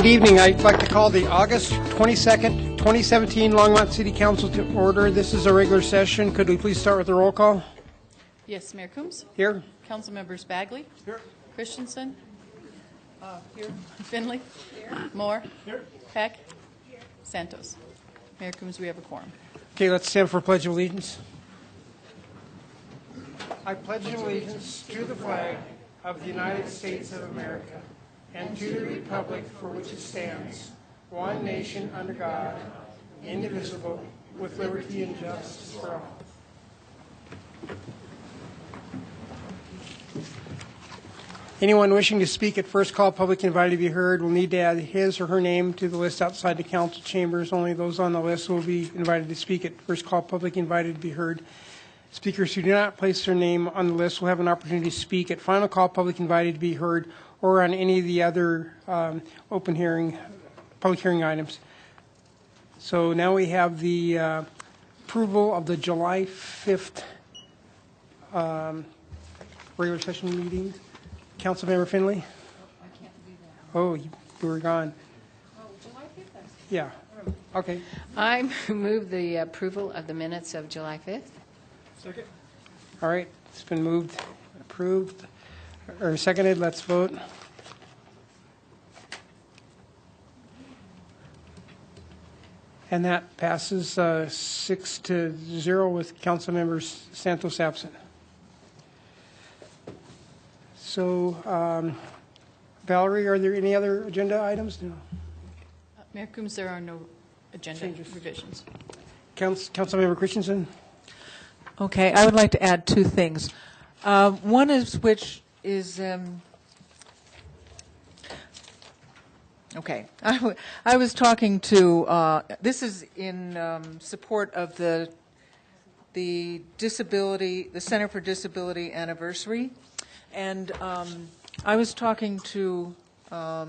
Good evening. I'd like to call the August 22nd, 2017 Longmont City Council to order. This is a regular session. Could we please start with the roll call? Yes, Mayor Coombs. Here. Council members Bagley. Here. Christensen. Here. Finley. Here. Moore. Here. Peck. Here. Santos. Mayor Coombs, we have a quorum. Okay, let's stand for Pledge of Allegiance. I pledge allegiance to the flag of the United States of America and to the republic for which it stands, one nation under God, indivisible, with liberty and justice for all. Anyone wishing to speak at first call, public invited to be heard, will need to add his or her name to the list outside the council chambers. Only those on the list will be invited to speak at first call, public invited to be heard. Speakers who do not place their name on the list will have an opportunity to speak at final call, public invited to be heard, or on any of the other open hearing, public hearing items. So now we have the approval of the July 5th regular session meetings. Councilmember Finley? I can't do that. Oh, you were gone. Oh, July 5th? Yeah. Okay. I move the approval of the minutes of July 5th. Second. All right. It's been moved, approved, or seconded. Let's vote. And that passes 6-0 with council members Santos absent. So, Valerie, are there any other agenda items? No. Mayor Coombs, there are no agenda Changes. revisions. Councilmember Christensen? Okay, I would like to add two things. One is which is, okay, I was talking to, this is in support of the disability, the Center for Disability anniversary, and I was talking to a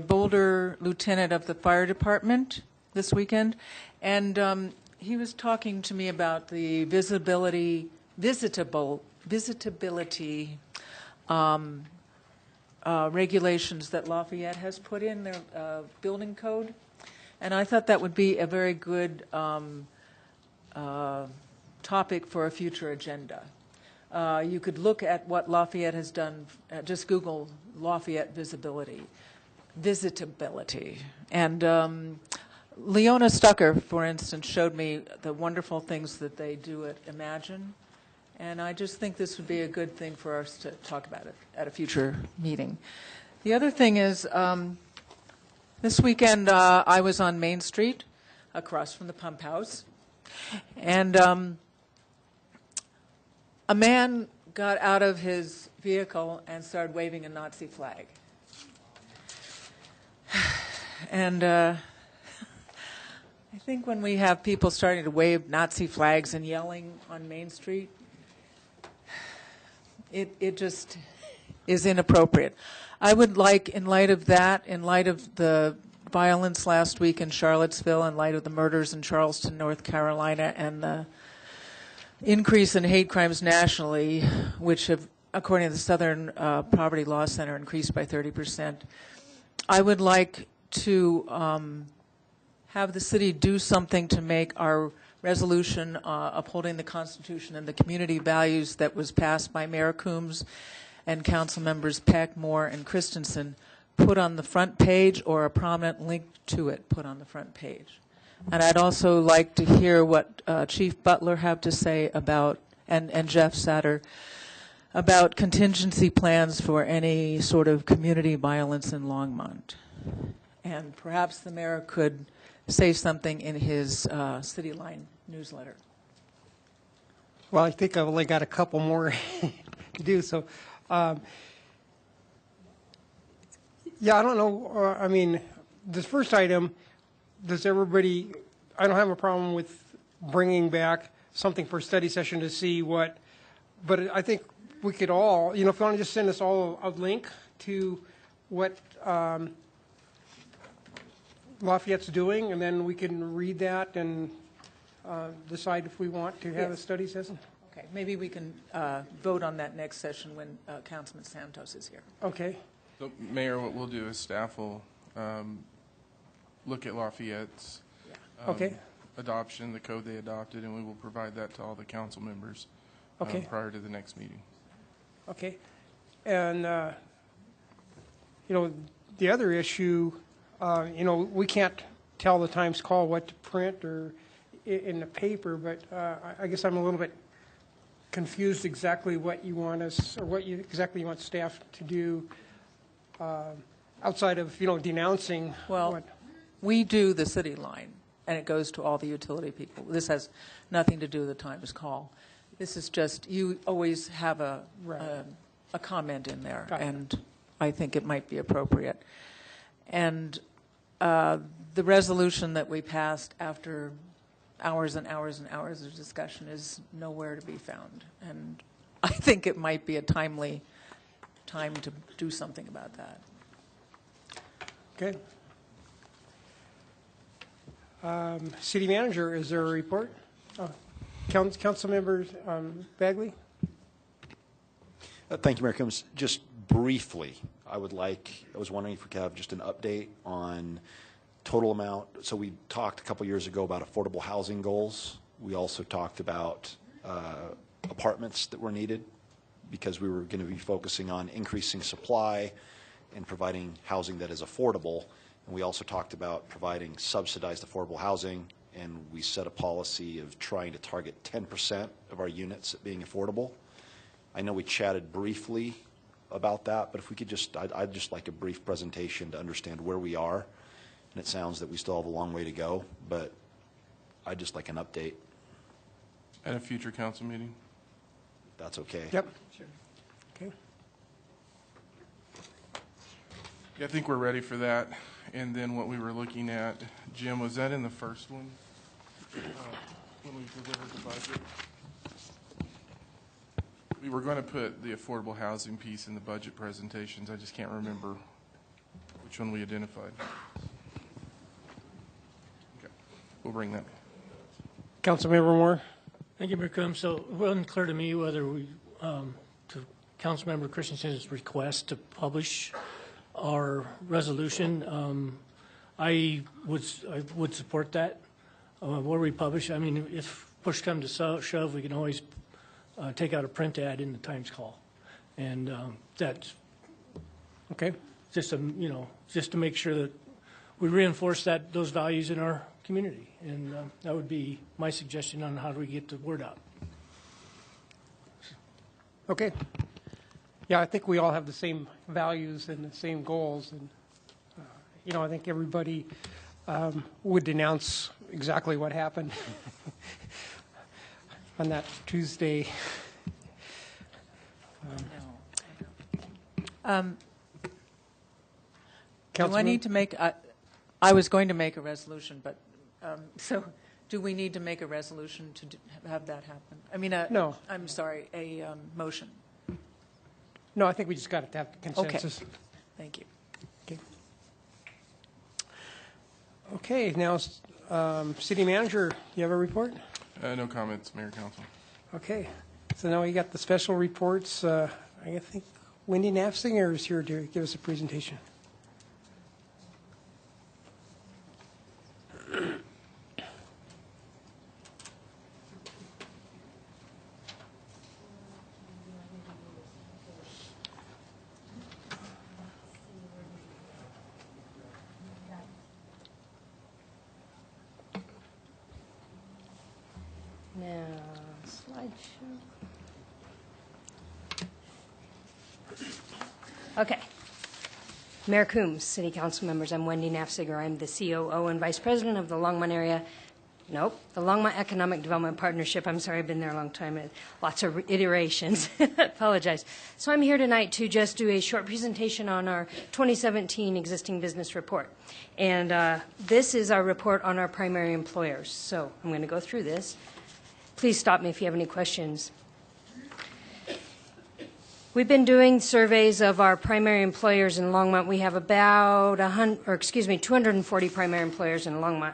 Boulder lieutenant of the fire department this weekend, and he was talking to me about the visitability regulations that Lafayette has put in their building code, and I thought that would be a very good topic for a future agenda. You could look at what Lafayette has done, just Google Lafayette visitability, and Leona Stucker, for instance, showed me the wonderful things that they do at Imagine, and I just think this would be a good thing for us to talk about it at a future meeting. The other thing is, this weekend I was on Main Street, across from the pump house, and a man got out of his vehicle and started waving a Nazi flag. And I think when we have people starting to wave Nazi flags and yelling on Main Street, it just is inappropriate. I would like, in light of that, in light of the violence last week in Charlottesville, in light of the murders in Charleston, North Carolina, and the increase in hate crimes nationally, which have, according to the Southern Poverty Law Center, increased by 30%, I would like to have the city do something to make our resolution upholding the Constitution and the community values that was passed by Mayor Coombs and council members Peck, Moore, and Christensen put on the front page, or a prominent link to it put on the front page. And I'd also like to hear what Chief Butler have to say about, and Jeff Satter, about contingency plans for any sort of community violence in Longmont. And perhaps the mayor could say something in his City Line newsletter. Well, I think I've only got a couple more to do. So, yeah, I don't know. I mean, this first item, does everybody, I don't have a problem with bringing back something for a study session to see what, but I think we could all, if you want to just send us all a link to what Lafayette's doing, and then we can read that and decide if we want to have a study session. Okay, maybe we can vote on that next session when Councilman Santos is here. Okay. So, Mayor, what we'll do is staff will look at Lafayette's Okay. adoption, the code they adopted, and we will provide that to all the council members Okay. prior to the next meeting. Okay. And, the other issue, we can't tell the Times Call what to print or in the paper, but I guess I'm a little bit confused exactly what you want us, or exactly you want staff to do outside of, denouncing. Well, what- we do the city line, and it goes to all the utility people. This has nothing to do with the Times Call. This is just, you always have a comment in there, Got it. and I think it might be appropriate. And the resolution that we passed after hours and hours and hours of discussion is nowhere to be found. And I think it might be a timely time to do something about that. Okay. City Manager, is there a report? Council members, Bagley? Thank you, Mayor Coombs. Just briefly, I was wondering if we could have just an update on total amount. So we talked a couple years ago about affordable housing goals. We also talked about apartments that were needed because we were going to be focusing on increasing supply and providing housing that is affordable. And we also talked about providing subsidized affordable housing, and we set a policy of trying to target 10% of our units at being affordable. I know we chatted briefly about that, but if we could I'd just like a brief presentation to understand where we are. And it sounds that we still have a long way to go, but I'd just like an update. At a future council meeting? If that's okay. Yep. Sure. Okay. Yeah, I think we're ready for that. And then what we were looking at, Jim, was that in the first one? When we delivered the budget? We were going to put the affordable housing piece in the budget presentations. I just can't remember which one we identified. Okay, we'll bring that. Councilmember Moore? Thank you, Mayor Coombs. So it wasn't clear to me whether we, to Councilmember Christensen's request to publish our resolution, I would support that. Where we publish, I mean, if push comes to shove, we can always take out a print ad in the Times Call, and that's Okay. just just to make sure that we reinforce those values in our community, and that would be my suggestion on how do we get the word out. Okay. Yeah, I think we all have the same values and the same goals, and I think everybody would denounce exactly what happened on that Tuesday. Do I need to make, I was going to make a resolution, but, so do we need to make a resolution to have that happen? I mean, No. I'm sorry, a motion. No, I think we just got to have consensus. Thank you. Okay. Okay, now, City Manager, you have a report? No comments, Mayor, Council. Okay, so now we got the special reports. I think Wendy Nafziger is here to give us a presentation. Now, slideshow. Okay. Mayor Coombs, City Council members, I'm Wendy Nafziger. I'm the COO and Vice President of the Longmont area. Nope, the Longmont Economic Development Partnership. I'm sorry, I've been there a long time. Lots of iterations. Apologize. So I'm here tonight to just do a short presentation on our 2017 existing business report. And this is our report on our primary employers. So I'm going to go through this. Please stop me if you have any questions. We've been doing surveys of our primary employers in Longmont. We have about 240 primary employers in Longmont.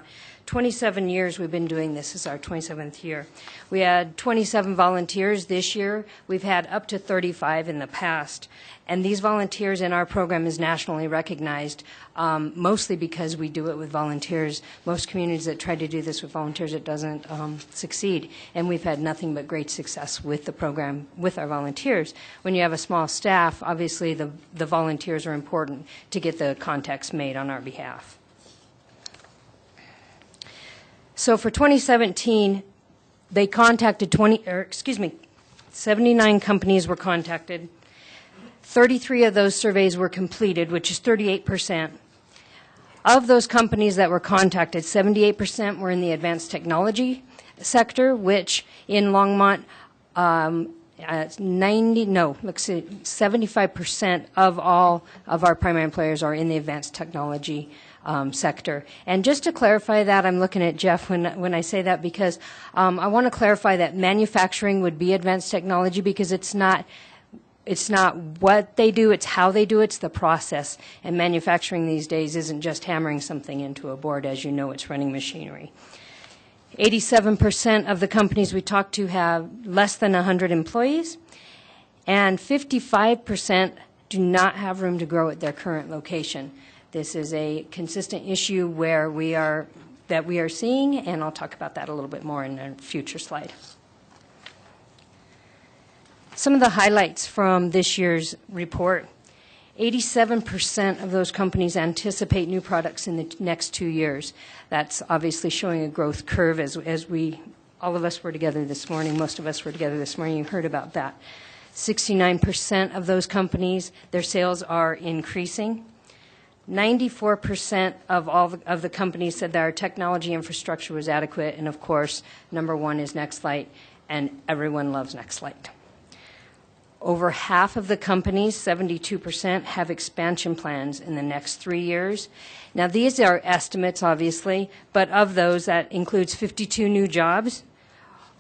27 years we've been doing this. This is our 27th year. We had 27 volunteers this year. We've had up to 35 in the past. And these volunteers in our program is nationally recognized, mostly because we do it with volunteers. Most communities that try to do this with volunteers, it doesn't succeed. And we've had nothing but great success with the program with our volunteers. When you have a small staff, obviously the volunteers are important to get the contacts made on our behalf. So for 2017, they contacted 79 companies were contacted. 33 of those surveys were completed, which is 38%. Of those companies that were contacted, 78% were in the advanced technology sector, which in Longmont, 75% of all of our primary employers are in the advanced technology sector. And just to clarify that, I'm looking at Jeff when I say that because I want to clarify that manufacturing would be advanced technology because it's not what they do, it's how they do it, it's the process. And manufacturing these days isn't just hammering something into a board. As you know, it's running machinery. 87% of the companies we talked to have less than 100 employees, and 55% do not have room to grow at their current location. This is a consistent issue that we are seeing, and I'll talk about that a little bit more in a future slide. Some of the highlights from this year's report. 87% of those companies anticipate new products in the next 2 years. That's obviously showing a growth curve as all of us were together this morning. Most of us were together this morning. You heard about that. 69% of those companies, their sales are increasing. 94% of the companies said that our technology infrastructure was adequate. And of course, number one is NextLight, and everyone loves NextLight. Over half of the companies, 72%, have expansion plans in the next 3 years. Now, these are estimates, obviously, but of those, that includes 52 new jobs,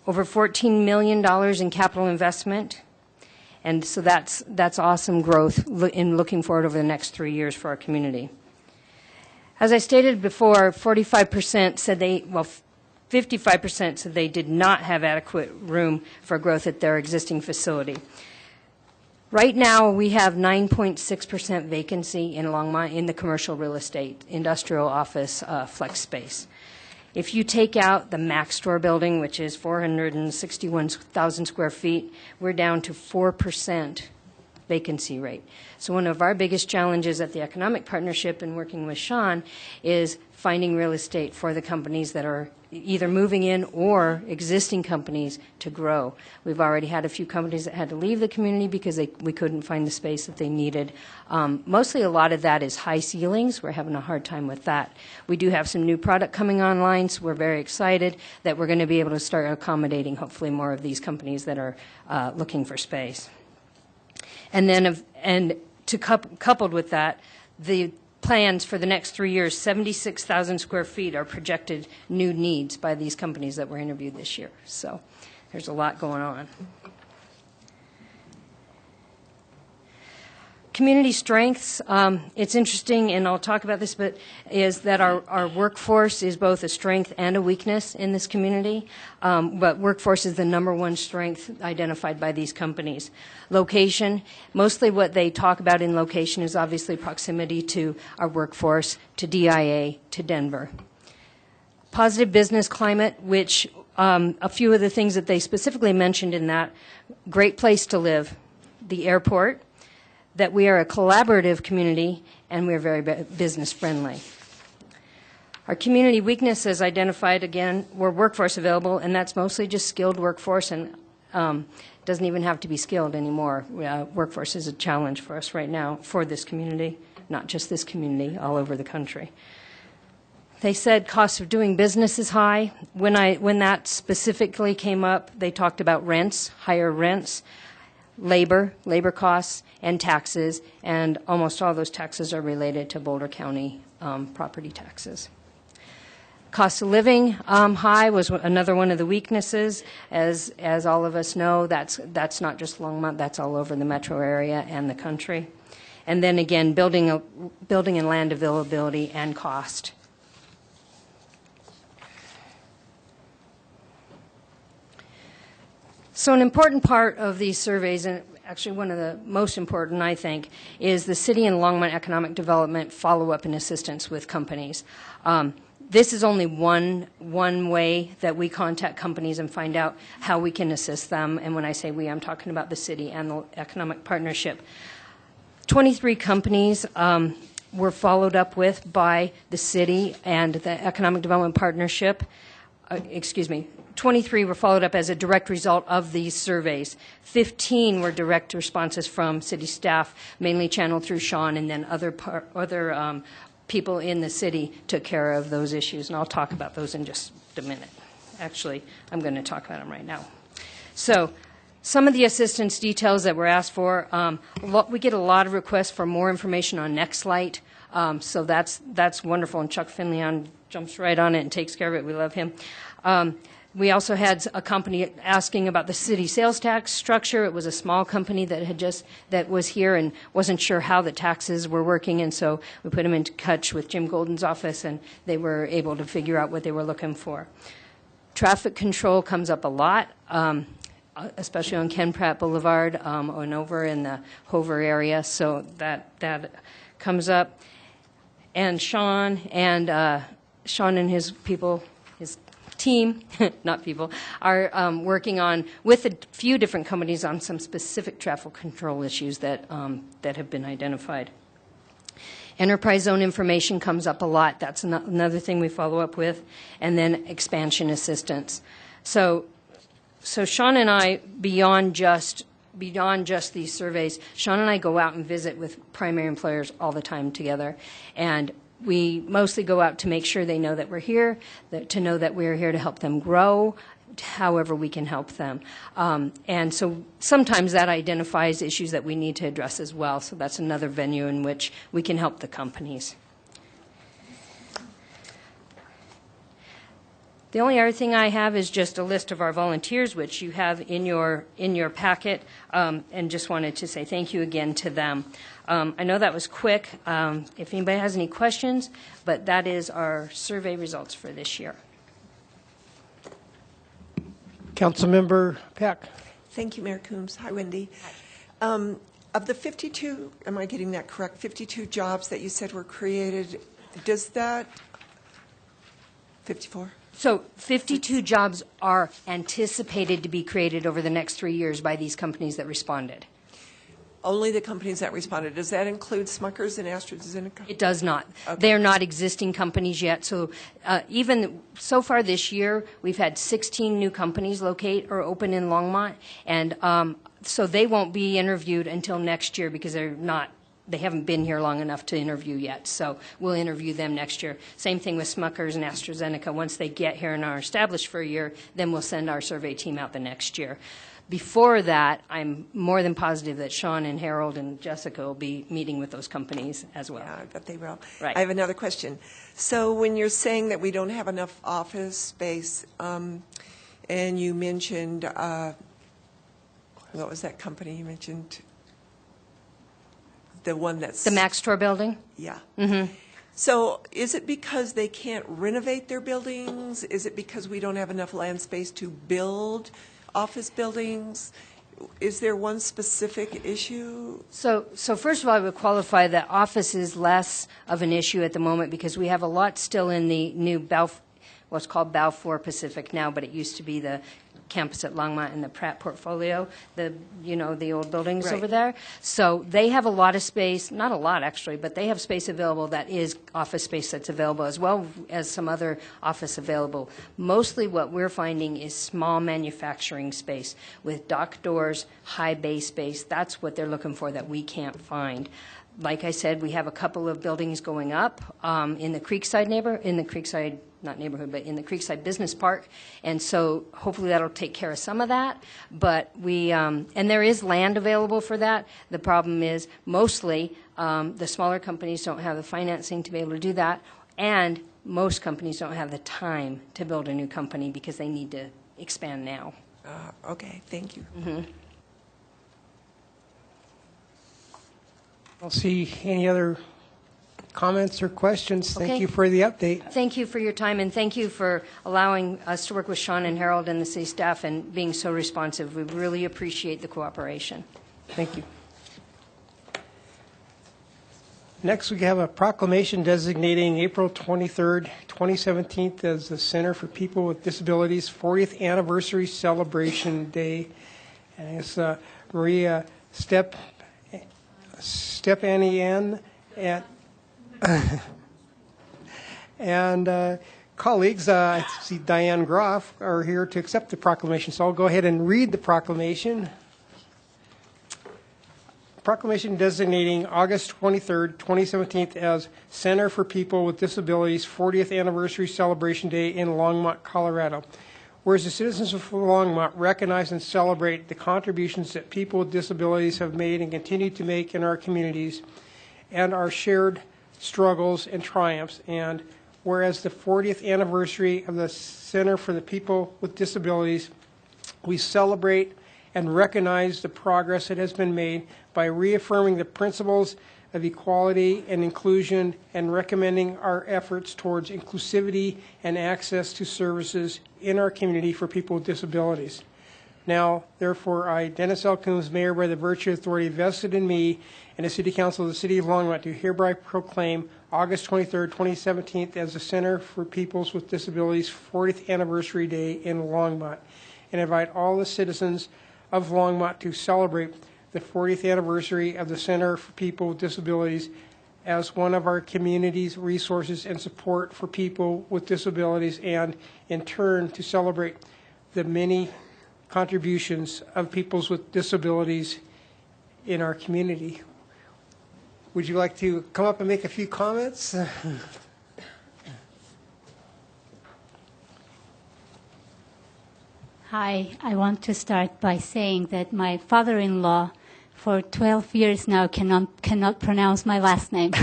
over $14 million in capital investment. And so that's awesome growth in looking forward over the next 3 years for our community. As I stated before, 55% said 55% said they did not have adequate room for growth at their existing facility. Right now, we have 9.6% vacancy in Longmont in the commercial real estate, industrial office flex space. If you take out the Mac Store building, which is 461,000 square feet, we're down to 4% vacancy rate. So one of our biggest challenges at the Economic Partnership and working with Sean is finding real estate for the companies that are either moving in or existing companies to grow. We've already had a few companies that had to leave the community because we couldn't find the space that they needed. Mostly a lot of that is high ceilings. We're having a hard time with that. We do have some new product coming online, so we're very excited that we're going to be able to start accommodating hopefully more of these companies that are looking for space. And then, coupled with that, the plans for the next 3 years, 76,000 square feet are projected new needs by these companies that were interviewed this year. So there's a lot going on. Community strengths, it's interesting, and I'll talk about this, but is that our workforce is both a strength and a weakness in this community. But workforce is the number one strength identified by these companies. Location, mostly what they talk about in location is obviously proximity to our workforce, to DIA, to Denver. Positive business climate, which a few of the things that they specifically mentioned in that, great place to live, the airport, that we are a collaborative community, and we are very business friendly. Our community weaknesses identified, again, were workforce available, and that's mostly just skilled workforce, and doesn't even have to be skilled anymore. Workforce is a challenge for us right now for this community, not just this community, all over the country. They said cost of doing business is high. When that specifically came up, they talked about rents, higher rents, labor costs, and taxes, and almost all those taxes are related to Boulder County property taxes. Cost of living high was another one of the weaknesses. As all of us know, that's not just Longmont, that's all over the metro area and the country. And then again, building and land availability and cost. So an important part of these surveys, and actually one of the most important, I think, is the city and Longmont economic development follow-up and assistance with companies. This is only one way that we contact companies and find out how we can assist them. And when I say we, I'm talking about the city and the economic partnership. 23 companies were followed up with by the city and the economic development partnership. 23 were followed up as a direct result of these surveys. 15 were direct responses from city staff, mainly channeled through Sean, and then other people in the city took care of those issues, and I'll talk about those in just a minute. Actually, I'm going to talk about them right now. So some of the assistance details that were asked for, we get a lot of requests for more information on NextLight, so that's wonderful, and Chuck Finley jumps right on it and takes care of it. We love him. We also had a company asking about the city sales tax structure. It was a small company that was here and wasn't sure how the taxes were working, and so we put them in touch with Jim Golden's office, and they were able to figure out what they were looking for. Traffic control comes up a lot, especially on Ken Pratt Boulevard and over in the Hover area, so that comes up. And Sean and his people, his team, not people, are working on, with a few different companies, on some specific traffic control issues that have been identified. Enterprise zone information comes up a lot. That's another thing we follow up with. And then expansion assistance. So Sean and I, beyond just these surveys, Sean and I go out and visit with primary employers all the time together. And we mostly go out to make sure they know that we're here, to know that we're here to help them grow, however we can help them. And so sometimes that identifies issues that we need to address as well. So that's another venue in which we can help the companies. The only other thing I have is just a list of our volunteers, which you have in your packet, and just wanted to say thank you again to them. I know that was quick. If anybody has any questions, but that is our survey results for this year. Councilmember Peck. Thank you, Mayor Coombs. Hi, Wendy. Of the 52, am I getting that correct, 52 jobs that you said were created, does that, 54? So 52 jobs are anticipated to be created over the next 3 years by these companies that responded. Only the companies that responded. Does that include Smuckers and AstraZeneca? It does not. Okay. They are not existing companies yet. So even so far this year, we've had 16 new companies locate or open in Longmont. And so they won't be interviewed until next year because they haven't been here long enough to interview yet. So we'll interview them next year. Same thing with Smuckers and AstraZeneca. Once they get here and are established for a year, then we'll send our survey team out the next year. Before that, I'm more than positive that Sean and Harold and Jessica will be meeting with those companies as well. Yeah, I bet they will. Right. I have another question. So when you're saying that we don't have enough office space, and you mentioned, what was that company you mentioned? The one that's... The Max Store building? Yeah. Mm-hmm. So is it because they can't renovate their buildings? Is it because we don't have enough land space to build office buildings? Is there one specific issue? So first of all, I would qualify that office is less of an issue at the moment because we have a lot still in the new what's called Balfour Pacific now, but it used to be the campus at Longmont and the Pratt portfolio, the old buildings Right. over there. So they have a lot of space, not a lot actually, but they have space available that is office space that's available as well as some other office available. Mostly what we're finding is small manufacturing space with dock doors, high bay space. That's what they're looking for that we can't find. Like I said, we have a couple of buildings going up in the Creekside in the Creekside Business Park, and so hopefully that'll take care of some of that. But and there is land available for that. The problem is mostly the smaller companies don't have the financing to be able to do that, and most companies don't have the time to build a new company because they need to expand now. Okay, thank you. Mm-hmm. I'll see any other comments or questions? Okay. Thank you for the update. Thank you for your time, and thank you for allowing us to work with Sean and Harold and the city staff and being so responsive. We really appreciate the cooperation. Thank you. Next, we have a proclamation designating April 23rd, 2017 as the Center for People with Disabilities 40th Anniversary Celebration Day. And it's Maria Stepanian and colleagues, I see Diane Groff are here to accept the proclamation. So I'll go ahead and read the proclamation. Proclamation designating August 23rd, 2017 as Center for People with Disabilities 40th Anniversary Celebration Day in Longmont, Colorado. Whereas the citizens of Longmont recognize and celebrate the contributions that people with disabilities have made and continue to make in our communities and our shared struggles and triumphs. And whereas the 40th anniversary of the Center for the People with Disabilities, we celebrate and recognize the progress that has been made by reaffirming the principles of equality and inclusion and recommending our efforts towards inclusivity and access to services in our community for people with disabilities. Now, therefore, I, Dennis L. Coombs, Mayor by the virtue of authority vested in me and the City Council of the City of Longmont, do hereby proclaim August 23rd, 2017 as the Center for Peoples with Disabilities 40th Anniversary Day in Longmont, and invite all the citizens of Longmont to celebrate the 40th anniversary of the Center for People with Disabilities as one of our community's resources and support for people with disabilities, and in turn to celebrate the many contributions of peoples with disabilities in our community. Would you like to come up and make a few comments? Hi, I want to start by saying that my father-in-law for 12 years now cannot pronounce my last name.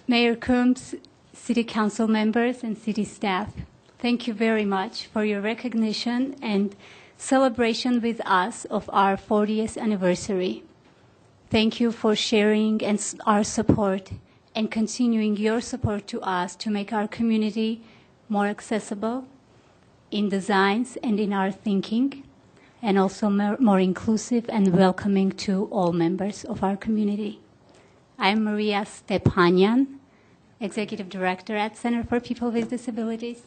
Mayor Coombs, City Council members, and City staff, thank you very much for your recognition and celebration with us of our 40th anniversary. Thank you for sharing and our support and continuing your support to us to make our community more accessible in designs and in our thinking, and also more inclusive and welcoming to all members of our community. I'm Maria Stepanian, Executive Director at Center for People with Disabilities,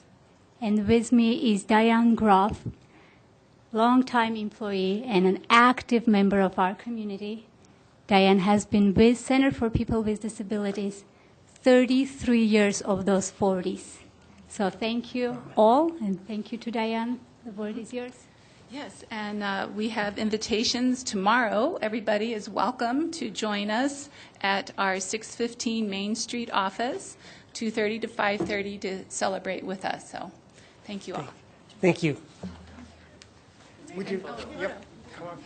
and with me is Diane Groff, longtime employee and an active member of our community. Diane has been with Center for People with Disabilities 33 years of those 40s. So thank you all, and thank you to Diane. The word is yours. Yes, and we have invitations tomorrow. Everybody is welcome to join us at our 615 Main Street office, 2:30 to 5:30, to celebrate with us. So thank you all. Thank you. Would you? Yep. Come on.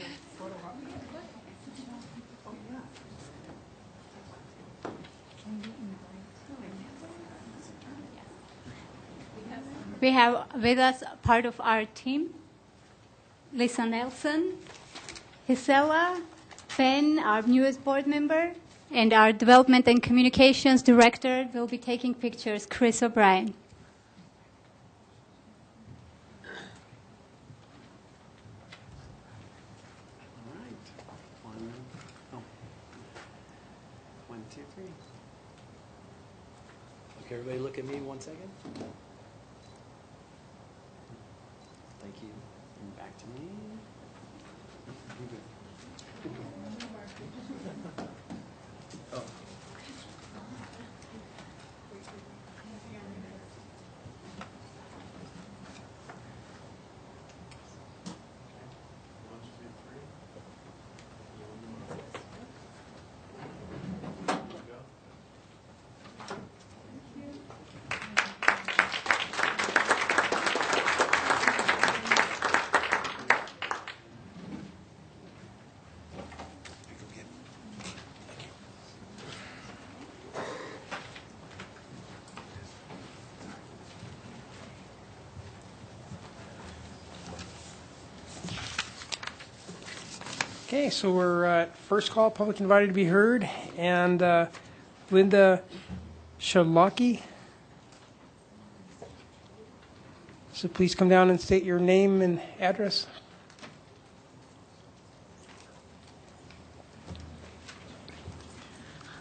We have with us part of our team, Lisa Nelson, Gisela, Ben, our newest board member, and our Development and Communications Director will be taking pictures, Chris O'Brien. One, two, three. Okay, everybody look at me 1 second. Thank you. And back to me. Oh. Okay, so we're at first call, public invited to be heard, and Linda Shalaki. So please come down and state your name and address.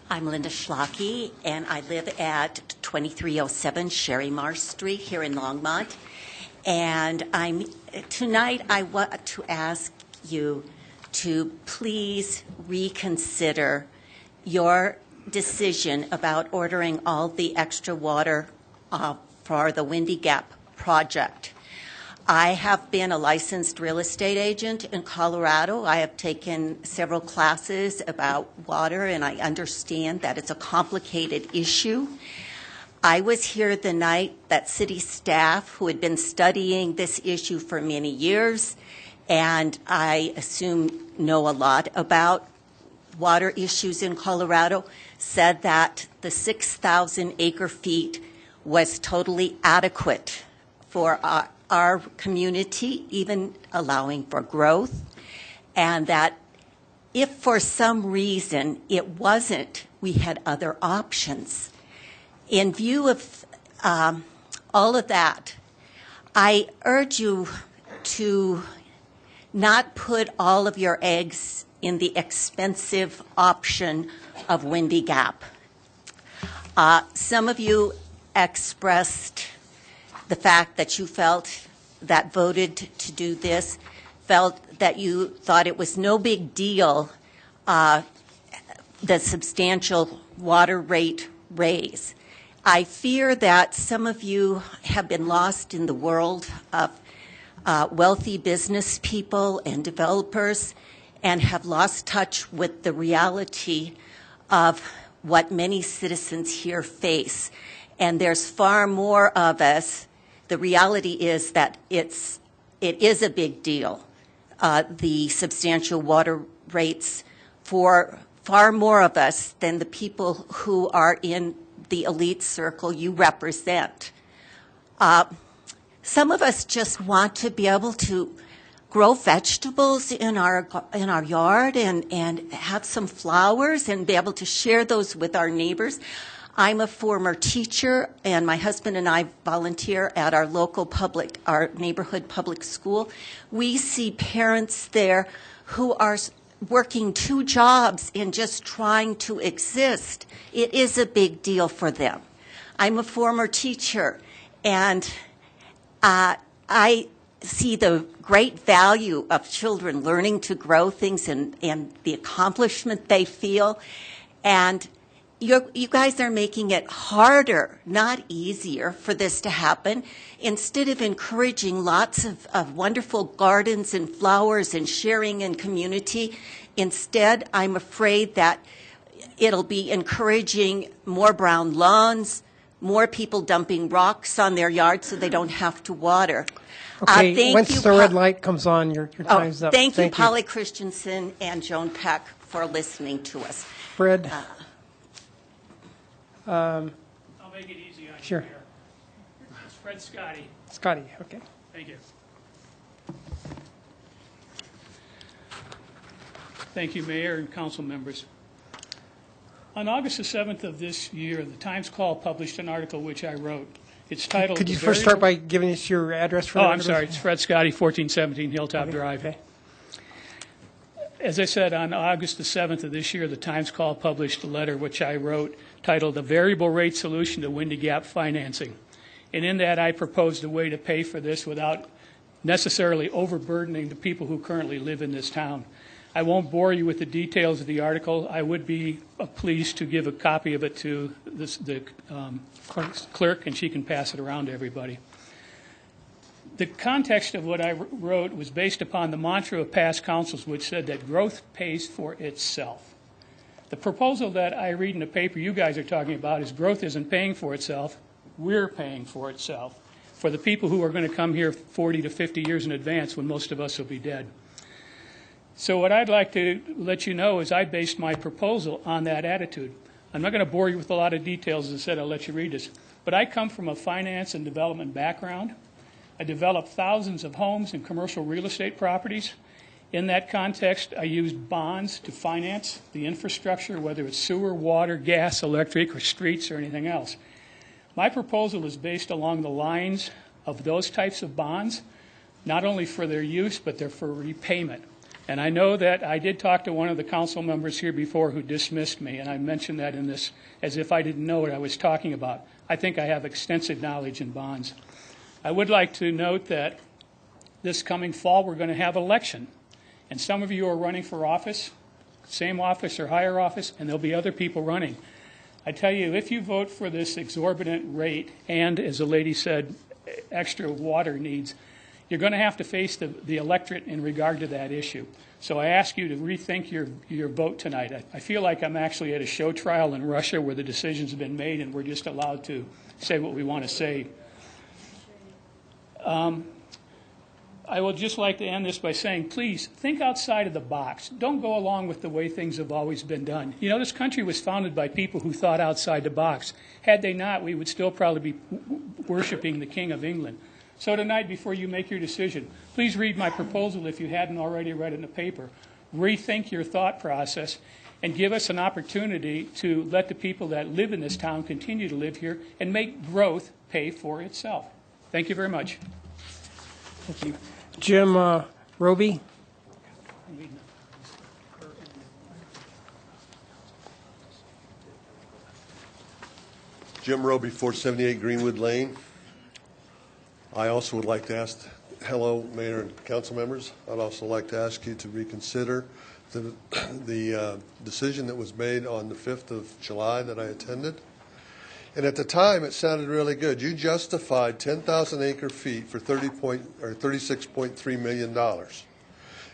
I'm Linda Schlocky, and I live at 2307 Sherry Marsh Street here in Longmont. And tonight I want to ask you to please reconsider your decision about ordering all the extra water for the Windy Gap project. I have been a licensed real estate agent in Colorado. I have taken several classes about water, and I understand that it's a complicated issue. I was here the night that city staff, who had been studying this issue for many years, and I assume know a lot about water issues in Colorado, said that the 6,000 acre feet was totally adequate for our community, even allowing for growth, and that if for some reason it wasn't, we had other options. In view of all of that, I urge you to not put all of your eggs in the expensive option of Windy Gap. Some of you expressed the fact that you felt that voted to do this, felt that you thought it was no big deal, the substantial water rate raise. I fear that some of you have been lost in the world of wealthy business people and developers and have lost touch with the reality of what many citizens here face. And there's far more of us. The reality is that it is a big deal, the substantial water rates, for far more of us than the people who are in the elite circle you represent. Some of us just want to be able to grow vegetables in our yard and have some flowers and be able to share those with our neighbors. I'm a former teacher, and my husband and I volunteer at our neighborhood public school. We see parents there who are working 2 jobs and just trying to exist. It is a big deal for them. I'm a former teacher, and I see the great value of children learning to grow things and the accomplishment they feel. And you guys are making it harder, not easier, for this to happen. Instead of encouraging lots of wonderful gardens and flowers and sharing in community, instead, I'm afraid that it'll be encouraging more brown lawns, more people dumping rocks on their yards so they don't have to water. Okay, once the red light comes on, your time's up. Thank you, Polly Christensen and Joan Peck, for listening to us. Fred? I'll make it easy on you Sure. here. It's Fred Scotty. Scotty, okay. Thank you. Thank you, Mayor and council members. On August the 7th of this year, the Times-Call published an article which I wrote. It's titled... Could you first start by giving us your address for the I'm sorry. It's Fred Scotty, 1417 Hilltop Drive. Okay. As I said, on August the 7th of this year, the Times-Call published a letter which I wrote titled "A Variable Rate Solution to Windy Gap Financing." And in that, I proposed a way to pay for this without necessarily overburdening the people who currently live in this town. I won't bore you with the details of the article. I would be pleased to give a copy of it to the clerk, and she can pass it around to everybody. The context of what I wrote was based upon the mantra of past councils, which said that growth pays for itself. The proposal that I read in the paper you guys are talking about is growth isn't paying for itself, we're paying for itself, for the people who are going to come here 40 to 50 years in advance when most of us will be dead. So what I'd like to let you know is I based my proposal on that attitude. I'm not going to bore you with a lot of details. As I said, I'll let you read this. But I come from a finance and development background. I developed thousands of homes and commercial real estate properties. In that context, I used bonds to finance the infrastructure, whether it's sewer, water, gas, electric, or streets, or anything else. My proposal is based along the lines of those types of bonds, not only for their use, but they're for repayment. And I know that I did talk to one of the council members here before who dismissed me, and I mentioned that in this as if I didn't know what I was talking about. I think I have extensive knowledge in bonds. I would like to note that this coming fall we're going to have election. And some of you are running for office, same office or higher office, and there'll be other people running. I tell you, if you vote for this exorbitant rate and, as the lady said, extra water needs, you're going to have to face the electorate in regard to that issue. So I ask you to rethink your vote tonight. I feel like I'm actually at a show trial in Russia where the decisions have been made and we're just allowed to say what we want to say. I would just like to end this by saying, please, think outside of the box. Don't go along with the way things have always been done. You know, this country was founded by people who thought outside the box. Had they not, we would still probably be worshiping the King of England. So tonight, before you make your decision, please read my proposal if you hadn't already read it in the paper. Rethink your thought process and give us an opportunity to let the people that live in this town continue to live here and make growth pay for itself. Thank you very much. Thank you. Jim Roby. Jim Roby, 478 Greenwood Lane. I also would like to ask, hello, Mayor and council members. I'd also like to ask you to reconsider the decision that was made on the 5th of July that I attended. And at the time, it sounded really good. You justified 10,000 acre feet for $36.3 million.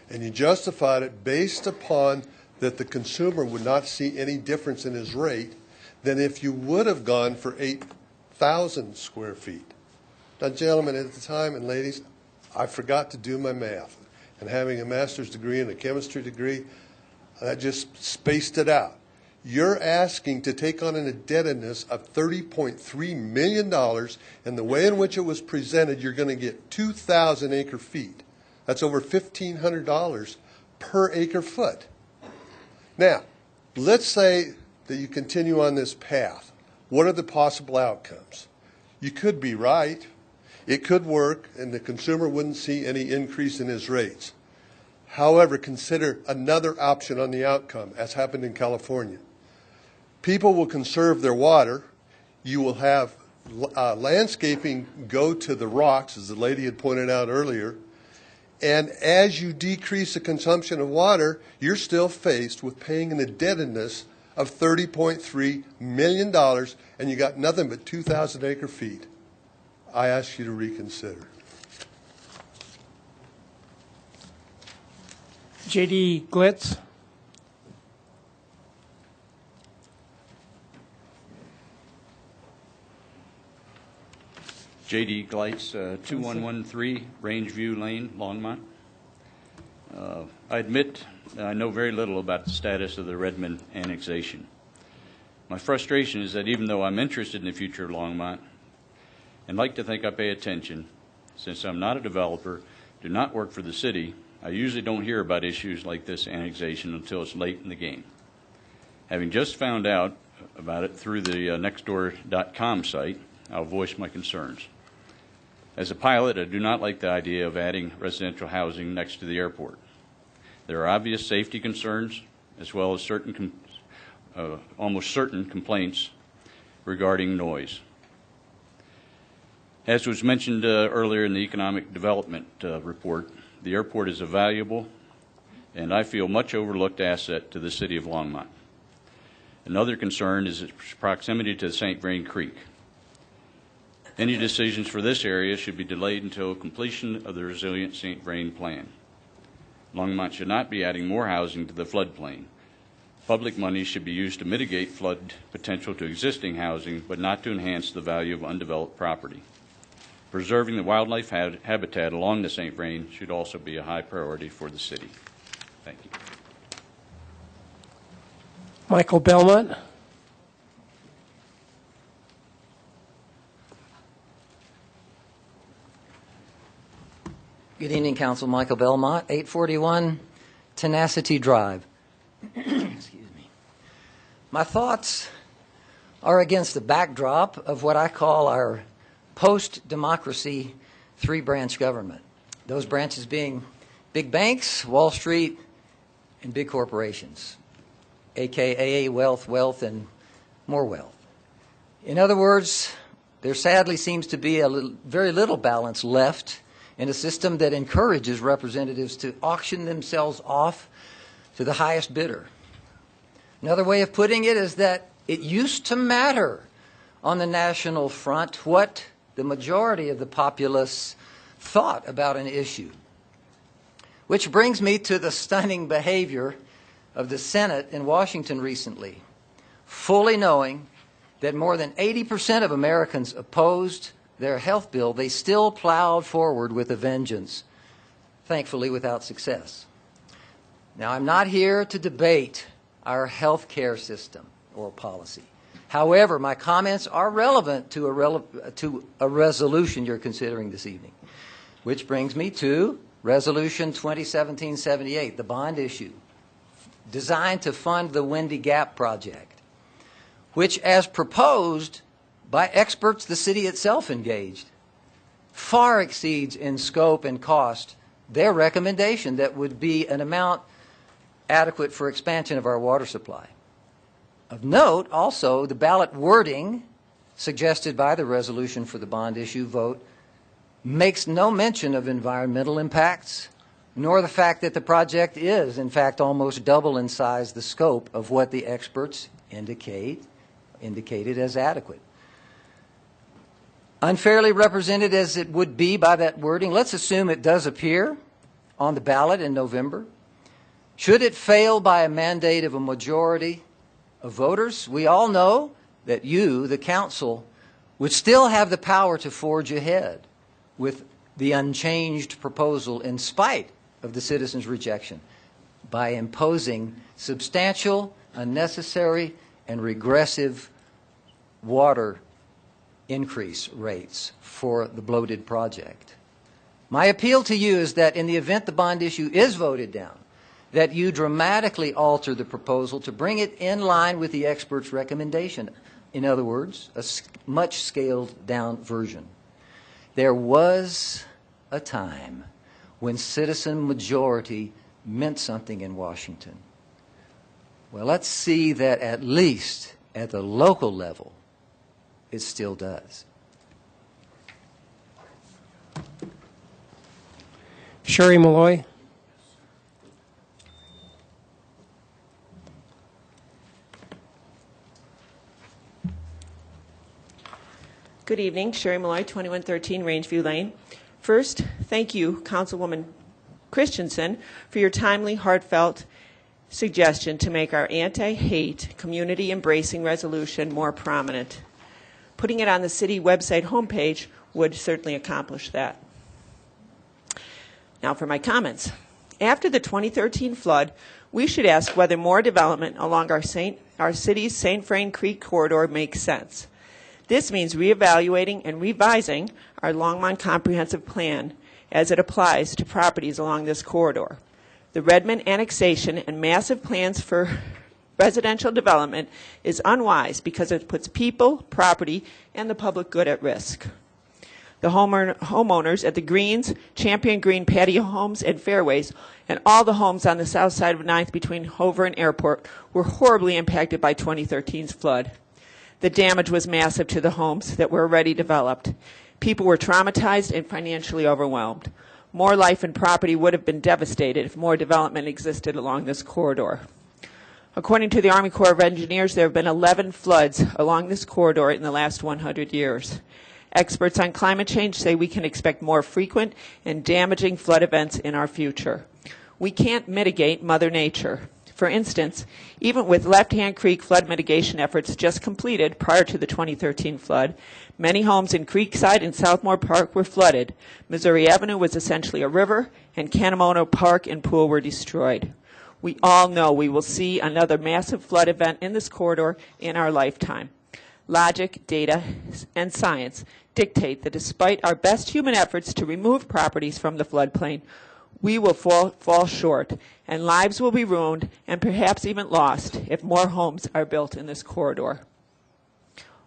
And you justified it based upon that the consumer would not see any difference in his rate than if you would have gone for 8,000 square feet. Now, gentlemen, at the time, and ladies, I forgot to do my math. And having a master's degree and a chemistry degree, that just spaced it out. You're asking to take on an indebtedness of $30.3 million, and the way in which it was presented, you're going to get 2,000 acre feet. That's over $1,500 per acre foot. Now, let's say that you continue on this path. What are the possible outcomes? You could be right. It could work, and the consumer wouldn't see any increase in his rates. However, consider another option on the outcome, as happened in California. People will conserve their water. You will have landscaping go to the rocks, as the lady had pointed out earlier. And as you decrease the consumption of water, you're still faced with paying an indebtedness of $30.3 million, and you got nothing but 2,000 acre feet. I ask you to reconsider. J.D. Glitz. J.D. Gleitz, 2113 Rangeview Lane, Longmont. I admit that I know very little about the status of the Redmond annexation. My frustration is that even though I'm interested in the future of Longmont and like to think I pay attention, since I'm not a developer, do not work for the city, I usually don't hear about issues like this annexation until it's late in the game. Having just found out about it through the nextdoor.com site, I'll voice my concerns. As a pilot, I do not like the idea of adding residential housing next to the airport. There are obvious safety concerns, as well as almost certain complaints regarding noise. As was mentioned earlier in the economic development report, the airport is a valuable and I feel much overlooked asset to the city of Longmont. Another concern is its proximity to St. Vrain Creek. Any decisions for this area should be delayed until completion of the resilient St. Vrain plan. Longmont should not be adding more housing to the floodplain. Public money should be used to mitigate flood potential to existing housing, but not to enhance the value of undeveloped property. Preserving the wildlife habitat along the St. Vrain should also be a high priority for the city. Thank you. Michael Belmont. Good evening, Council. Michael Belmont, 841 Tenacity Drive. Excuse me. My thoughts are against the backdrop of what I call our post-democracy three-branch government. Those branches being big banks, Wall Street, and big corporations, a.k.a. wealth, and more wealth. In other words, there sadly seems to be very little balance left in a system that encourages representatives to auction themselves off to the highest bidder. Another way of putting it is that it used to matter on the national front what the majority of the populace thought about an issue. Which brings me to the stunning behavior of the Senate in Washington recently, fully knowing that more than 80% of Americans opposed their health bill, they still plowed forward with a vengeance, thankfully without success. Now, I'm not here to debate our health care system or policy. However, my comments are relevant to a resolution you're considering this evening, which brings me to Resolution 2017-78, the bond issue, designed to fund the Windy Gap project, which, as proposed by experts the city itself engaged, far exceeds in scope and cost their recommendation that would be an amount adequate for expansion of our water supply. Of note, also, the ballot wording suggested by the resolution for the bond issue vote makes no mention of environmental impacts, nor the fact that the project is, in fact, almost double in size the scope of what the experts indicated as adequate. Unfairly represented as it would be by that wording, let's assume it does appear on the ballot in November. Should it fail by a mandate of a majority of voters, we all know that you, the council, would still have the power to forge ahead with the unchanged proposal in spite of the citizens' rejection by imposing substantial, unnecessary, and regressive water increase rates for the bloated project. My appeal to you is that in the event the bond issue is voted down, that you dramatically alter the proposal to bring it in line with the experts' recommendation. In other words, a much scaled down version. There was a time when citizen majority meant something in Washington. Well, let's see that at least at the local level, it still does. Sherry Malloy. Good evening. Sherry Malloy, 2113 Rangeview Lane. First, thank you, Councilwoman Christensen, for your timely, heartfelt suggestion to make our anti-hate, community-embracing resolution more prominent. Putting it on the city website homepage would certainly accomplish that. Now for my comments. After the 2013 flood, we should ask whether more development along our city's St. Vrain Creek corridor makes sense. This means reevaluating and revising our Longmont Comprehensive Plan as it applies to properties along this corridor. The Redmond annexation and massive plans for residential development is unwise because it puts people, property, and the public good at risk. The homeowners at the Greens, Champion Green patio homes and fairways, and all the homes on the south side of 9th between Hover and Airport were horribly impacted by 2013's flood. The damage was massive to the homes that were already developed. People were traumatized and financially overwhelmed. More life and property would have been devastated if more development existed along this corridor. According to the Army Corps of Engineers, there have been 11 floods along this corridor in the last 100 years. Experts on climate change say we can expect more frequent and damaging flood events in our future. We can't mitigate Mother Nature. For instance, even with Left Hand Creek flood mitigation efforts just completed prior to the 2013 flood, many homes in Creekside and Southmore Park were flooded. Missouri Avenue was essentially a river, and Canamono Park and Pool were destroyed. We all know we will see another massive flood event in this corridor in our lifetime. logic, data, and science dictate that despite our best human efforts to remove properties from the floodplain, we will fall short, and lives will be ruined and perhaps even lost if more homes are built in this corridor.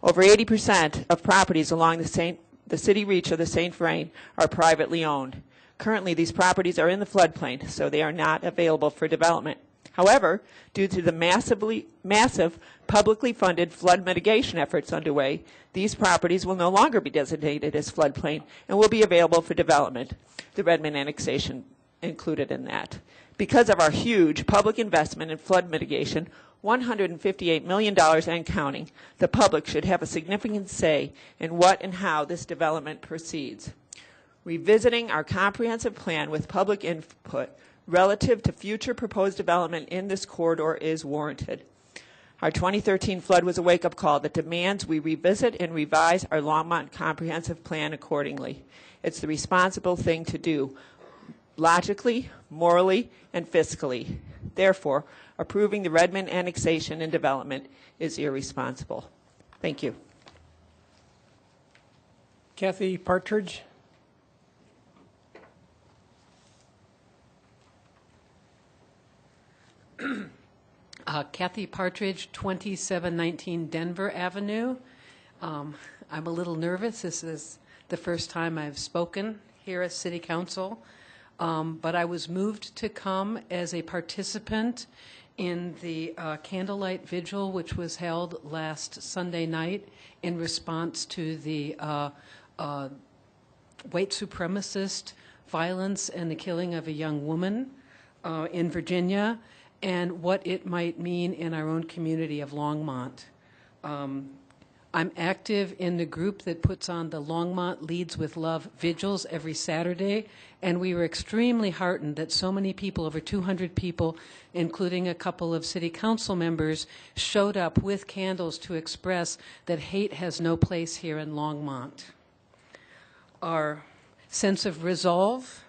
Over 80% of properties along the city reach of the St. Vrain are privately owned. Currently, these properties are in the floodplain, so they are not available for development. However, due to the massive publicly funded flood mitigation efforts underway, these properties will no longer be designated as floodplain and will be available for development, the Redmond annexation included in that. Because of our huge public investment in flood mitigation, $158 million and counting, the public should have a significant say in what and how this development proceeds. Revisiting our comprehensive plan with public input relative to future proposed development in this corridor is warranted. Our 2013 flood was a wake-up call that demands we revisit and revise our Longmont comprehensive plan accordingly. It's the responsible thing to do, logically, morally, and fiscally. Therefore, approving the Redmond annexation and development is irresponsible. Thank you. Kathy Partridge. Kathy Partridge, 2719 Denver Avenue. I'm a little nervous. This is the first time I've spoken here at City Council, but I was moved to come as a participant in the candlelight vigil which was held last Sunday night in response to the white supremacist violence and the killing of a young woman in Virginia, and what it might mean in our own community of Longmont. I'm active in the group that puts on the Longmont Leads with Love vigils every Saturday, and we were extremely heartened that so many people, over 200 people, including a couple of city council members, showed up with candles to express that hate has no place here in Longmont. Our sense of resolve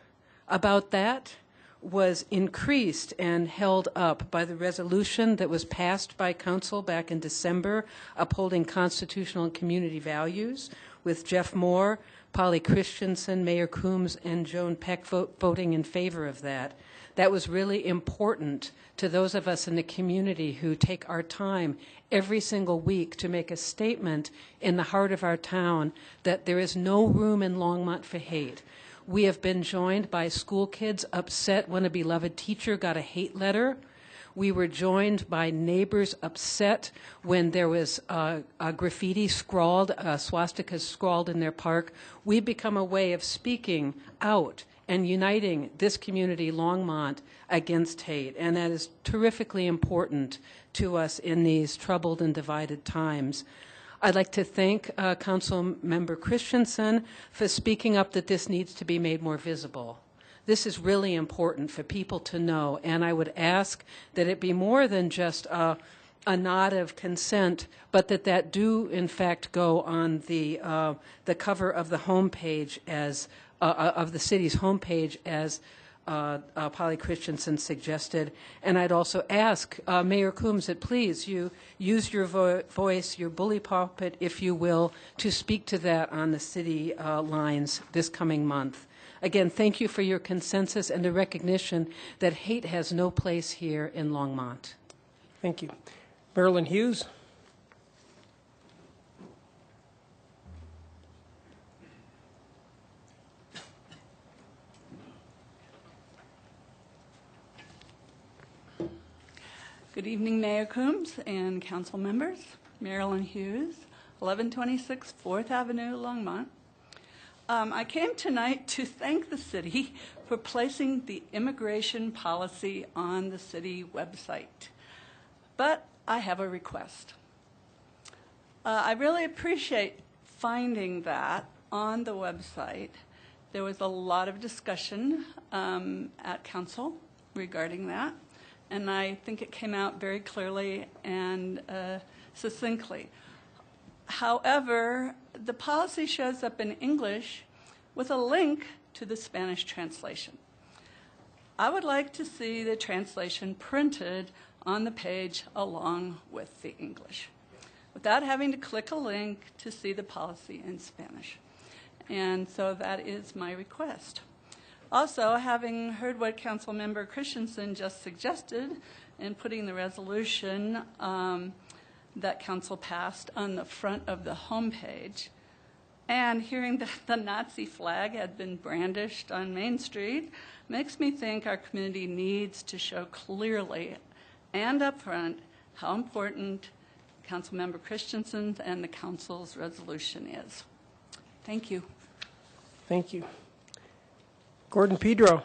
about that was increased and held up by the resolution that was passed by council back in December upholding constitutional and community values, with Jeff Moore, Polly Christensen, Mayor Coombs, and Joan Peck voting in favor of that. That was really important to those of us in the community who take our time every single week to make a statement in the heart of our town that there is no room in Longmont for hate. We have been joined by school kids upset when a beloved teacher got a hate letter. We were joined by neighbors upset when there was a graffiti scrawled, swastikas scrawled in their park. We've become a way of speaking out and uniting this community, Longmont, against hate. And that is terrifically important to us in these troubled and divided times. I'd like to thank Council Member Christensen for speaking up that this needs to be made more visible. This is really important for people to know, and I would ask that it be more than just a nod of consent, but that do in fact go on the cover of the homepage as of the city's homepage as Polly Christensen suggested. And I'd also ask Mayor Coombs that please you use your voice, your bully pulpit, if you will, to speak to that on the city lines this coming month. Again, thank you for your consensus and the recognition that hate has no place here in Longmont. Thank you. Marilyn Hughes. Good evening, Mayor Coombs and council members. Marilyn Hughes, 1126 4th Avenue, Longmont. I came tonight to thank the city for placing the immigration policy on the city website. But I have a request. I really appreciate finding that on the website. There was a lot of discussion at council regarding that, and I think it came out very clearly and succinctly. However, the policy shows up in English with a link to the Spanish translation. I would like to see the translation printed on the page along with the English. without having to click a link to see the policy in Spanish. And so that is my request. Also, having heard what Councilmember Christensen just suggested in putting the resolution that Council passed on the front of the homepage, and hearing that the Nazi flag had been brandished on Main Street, makes me think our community needs to show clearly and upfront how important Councilmember Christensen's and the Council's resolution is. Thank you. Thank you. Gordon Pedro.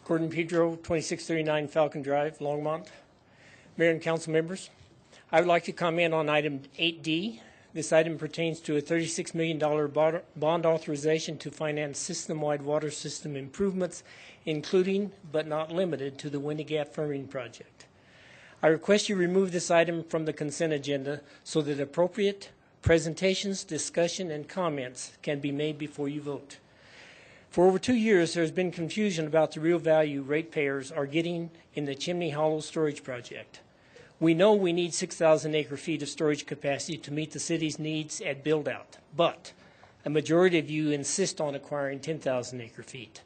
Gordon Pedro, 2639 Falcon Drive, Longmont. Mayor and council members, I would like to comment on item 8D. This item pertains to a $36 million bond authorization to finance system-wide water system improvements, including but not limited to the Windy Gap Firming Project. I request you remove this item from the consent agenda so that appropriate presentations, discussion, and comments can be made before you vote. For over 2 years, there has been confusion about the real value ratepayers are getting in the Chimney Hollow Storage Project. We know we need 6,000 acre-feet of storage capacity to meet the city's needs at build-out, but a majority of you insist on acquiring 10,000 acre-feet.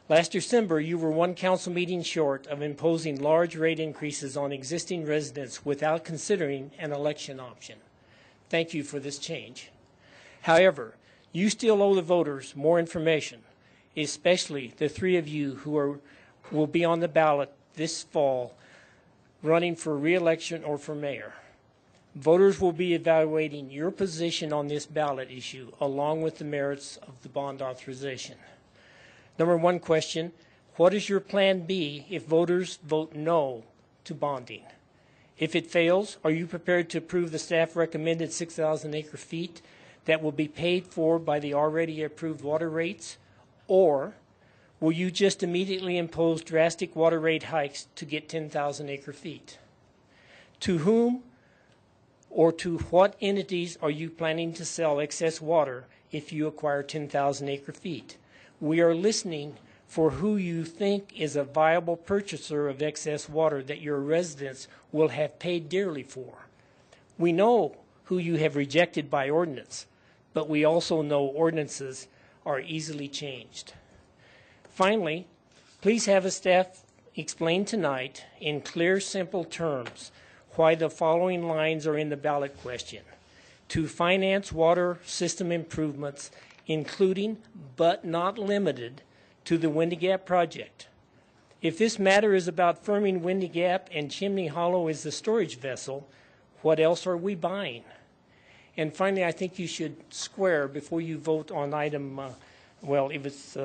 Last December, you were one council meeting short of imposing large rate increases on existing residents without considering an election option. Thank you for this change. However, you still owe the voters more information, especially the three of you who will be on the ballot this fall running for re-election or for mayor. Voters will be evaluating your position on this ballot issue along with the merits of the bond authorization. Number one question, what is your plan B if voters vote no to bonding? If it fails, are you prepared to approve the staff recommended 6,000 acre feet that will be paid for by the already approved water rates? Or will you just immediately impose drastic water rate hikes to get 10,000 acre feet? To whom or to what entities are you planning to sell excess water if you acquire 10,000 acre feet? We are listening for who you think is a viable purchaser of excess water that your residents will have paid dearly for. We know who you have rejected by ordinance, but we also know ordinances are easily changed. Finally, please have a staff explain tonight in clear, simple terms why the following lines are in the ballot question. To finance water system improvements, including but not limited to the Windy Gap project. If this matter is about firming Windy Gap and Chimney Hollow is the storage vessel, what else are we buying? And finally, I think you should square before you vote on item, if it's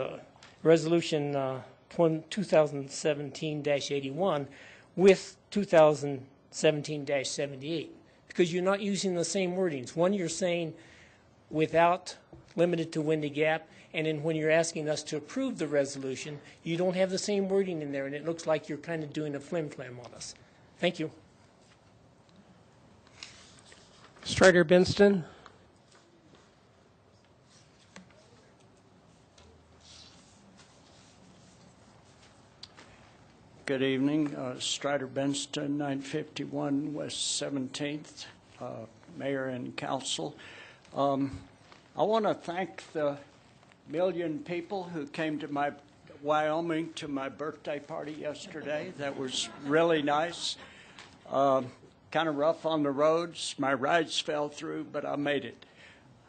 resolution 2017-81 with 2017-78, because you're not using the same wordings. One, you're saying without limited to Windy Gap, and then when you're asking us to approve the resolution, you don't have the same wording in there, and it looks like you're kind of doing a flim-flam on us. Thank you. Strider Benston. Good evening. Strider Benston, 951 West 17th, Mayor and Council. I want to thank the million people who came to my Wyoming to my birthday party yesterday. That was really nice. Kind of rough on the roads. My rides fell through, but I made it.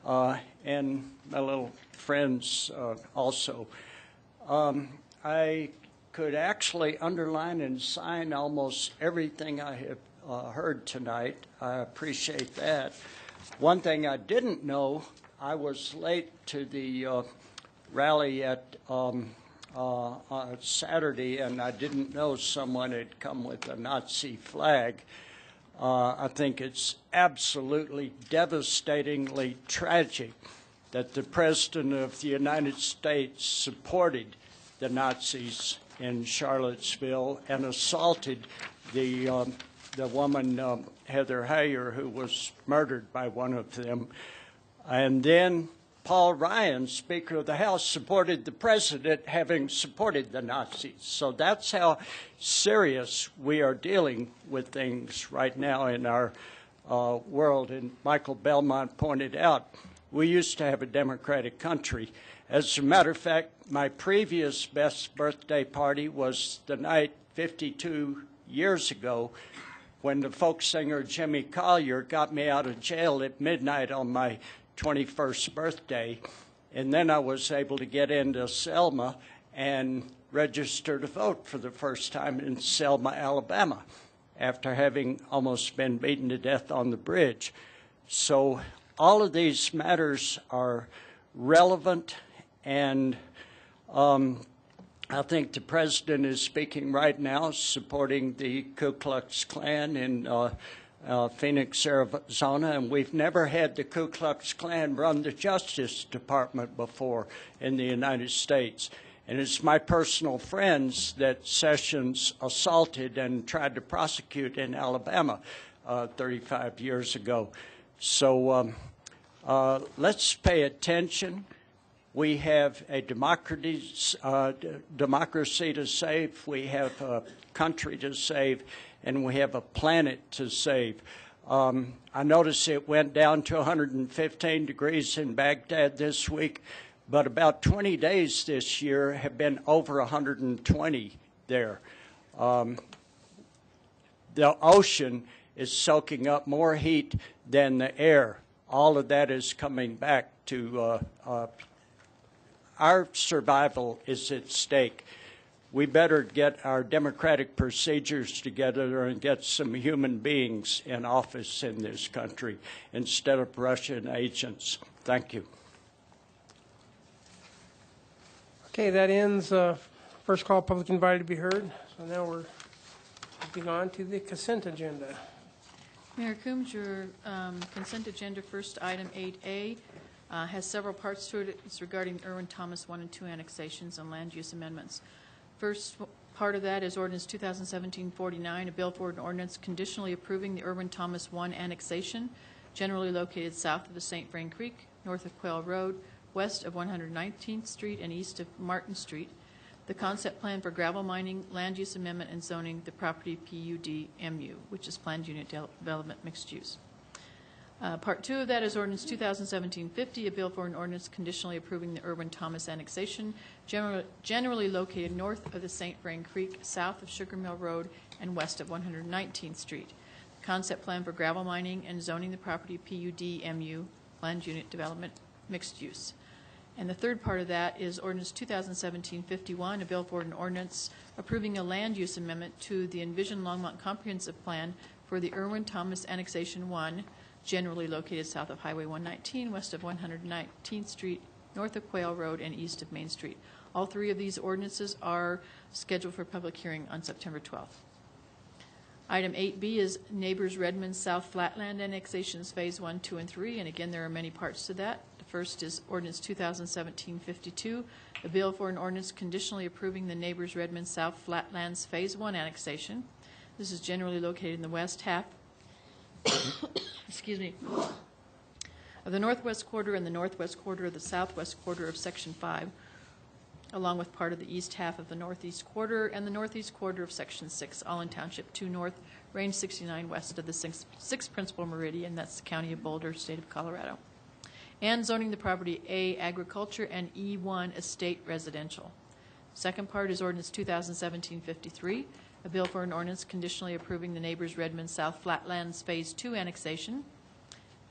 And my little friends also. I could actually underline and sign almost everything I have heard tonight. I appreciate that. One thing I didn't know, I was late to the rally at Saturday, and I didn't know someone had come with a Nazi flag. I think it's absolutely devastatingly tragic that the President of the United States supported the Nazis in Charlottesville and assaulted the woman, Heather Heyer, who was murdered by one of them. And then Paul Ryan, Speaker of the House, supported the president having supported the Nazis. So that's how serious we are dealing with things right now in our world. And Michael Belmont pointed out, we used to have a democratic country. As a matter of fact, my previous best birthday party was the night 52 years ago when the folk singer Jimmy Collier got me out of jail at midnight on my 21st birthday. And then I was able to get into Selma and register to vote for the first time in Selma, Alabama, after having almost been beaten to death on the bridge. So all of these matters are relevant, and I think the president is speaking right now, supporting the Ku Klux Klan in Phoenix, Arizona, and we've never had the Ku Klux Klan run the Justice Department before in the United States. And it's my personal friends that Sessions assaulted and tried to prosecute in Alabama 35 years ago. So let's pay attention. We have a democracy to save, we have a country to save, and we have a planet to save. I noticed it went down to 115 degrees in Baghdad this week, but about 20 days this year have been over 120 there. The ocean is soaking up more heat than the air. All of that is coming back to our survival is at stake. We better get our democratic procedures together and get some human beings in office in this country instead of Russian agents. Thank you. Okay, that ends first call, public invited to be heard. So now we're moving on to the consent agenda. Mayor Coombs, your consent agenda, first item 8A, has several parts to it. It's regarding Irwin Thomas 1 and 2 annexations and land use amendments. First part of that is Ordinance 2017-49, a bill for an ordinance conditionally approving the Irwin Thomas 1 annexation, generally located south of the St. Vrain Creek, north of Quail Road, west of 119th Street, and east of Martin Street. The concept plan for gravel mining, land use amendment, and zoning the property PUD-MU, which is Planned Unit Development Mixed Use. Part 2 of that is Ordinance 2017-50, a bill for an ordinance conditionally approving the Irwin Thomas annexation, generally located north of the St. Vrain Creek, south of Sugar Mill Road, and west of 119th Street. The concept plan for gravel mining and zoning the property PUD-MU, Planned Unit Development Mixed Use. And the third part of that is Ordinance 2017-51, a bill for an ordinance approving a land use amendment to the Envision Longmont Comprehensive Plan for the Irwin Thomas Annexation 1, generally located south of Highway 119, west of 119th Street, north of Quail Road, and east of Main Street. All three of these ordinances are scheduled for public hearing on September 12th. Item 8B is Neighbors Redmond South Flatland Annexations Phase 1, 2, and 3, and again, there are many parts to that. The first is Ordinance 2017-52, a bill for an ordinance conditionally approving the Neighbors Redmond South Flatlands Phase 1 annexation. This is generally located in the west half excuse me, of the northwest quarter and the northwest quarter of the southwest quarter of Section 5, along with part of the east half of the northeast quarter and the northeast quarter of Section 6, all in Township 2 North, Range 69 west of the 6th principal meridian, that's the County of Boulder, State of Colorado. And zoning the property A, Agriculture, and E1, Estate Residential. Second part is Ordinance 2017-53, a bill for an ordinance conditionally approving the Neighbors Redmond South Flatlands Phase 2 annexation.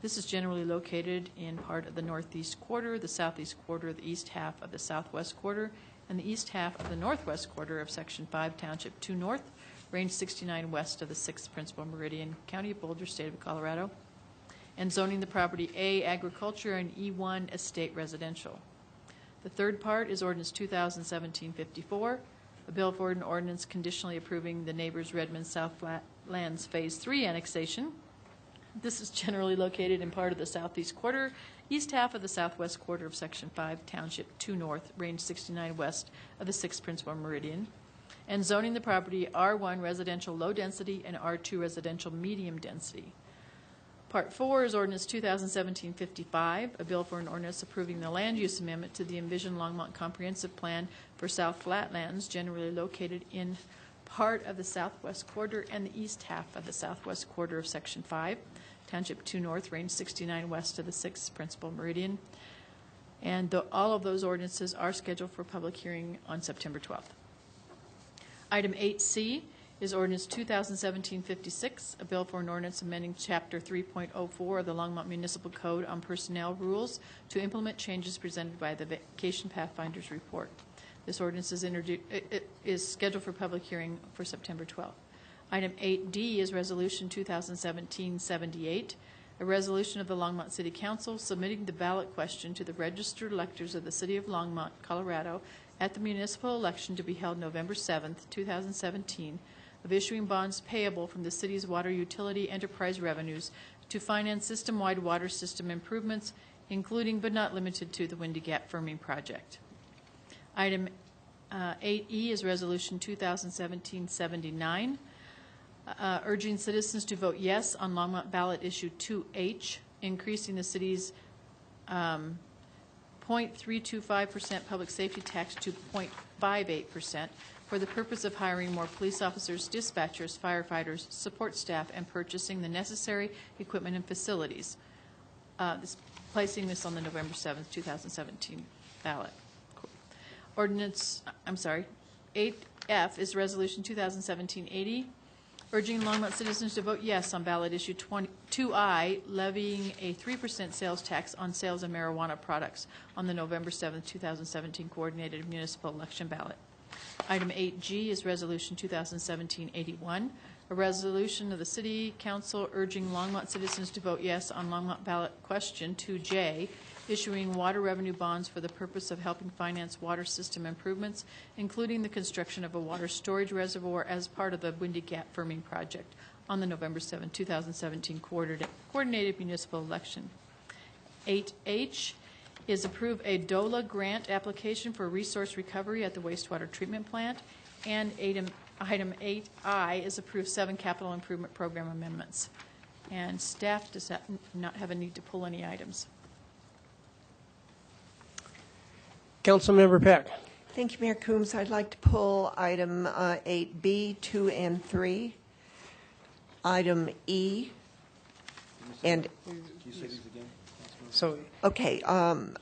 This is generally located in part of the northeast quarter, the southeast quarter, the east half of the southwest quarter, and the east half of the northwest quarter of Section 5, Township 2 North, Range 69 west of the 6th principal meridian, County of Boulder, State of Colorado. And zoning the property A, Agriculture, and E1, Estate Residential. The third part is Ordinance 2017-54, a bill for an ordinance conditionally approving the Neighbors Redmond South Flatlands Phase 3 annexation. This is generally located in part of the southeast quarter, east half of the southwest quarter of Section 5, Township 2 North, Range 69 west of the 6th principal meridian, and zoning the property R1 residential low density and R2 residential medium density. Part 4 is ordinance 2017-55, a bill for an ordinance approving the land use amendment to the envisioned Longmont Comprehensive Plan for South Flatlands, generally located in part of the southwest quarter and the east half of the southwest quarter of Section 5, Township 2 North, Range 69 west of the 6th Principal Meridian. And all of those ordinances are scheduled for public hearing on September 12th. Item 8C is ordinance 2017-56, a bill for an ordinance amending Chapter 3.04 of the Longmont Municipal Code on personnel rules to implement changes presented by the Vacation Pathfinders report. This ordinance is scheduled for public hearing for September 12th. Item 8D is Resolution 2017-78, a resolution of the Longmont City Council submitting the ballot question to the registered electors of the City of Longmont, Colorado, at the municipal election to be held November 7th, 2017, of issuing bonds payable from the city's water utility enterprise revenues to finance system-wide water system improvements, including but not limited to the Windy Gap Firming Project. Item 8E is Resolution 2017-79, urging citizens to vote yes on Longmont ballot issue 2H, increasing the city's 0.325% public safety tax to 0.58% for the purpose of hiring more police officers, dispatchers, firefighters, support staff, and purchasing the necessary equipment and facilities. Placing this on the November 7th, 2017 ballot. Ordinance, 8F is Resolution 2017-80, urging Longmont citizens to vote yes on ballot issue 2I, levying a 3% sales tax on sales of marijuana products on the November 7th, 2017 coordinated municipal election ballot. Item 8G is Resolution 2017-81, a resolution of the City Council urging Longmont citizens to vote yes on Longmont ballot question 2J, issuing water revenue bonds for the purpose of helping finance water system improvements, including the construction of a water storage reservoir as part of the Windy Gap Firming Project on the November 7, 2017 coordinated municipal election. 8H is approve a DOLA grant application for resource recovery at the wastewater treatment plant, and item 8I is approve 7 capital improvement program amendments. And staff does not have a need to pull any items. Councilmember Peck. Thank you, Mayor Coombs. I'd like to pull item 8B, 2, and 3. Item E. And Can you say these again? So, okay,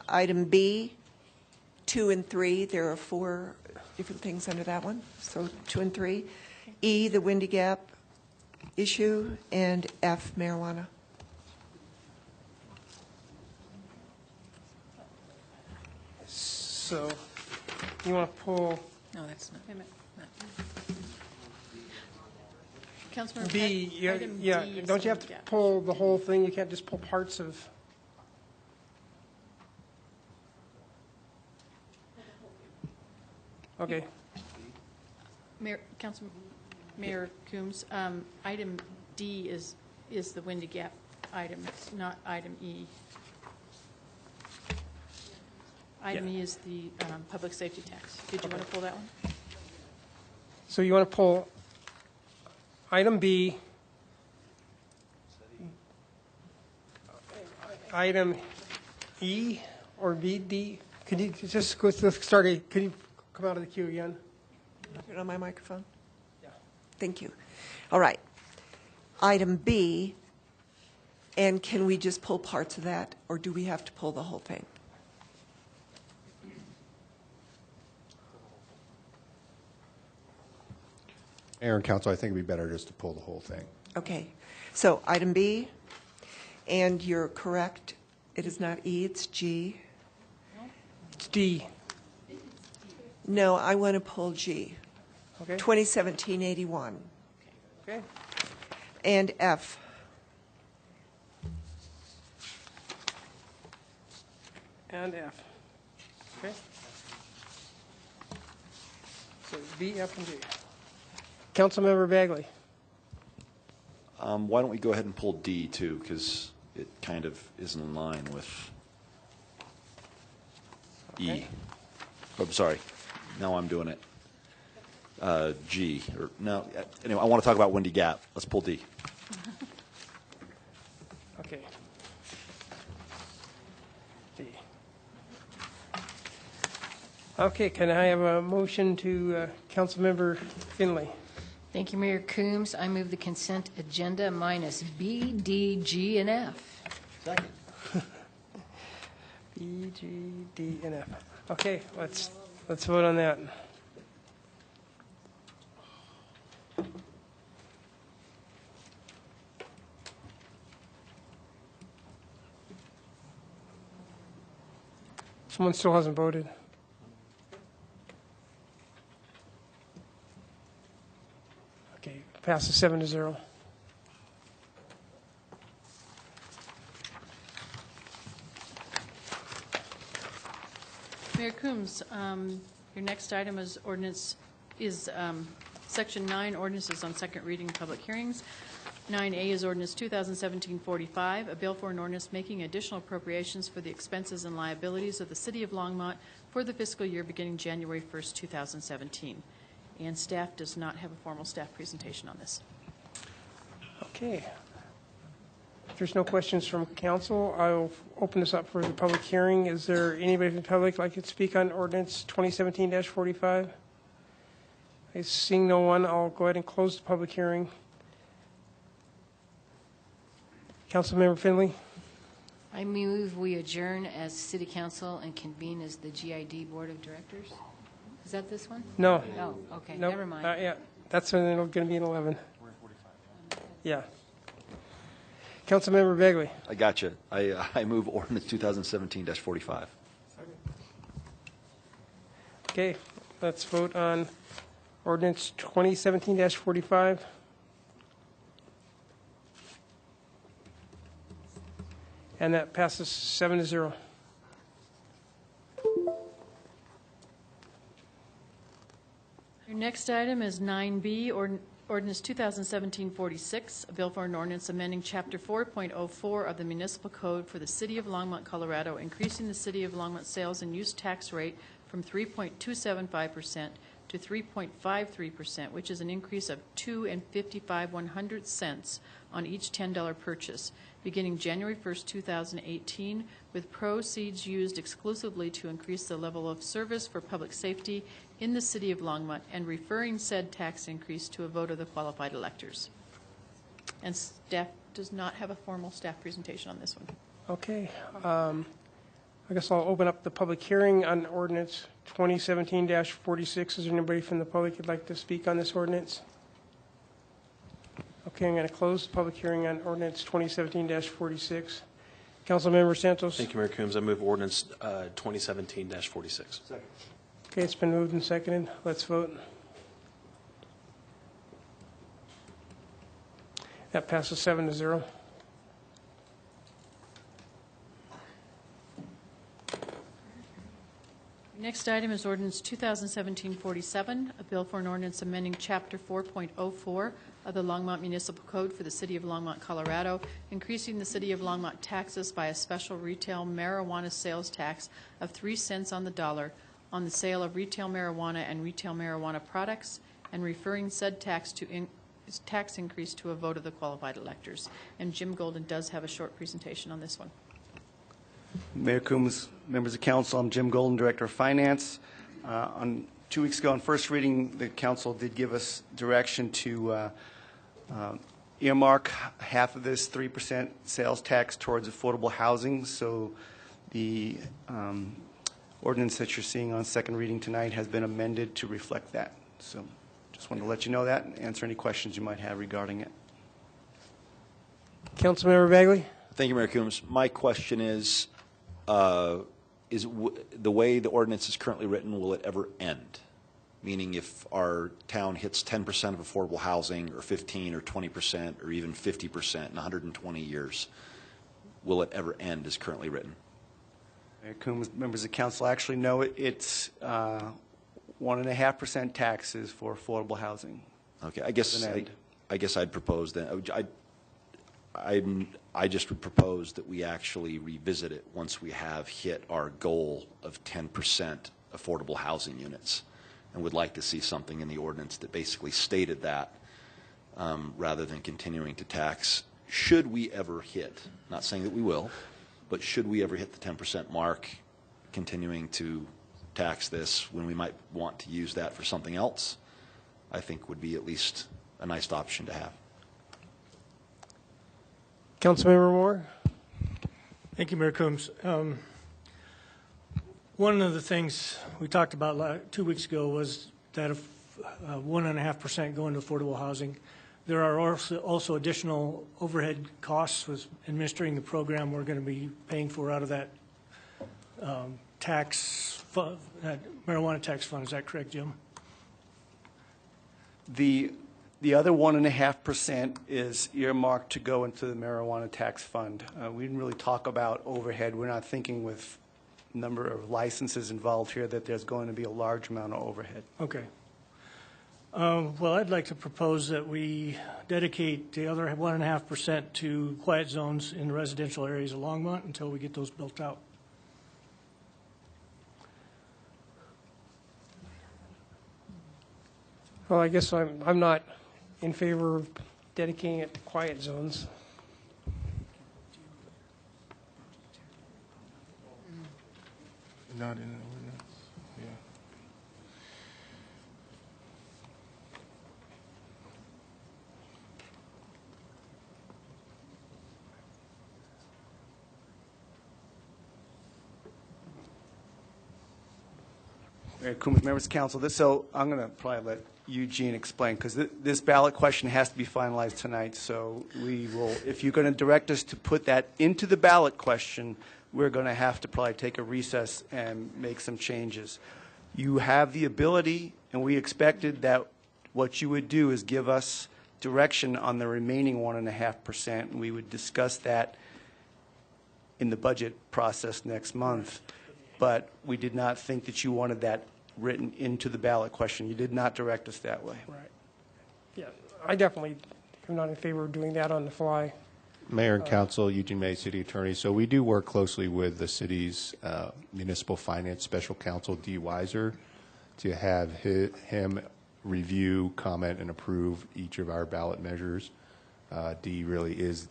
item B, 2 and 3. There are 4 different things under that one. So 2 and 3. E, the Windy Gap issue, and F, marijuana. So, you want to pull No, that's not. Councilmember B? Peck, Yeah, item yeah. D is Don't you have Windy to Gap. pull the whole thing? You can't just pull parts of. Okay. Mayor Coombs, item D is the Windy Gap item. It's not item E. Item E is the public safety tax. Did you want to pull that one? So you want to pull item B, item E or B, D? Could you just go to start? Could you come out of the queue again? Turn on my microphone? Yeah. Thank you. All right. Item B, and can we just pull parts of that, or do we have to pull the whole thing? Mayor and Council, I think it'd be better just to pull the whole thing. Okay. So item B, and you're correct, it is not E, it's G. It's D. No, I want to pull G. Okay. 2017-81. Okay. And F. And F. Okay. So B, F, and G. Councilmember Bagley. Why don't we go ahead and pull D too, because it kind of isn't in line with Okay. E. Oh, I'm sorry. Now I'm doing it. G. Or no. Anyway, I want to talk about Windy Gap. Let's pull D. Okay. D. Okay, can I have a motion to Councilmember Finley? Thank you, Mayor Coombs. I move the consent agenda minus B, D, G, and F. Second. B, G, D, and F. Okay, let's vote on that. Someone still hasn't voted. Okay, passes 7-0. Mayor Coombs, your next item is Section 9, ordinances on second reading, public hearings. 9A is ordinance 2017-45, a bill for an ordinance making additional appropriations for the expenses and liabilities of the City of Longmont for the fiscal year beginning January 1st, 2017. And staff does not have a formal staff presentation on this. Okay. If there's no questions from council, I'll open this up for the public hearing. Is there anybody from the public like to speak on ordinance 2017-45? Seeing no one, I'll go ahead and close the public hearing. Councilmember Finley? I move we adjourn as City Council and convene as the GID Board of Directors. Is that this one? No. No, okay, Nope, never mind. not yet. That's when it'll going to be in 11. We're in 45. Yeah. Councilmember Begley? I got you. I move ordinance 2017-45. Okay, let's vote on ordinance 2017-45. And that passes 7-0. Your next item is 9B, ordinance 2017-46, a bill for an ordinance amending Chapter 4.04 of the Municipal Code for the City of Longmont, Colorado, increasing the City of Longmont sales and use tax rate from 3.275% to 3.53%, which is an increase of 2.55 cents on each $10 purchase, beginning January 1st, 2018, with proceeds used exclusively to increase the level of service for public safety in the City of Longmont, and referring said tax increase to a vote of the qualified electors. And staff does not have a formal staff presentation on this one. Okay. I guess I'll open up the public hearing on ordinance 2017-46. Is there anybody from the public who'd like to speak on this ordinance? Okay, I'm going to close the public hearing on ordinance 2017-46. Councilmember Santos? Thank you, Mayor Coombs. I move ordinance 2017-46. Second. Okay, it's been moved and seconded. Let's vote. That passes 7-0. Next item is ordinance 2017-47, a bill for an ordinance amending Chapter 4.04 of the Longmont Municipal Code for the City of Longmont, Colorado, increasing the City of Longmont taxes by a special retail marijuana sales tax of 3 cents on the dollar on the sale of retail marijuana and retail marijuana products, and referring said tax increase to a vote of the qualified electors. And Jim Golden does have a short presentation on this one. Mayor Coombs, members of council, I'm Jim Golden, Director of Finance. 2 weeks ago on first reading, the council did give us direction to earmark half of this 3% sales tax towards affordable housing. So the ordinance that you're seeing on second reading tonight has been amended to reflect that. So just wanted to let you know that and answer any questions you might have regarding it. Councilmember Bagley? Thank you, Mayor Coombs. My question is the way the ordinance is currently written, will it ever end? Meaning if our town hits 10% of affordable housing, or 15 or 20%, or even 50% in 120 years, will it ever end as currently written? Mayor Coombs, members of council, actually no, it's 1.5% taxes for affordable housing. Okay, I guess I'd propose that. I just would propose that we actually revisit it once we have hit our goal of 10% affordable housing units, and would like to see something in the ordinance that basically stated that, rather than continuing to tax should we ever hit, not saying that we will, but should we ever hit the 10% mark, continuing to tax this when we might want to use that for something else, I think would be at least a nice option to have. Councilmember Moore? Thank you, Mayor Coombs. One of the things we talked about 2 weeks ago was that if 1.5% go into affordable housing, there are also additional overhead costs with administering the program we're going to be paying for out of that tax fund, that marijuana tax fund. Is that correct, Jim? The other 1.5% is earmarked to go into the marijuana tax fund. We didn't really talk about overhead. We're not thinking with number of licenses involved here that there's going to be a large amount of overhead. Okay. Well, I'd like to propose that we dedicate the other 1.5% to quiet zones in the residential areas of Longmont until we get those built out. Well, I guess I'm not in favor of dedicating it to quiet zones. Not in an ordinance, yeah. Mayor Coombs, members of council, so I'm going to probably let Eugene explain, because this ballot question has to be finalized tonight, so we will, if you're going to direct us to put that into the ballot question, we're going to have to probably take a recess and make some changes. You have the ability, and we expected that what you would do is give us direction on the remaining 1.5%, and we would discuss that in the budget process next month. But we did not think that you wanted that written into the ballot question. You did not direct us that way. Right. Yeah, I definitely am not in favor of doing that on the fly. Mayor and Council, Eugene May, City Attorney. So we do work closely with the city's municipal finance special counsel, Dee Weiser, to have him review, comment, and approve each of our ballot measures. Dee really is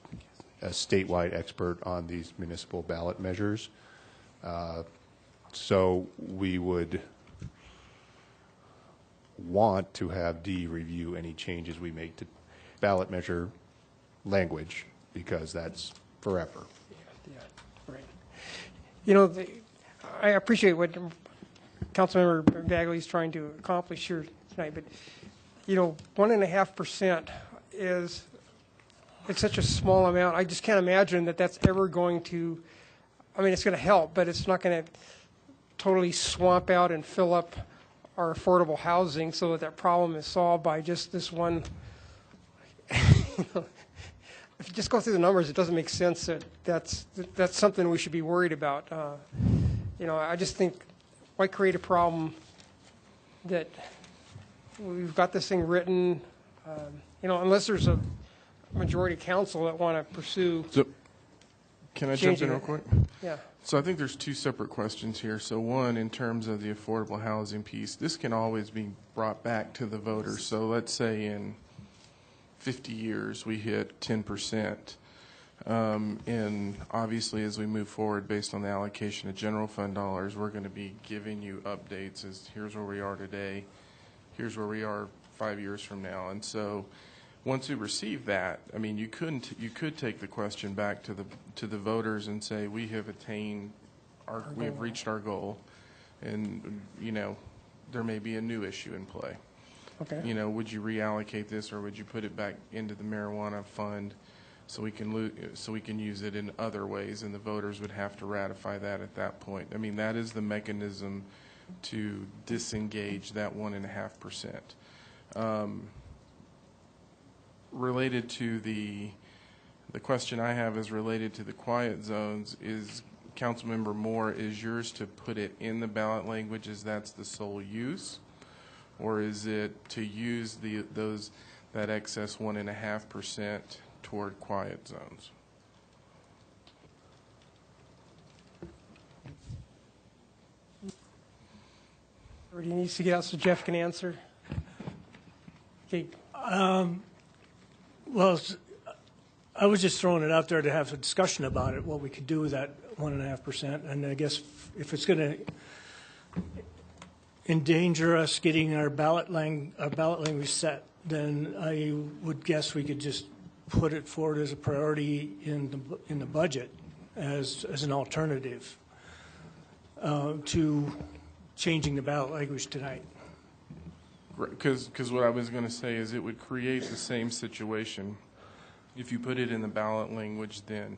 a statewide expert on these municipal ballot measures. So we would want to have Dee review any changes we make to ballot measure language, because that's forever. Yeah, right. You know, I appreciate what Councilmember Bagley's trying to accomplish here tonight, but, you know, 1.5% it's such a small amount. I just can't imagine that that's ever going to, I mean, it's going to help, but it's not going to totally swamp out and fill up our affordable housing so that problem is solved by just this one. If you just go through the numbers, it doesn't make sense that that's something we should be worried about. You know, I just think, why create a problem that we've got this thing written, you know, unless there's a majority council that want to pursue. So, can I jump in real quick? Yeah. So I think there's two separate questions here. So one, in terms of the affordable housing piece, this can always be brought back to the voters. So let's say in 50 years we hit 10%. And obviously as we move forward based on the allocation of general fund dollars, we're going to be giving you updates as here's where we are today, here's where we are 5 years from now. And so once we receive that, I mean, you could take the question back to the voters and say we have attained we have reached our goal, and you know there may be a new issue in play. Okay. You know, would you reallocate this, or would you put it back into the marijuana fund so we can use it in other ways, and the voters would have to ratify that at that point. I mean, that is the mechanism to disengage that 1.5%. Related to the question I have is related to the quiet zones. Is Councilmember Moore, is yours to put it in the ballot language as that's the sole use, or is it to use that excess 1.5% toward quiet zones? Everybody needs to get out so Jeff can answer. Okay. Well, I was just throwing it out there to have a discussion about it, what we could do with that 1.5%. And I guess if it's going to endanger us getting our ballot language set, then I would guess we could just put it forward as a priority in the budget as an alternative to changing the ballot language tonight. Because what I was going to say is it would create the same situation. If you put it in the ballot language, then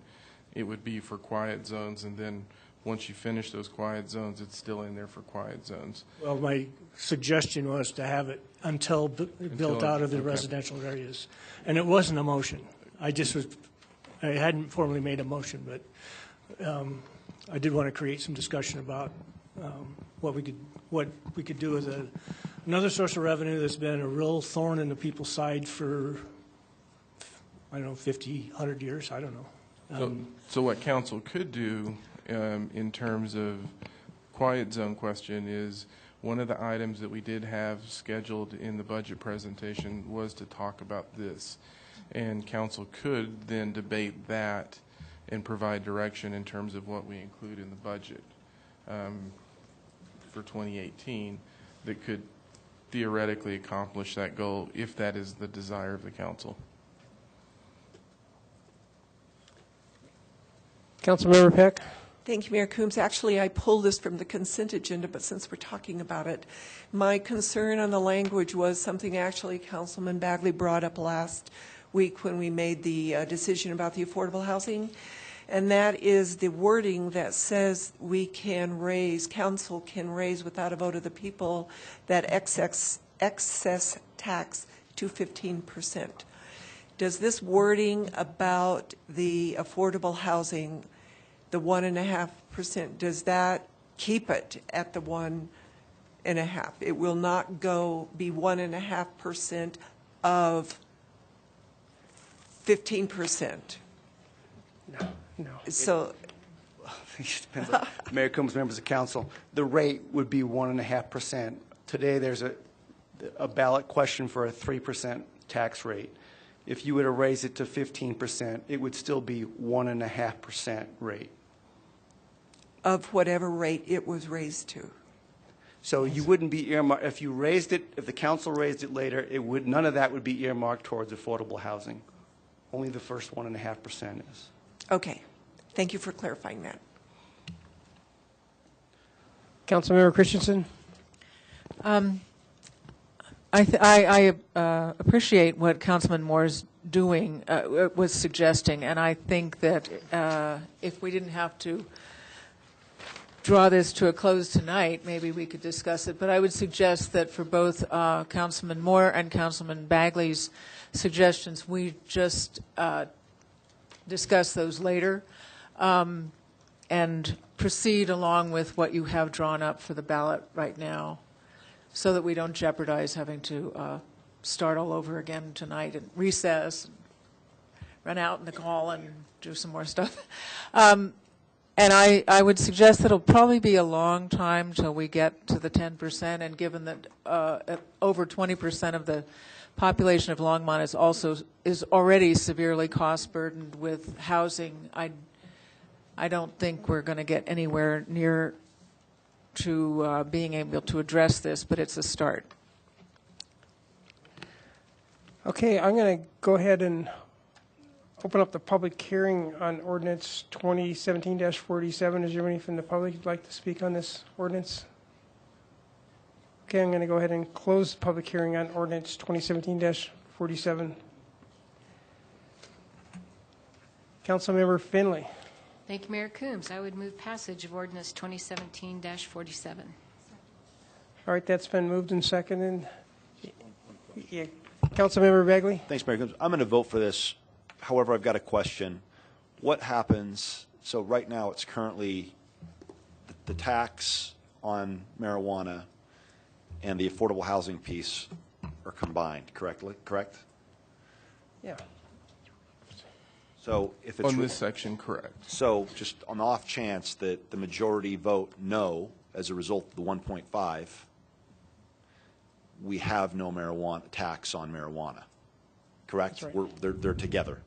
it would be for quiet zones, and then once you finish those quiet zones, it's still in there for quiet zones. Well, my suggestion was to have it until built out of the residential areas. And it wasn't a motion. I hadn't formally made a motion, but I did want to create some discussion about what we could do with another source of revenue that's been a real thorn in the people's side for, I don't know, 50, 100 years, I don't know. So what council could do in terms of quiet zone question is one of the items that we did have scheduled in the budget presentation was to talk about this. And council could then debate that and provide direction in terms of what we include in the budget for 2018 that could theoretically accomplish that goal if that is the desire of the council. Councilmember Peck. Thank you, Mayor Coombs. Actually, I pulled this from the consent agenda, but since we're talking about it, my concern on the language was something actually Councilman Bagley brought up last week when we made the decision about the affordable housing, and that is the wording that says council can raise without a vote of the people that excess tax to 15%. Does this wording about the affordable housing, the 1.5%, does that keep it at the 1.5%? It will not be 1.5% of 15%. No. So, It depends on Mayor Coombs, members of council. The rate would be 1.5%. Today, there's a ballot question for a 3% tax rate. If you were to raise it to 15%, it would still be 1.5% rate. Of whatever rate it was raised to. So you wouldn't be earmarked, if you raised it, if the council raised it later, none of that would be earmarked towards affordable housing. Only the first 1.5% is. Okay. Thank you for clarifying that. Councilmember Christensen. I appreciate what Councilman Moore's was suggesting, and I think that if we didn't have to draw this to a close tonight, maybe we could discuss it. But I would suggest that for both Councilman Moore and Councilman Bagley's suggestions, we just discuss those later and proceed along with what you have drawn up for the ballot right now, so that we don't jeopardize having to start all over again tonight and recess, and run out in the hall and do some more stuff. And I would suggest that it'll probably be a long time till we get to the 10%, and given that over 20% of the population of Longmont is already severely cost burdened with housing, I don't think we're going to get anywhere near to being able to address this, but it's a start. Okay, I'm going to go ahead and open up the public hearing on ordinance 2017-47. Is there anybody from the public who'd like to speak on this ordinance? Okay, I'm going to go ahead and close the public hearing on ordinance 2017-47. Councilmember Finley. Thank you, Mayor Coombs. I would move passage of ordinance 2017-47. All right, that's been moved and seconded. Yeah. Councilmember Bagley. Thanks, Mayor Coombs. I'm going to vote for this. However, I've got a question. What happens, so right now it's currently the tax on marijuana and the affordable housing piece are combined, correct? Yeah. So if it's on this section, correct. So just on the off chance that the majority vote no as a result of the 1.5, we have no marijuana tax on marijuana, correct? That's right. They're together.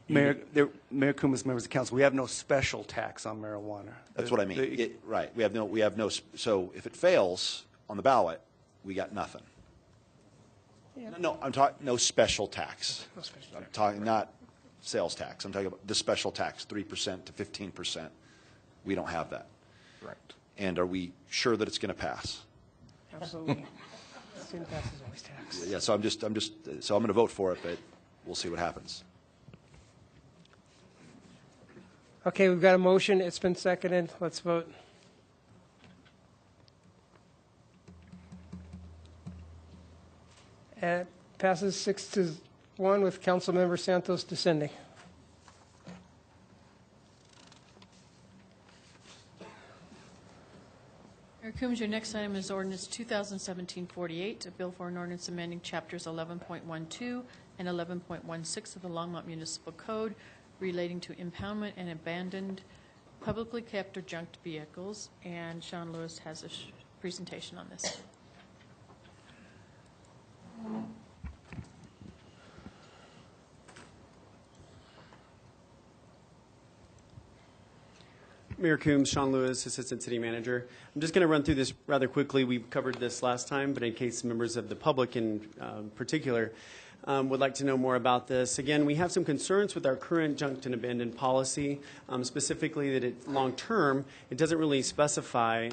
Mayor Coombs, members of council, we have no special tax on marijuana. That's what I mean. Right. We have no, so if it fails on the ballot, we got nothing. Yeah. No, I'm talking, no special tax. No special I'm tax. talking, not sales tax. I'm talking about the special tax, 3% to 15%. We don't have that. Right. And are we sure that it's going to pass? Absolutely. Student pass is always taxed. Yeah, so I'm going to vote for it, but we'll see what happens. Okay, we've got a motion. It's been seconded. Let's vote. It passes 6-1 with Councilmember Santos dissenting. Mayor Coombs, your next item is ordinance 2017-48, a bill for an ordinance amending chapters 11.12 and 11.16 of the Longmont Municipal Code relating to impoundment and abandoned publicly kept or junked vehicles. And Sean Lewis has a presentation on this. Mayor Coombs, Sean Lewis, Assistant City Manager. I'm just going to run through this rather quickly. We covered this last time, but in case members of the public in particular would like to know more about this. Again, we have some concerns with our current junked and abandoned policy, specifically that long-term, it doesn't really specify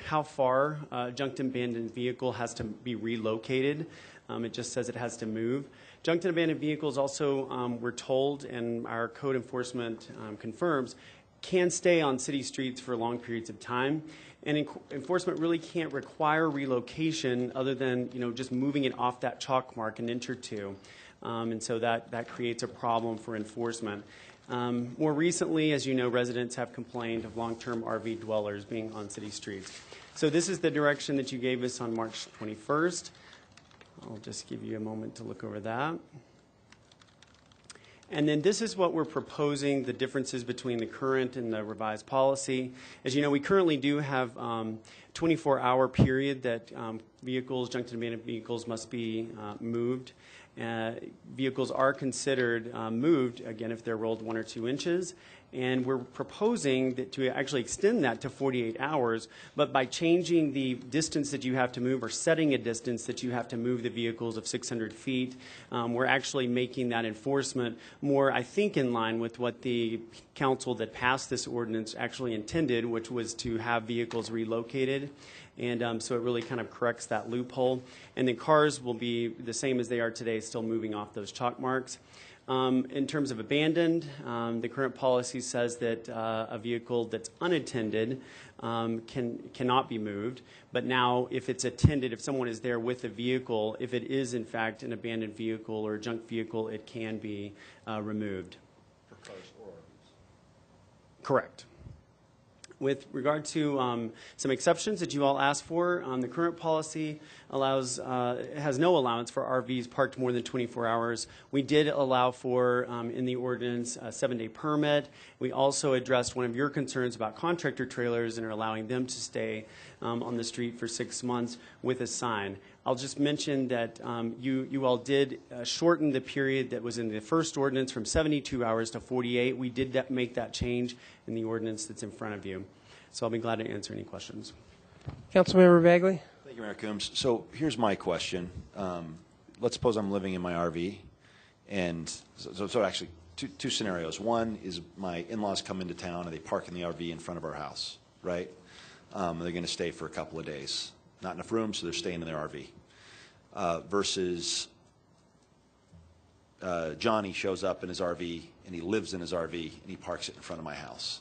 how far a junked and abandoned vehicle has to be relocated. It just says it has to move. Junked and abandoned vehicles also, we're told, and our code enforcement confirms, can stay on city streets for long periods of time. And enforcement really can't require relocation other than, just moving it off that chalk mark an inch or two. And so that creates a problem for enforcement. More recently, as you know, residents have complained of long-term RV dwellers being on city streets. So this is the direction that you gave us on March 21st. I'll just give you a moment to look over that. And then this is what we're proposing, the differences between the current and the revised policy. As you know, we currently do have 24-hour period that vehicles, junked and abandoned vehicles, must be moved. Vehicles are considered moved, again, if they're rolled 1 or 2 inches. And we're proposing to actually extend that to 48 hours, but by changing the distance that you have to move or setting a distance that you have to move the vehicles of 600 feet, we're actually making that enforcement more, I think, in line with what the council that passed this ordinance actually intended, which was to have vehicles relocated. And so it really kind of corrects that loophole. And then cars will be the same as they are today, still moving off those chalk marks. In terms of abandoned, the current policy says that a vehicle that's unattended cannot be moved. But now, if it's attended, if someone is there with a vehicle, if it is in fact an abandoned vehicle or a junk vehicle, it can be removed. For cars or RVs. Correct. With regard to some exceptions that you all asked for, the current policy has no allowance for RVs parked more than 24 hours. We did allow for, in the ordinance, a 7-day permit. We also addressed one of your concerns about contractor trailers and are allowing them to stay on the street for 6 months with a sign. I'll just mention that you all did shorten the period that was in the first ordinance from 72 hours to 48. We did make that change in the ordinance that's in front of you. So I'll be glad to answer any questions. Councilmember Bagley. Thank you, Mayor Coombs. So here's my question. Let's suppose I'm living in my RV, and so actually two scenarios. One is my in-laws come into town and they park in the RV in front of our house, right? They're going to stay for a couple of days. Not enough room, so they're staying in their RV. Versus Johnny shows up in his RV, and he lives in his RV, and he parks it in front of my house.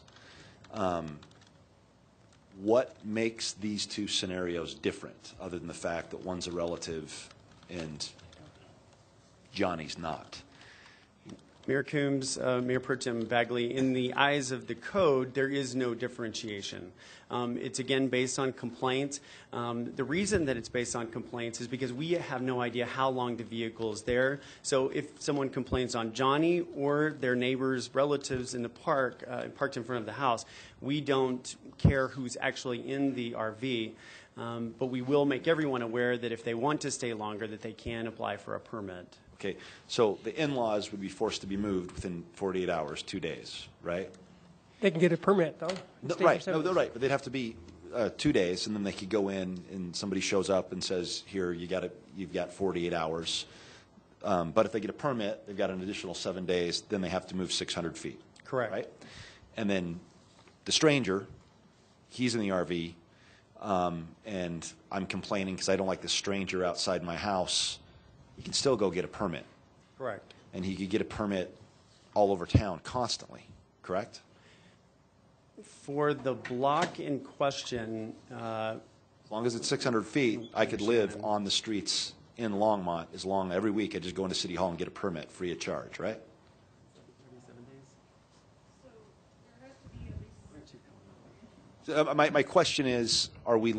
What makes these two scenarios different, other than the fact that one's a relative and Johnny's not? Mayor Coombs, Mayor Pro Tem Bagley, in the eyes of the code, there is no differentiation. It's, again, based on complaints. The reason that it's based on complaints is because we have no idea how long the vehicle is there. So if someone complains on Johnny or their neighbors, relatives in the park, parked in front of the house, we don't care who's actually in the RV. But we will make everyone aware that if they want to stay longer, that they can apply for a permit. Okay, so the in-laws would be forced to be moved within 48 hours, 2 days, right? They can get a permit, though. No, Stay for right, 7 no, they're days. right, but they'd have to be 2 days, and then they could go in, and somebody shows up and says, here, you've got 48 hours. But if they get a permit, they've got an additional 7 days, then they have to move 600 feet. Correct. Right? And then the stranger, he's in the RV, and I'm complaining because I don't like the stranger outside my house. He can still go get a permit. Correct. And he could get a permit all over town constantly, correct? For the block in question, as long as it's 600 feet, I could live on the streets in Longmont every week I just go into City Hall and get a permit free of charge, right? My question is, are we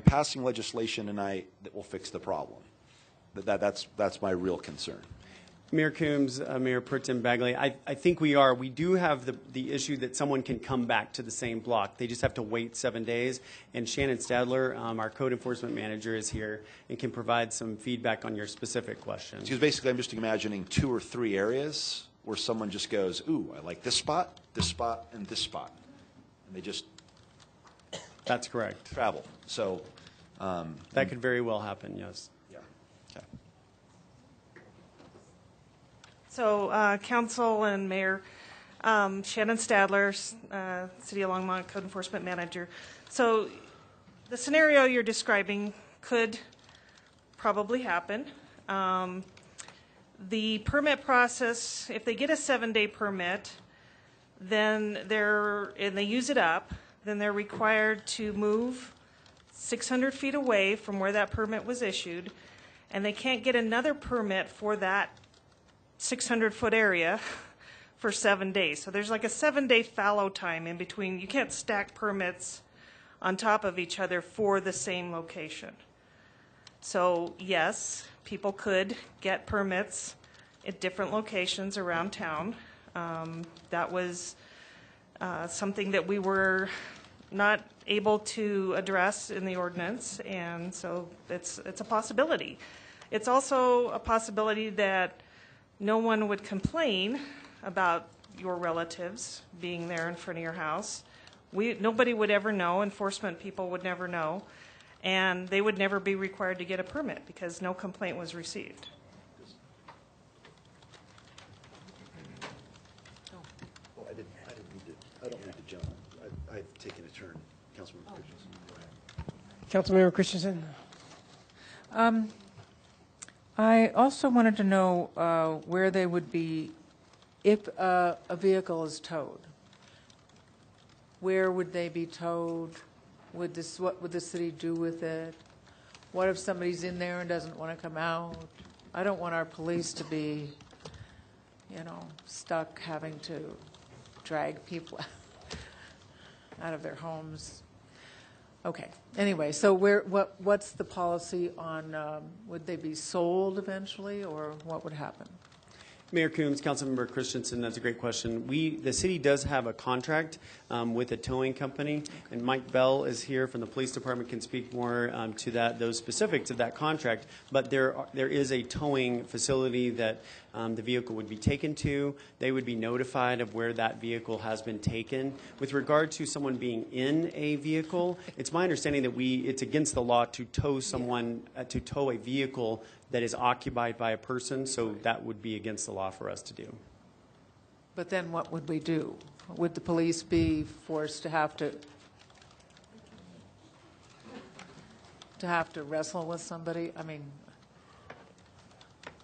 passing legislation tonight that will fix the problem? That's my real concern. Mayor Coombs, Mayor Pro Tem Bagley, I think we are. We do have the issue that someone can come back to the same block. They just have to wait 7 days. And Shannon Stadler, our code enforcement manager, is here and can provide some feedback on your specific questions. Because basically I'm just imagining 2 or 3 areas where someone just goes, ooh, I like this spot, and this spot. And they just That's correct. Travel. So that could very well happen, yes. Yeah. Okay. So, Council and Mayor, Shannon Stadler, City of Longmont Code Enforcement Manager. So, the scenario you're describing could probably happen. The permit process, if they get a 7-day permit, then and they use it up, then they're required to move 600 feet away from where that permit was issued, and they can't get another permit for that 600-foot area for 7 days. So there's like a 7-day fallow time in between. You can't stack permits on top of each other for the same location. So yes, people could get permits at different locations around town. That was something that we were not able to address in the ordinance, and so it's a possibility. It's also a possibility that no one would complain about your relatives being there in front of your house. Nobody would ever know. Enforcement people would never know. And they would never be required to get a permit because no complaint was received. Well, I don't need to jump. I've taken a turn. Councilman Christensen, go ahead. Councilmember Christensen. I also wanted to know where they would be if a vehicle is towed. Where would they be towed? What would the city do with it? What if somebody's in there and doesn't want to come out? I don't want our police to be, stuck having to drag people out of their homes. Okay. Anyway, so what's the policy on, would they be sold eventually, or what would happen? Mayor Coombs, Councilmember Christensen, that's a great question. The city does have a contract with a towing company, and Mike Bell is here from the police department, can speak more to those specifics of that contract. But there is a towing facility that the vehicle would be taken to. They would be notified of where that vehicle has been taken. With regard to someone being in a vehicle, it's my understanding that it's against the law to tow someone, to tow a vehicle that is occupied by a person, so that would be against the law for us to do. But then what would we do? Would the police be forced to have to wrestle with somebody? I mean,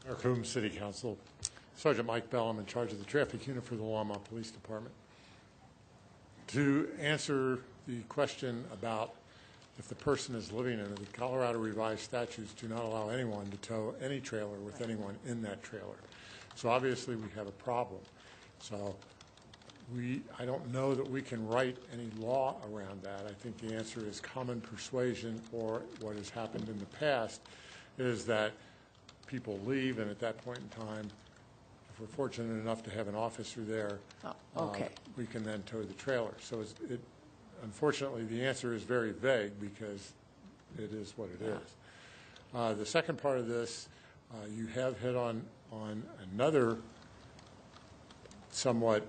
Mayor Coombs, City Council. Sergeant Mike Bell, I'm in charge of the traffic unit for the Longmont Police Department. To answer the question about if the person is living in it, the Colorado revised statutes do not allow anyone to tow any trailer with anyone in that trailer. So obviously we have a problem. So I don't know that we can write any law around that. I think the answer is common persuasion, or what has happened in the past is that people leave, and at that point in time, if we're fortunate enough to have an officer there, we can then tow the trailer. So unfortunately, the answer is very vague because it is what it is. The second part of this, You have hit on another somewhat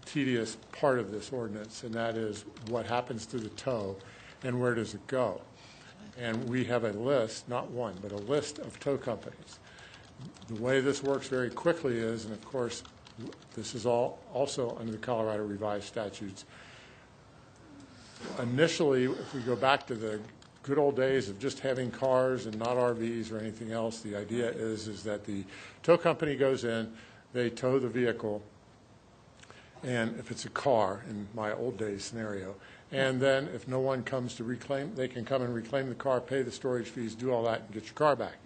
tedious part of this ordinance, and that is what happens to the tow and where does it go. And we have a list, not one, but a list of tow companies. The way this works very quickly is, and of course, this is all also under the Colorado revised statutes. Initially, if we go back to the good old days of just having cars and not RVs or anything else, the idea is that the tow company goes in, they tow the vehicle, and if it's a car, in my old days scenario, and then if no one comes to reclaim, they can come and reclaim the car, pay the storage fees, do all that, and get your car back.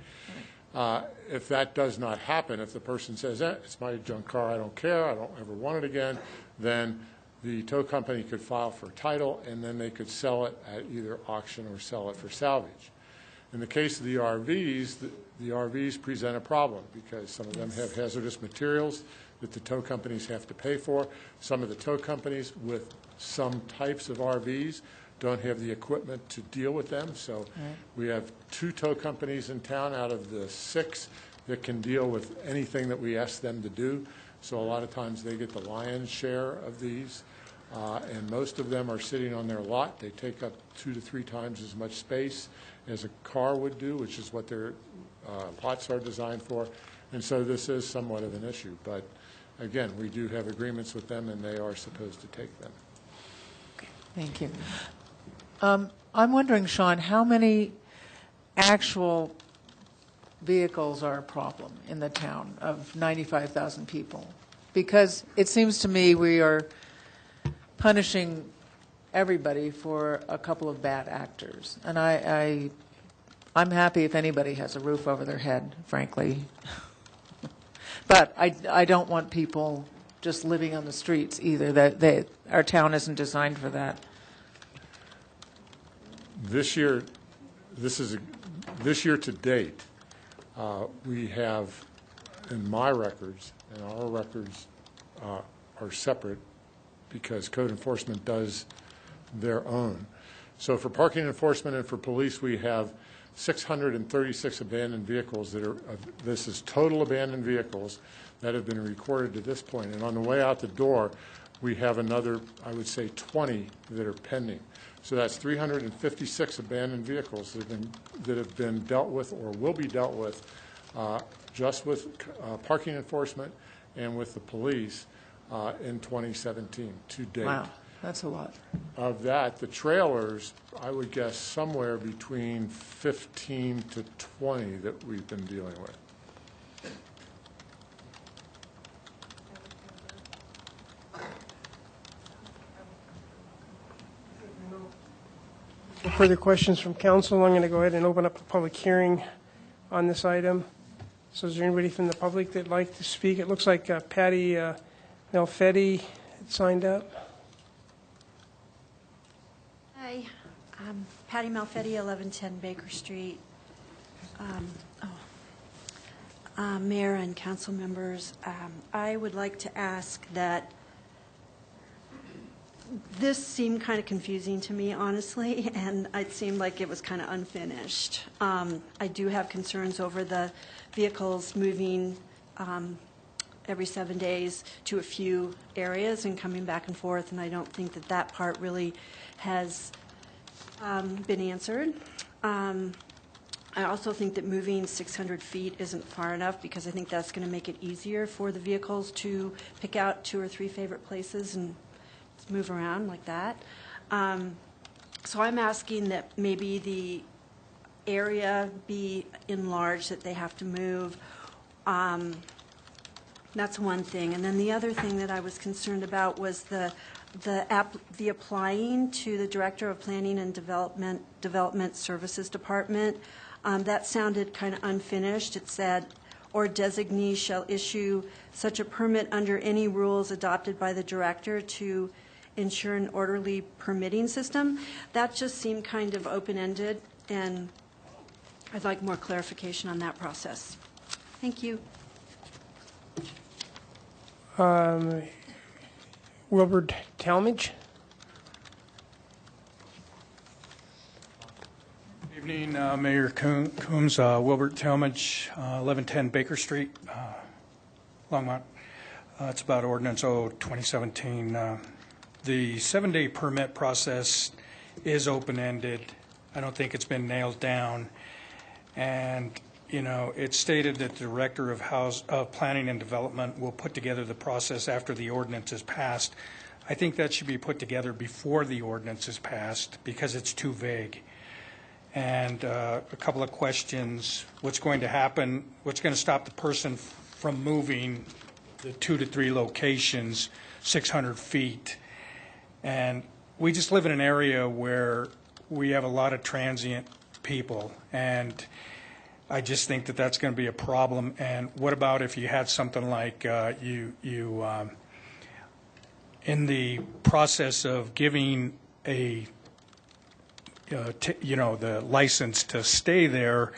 If that does not happen, if the person says, it's my junk car, I don't care, I don't ever want it again, then the tow company could file for title, and then they could sell it at either auction or sell it for salvage. In the case of the RVs, the RVs present a problem because some of them have hazardous materials that the tow companies have to pay for. Some of the tow companies with some types of RVs don't have the equipment to deal with them. So we have 2 tow companies in town out of the 6 that can deal with anything that we ask them to do. So a lot of times they get the lion's share of these. And most of them are sitting on their lot. They take up 2 to 3 times as much space as a car would do, which is what their lots are designed for. And so this is somewhat of an issue. But again, we do have agreements with them, and they are supposed to take them. Thank you. I'm wondering, Sean, how many actual vehicles are a problem in the town of 95,000 people? Because it seems to me we are punishing everybody for a couple of bad actors. And I'm happy if anybody has a roof over their head, frankly. But I don't want people just living on the streets either. Our town isn't designed for that. This year to date, we have, in my records, and our records are separate because code enforcement does their own. So for parking enforcement and for police, we have 636 abandoned vehicles that are, this is total abandoned vehicles that have been recorded to this point. And on the way out the door, we have another, I would say, 20 that are pending. So that's 356 abandoned vehicles that have been dealt with or will be dealt with just with parking enforcement and with the police in 2017 to date. Wow, that's a lot. Of that, the trailers, I would guess somewhere between 15 to 20 that we've been dealing with. No further questions from council. I'm going to go ahead and open up a public hearing on this item. So is there anybody from the public that'd like to speak? It looks like Patty Malfetti signed up. Hi, Patty Malfetti, 1110 Baker Street. Mayor and council members, I would like to ask that this seemed kind of confusing to me, honestly, and it seemed like it was kind of unfinished. I do have concerns over the vehicles moving every 7 days to a few areas and coming back and forth, and I don't think that that part really has been answered. I also think that moving 600 feet isn't far enough because I think that's going to make it easier for the vehicles to pick out 2 or 3 favorite places and move around like that. So I'm asking that maybe the area be enlarged, that they have to move. That's one thing. And then the other thing that I was concerned about was the applying to the Director of Planning and Development Services Department. That sounded kind of unfinished. It said, or designee shall issue such a permit under any rules adopted by the director to ensure an orderly permitting system. That just seemed kind of open-ended, and I'd like more clarification on that process. Thank you. Wilbur Talmadge. Good Evening, Mayor Coombs, Wilbert Talmadge, 1110 Baker Street, Longmont. It's about Ordinance 2017. The 7-day permit process is open-ended. I don't think it's been nailed down. And, you know, it's stated that the Director of Planning and Development will put together the process after the ordinance is passed. I think that should be put together before the ordinance is passed because it's too vague. And a couple of questions. What's going to happen? What's going to stop the person from moving the 2 to 3 locations 600 feet? And we just live in an area where we have a lot of transient people, and I just think that that's going to be a problem. And what about if you had something like in the process of giving a the license to stay there,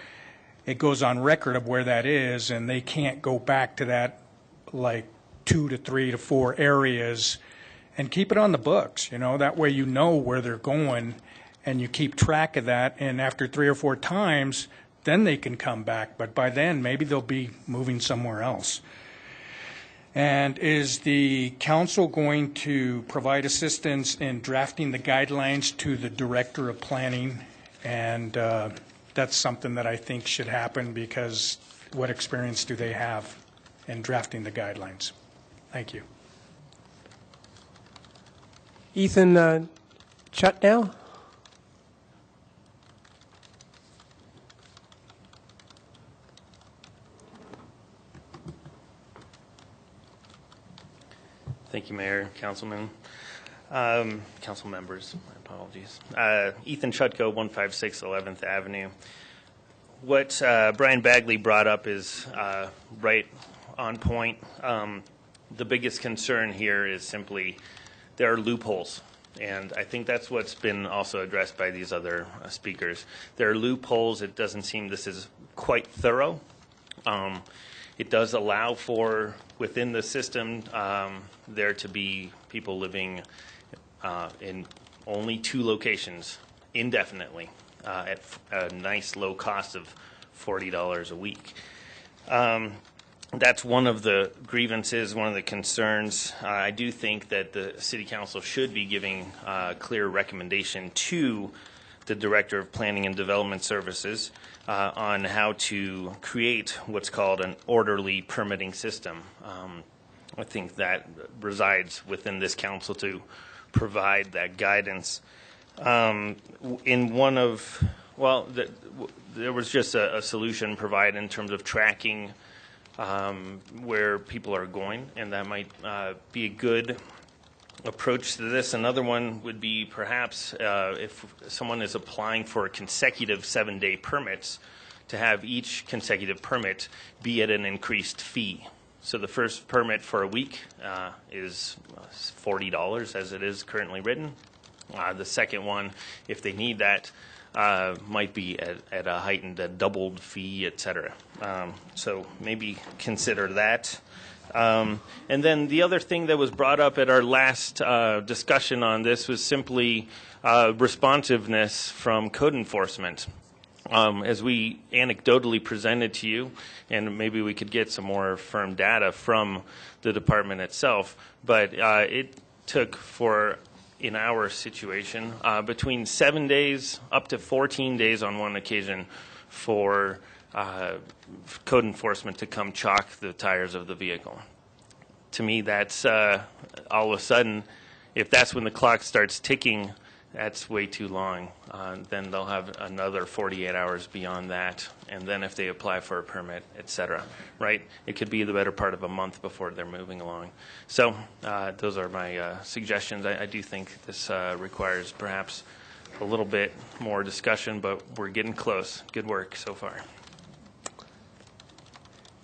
it goes on record of where that is, and they can't go back to that like 2 to 3 to 4 areas and keep it on the books. You know, that way you know where they're going and you keep track of that, and after 3 or 4 times, then they can come back. But by then, maybe they'll be moving somewhere else. And is the council going to provide assistance in drafting the guidelines to the Director of Planning? And that's something that I think should happen because what experience do they have in drafting the guidelines? Thank you. Ethan Chutnow. Thank you, Mayor, Councilman, council members. My apologies. Ethan Chutko, 156 11th Avenue. What Brian Bagley brought up is right on point. The biggest concern here is simply there are loopholes, and I think that's what's been also addressed by these other speakers. There are loopholes. It doesn't seem this is quite thorough. It does allow for, within the system, there to be people living in only 2 locations indefinitely at a nice low cost of $40 a week. That's one of the grievances, one of the concerns. I do think that the City Council should be giving clear recommendation to the Director of Planning and Development Services on how to create what's called an orderly permitting system. I think that resides within this council to provide that guidance. In one of, well, there was just a solution provided in terms of tracking where people are going, and that might be a good approach to this. Another one would be perhaps if someone is applying for consecutive 7-day permits, to have each consecutive permit be at an increased fee. So the first permit for a week is $40 as it is currently written. The second one, if they need that, might be at a heightened, a doubled fee, et cetera. So maybe consider that. And then the other thing that was brought up at our last discussion on this was simply responsiveness from code enforcement. As we anecdotally presented to you, and maybe we could get some more firm data from the department itself, but it took for, in our situation, between 7 days up to 14 days on one occasion for code enforcement to come chalk the tires of the vehicle. To me, that's all of a sudden, if that's when the clock starts ticking, that's way too long. Then they'll have another 48 hours beyond that, and then if they apply for a permit, et cetera, right? It could be the better part of a month before they're moving along. So those are my suggestions. I do think this requires perhaps a little bit more discussion, but we're getting close. Good work so far.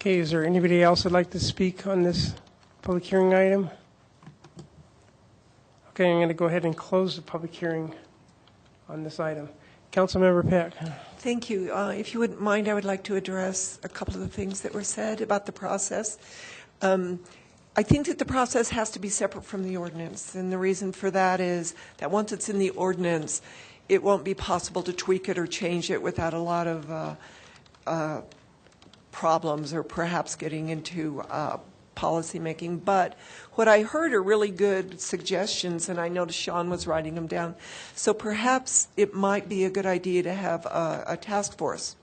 Okay, is there anybody else that'd like to speak on this public hearing item? Okay, I'm going to go ahead and close the public hearing on this item. Councilmember Peck. Thank you. If you wouldn't mind, I would like to address a couple of the things that were said about the process. I think that the process has to be separate from the ordinance, and the reason for that is that once it's in the ordinance, it won't be possible to tweak it or change it without a lot of problems or perhaps getting into policymaking. But what I heard are really good suggestions, and I noticed Sean was writing them down. So perhaps it might be a good idea to have a task force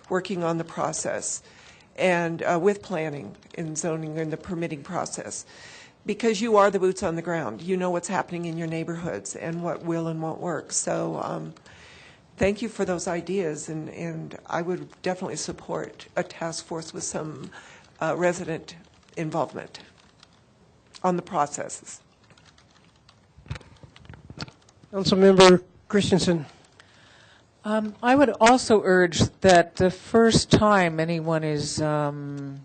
working on the process and with planning and zoning and the permitting process. Because you are the boots on the ground. You know what's happening in your neighborhoods and what will and won't work. So thank you for those ideas, and I would definitely support a task force with some resident involvement on the processes. Councilmember Christensen. I would also urge that the first time anyone is found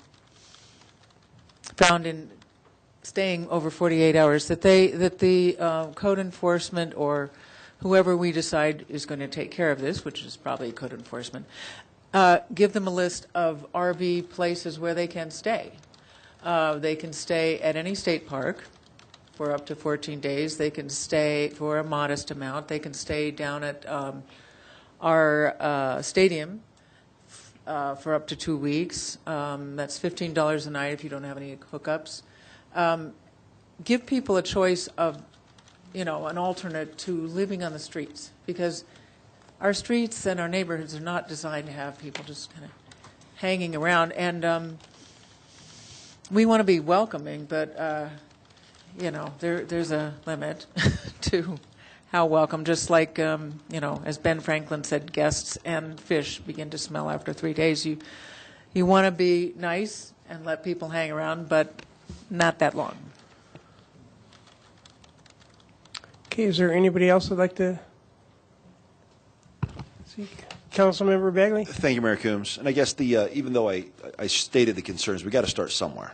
in staying over 48 hours, that the code enforcement or whoever we decide is going to take care of this, which is probably code enforcement, give them a list of RV places where they can stay. They can stay at any state park for up to 14 days. They can stay for a modest amount. They can stay down at our stadium for up to 2 weeks. That's $15 a night if you don't have any hookups. Give people a choice of, an alternate to living on the streets, because our streets and our neighborhoods are not designed to have people just kind of hanging around. And we want to be welcoming, but, there's a limit to how welcome. Just like, as Ben Franklin said, guests and fish begin to smell after 3 days. You want to be nice and let people hang around, but not that long. Okay, is there anybody else that'd like to speak? Councilmember Bagley? Thank you, Mayor Coombs. And I guess even though I stated the concerns, we got to start somewhere,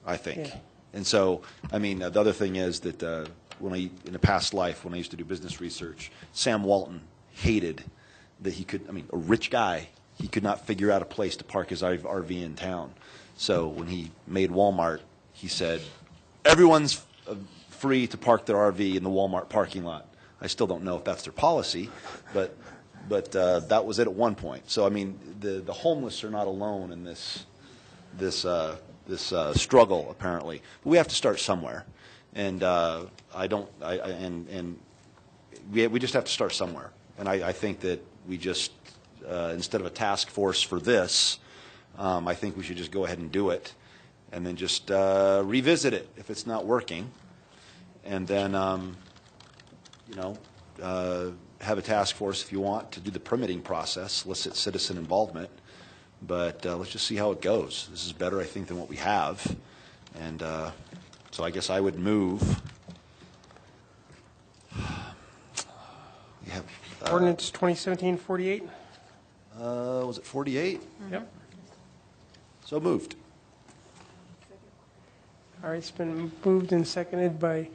I think. Yeah. And so, the other thing is that in a past life, when I used to do business research, Sam Walton hated that he could, a rich guy, he could not figure out a place to park his RV in town. So when he made Walmart, he said, everyone's free to park their RV in the Walmart parking lot. I still don't know if that's their policy, but that was it at one point. So the homeless are not alone in this struggle, apparently. But we have to start somewhere, and we just have to start somewhere. And I think that we just instead of a task force for this, I think we should just go ahead and do it, and then just revisit it if it's not working, and then have a task force if you want to do the permitting process, solicit citizen involvement. But let's just see how it goes. This is better, I think, than what we have, and so I guess I would move. We have Ordinance 2017-48. Was it 48? Yep. So moved. All right, it's been moved and seconded by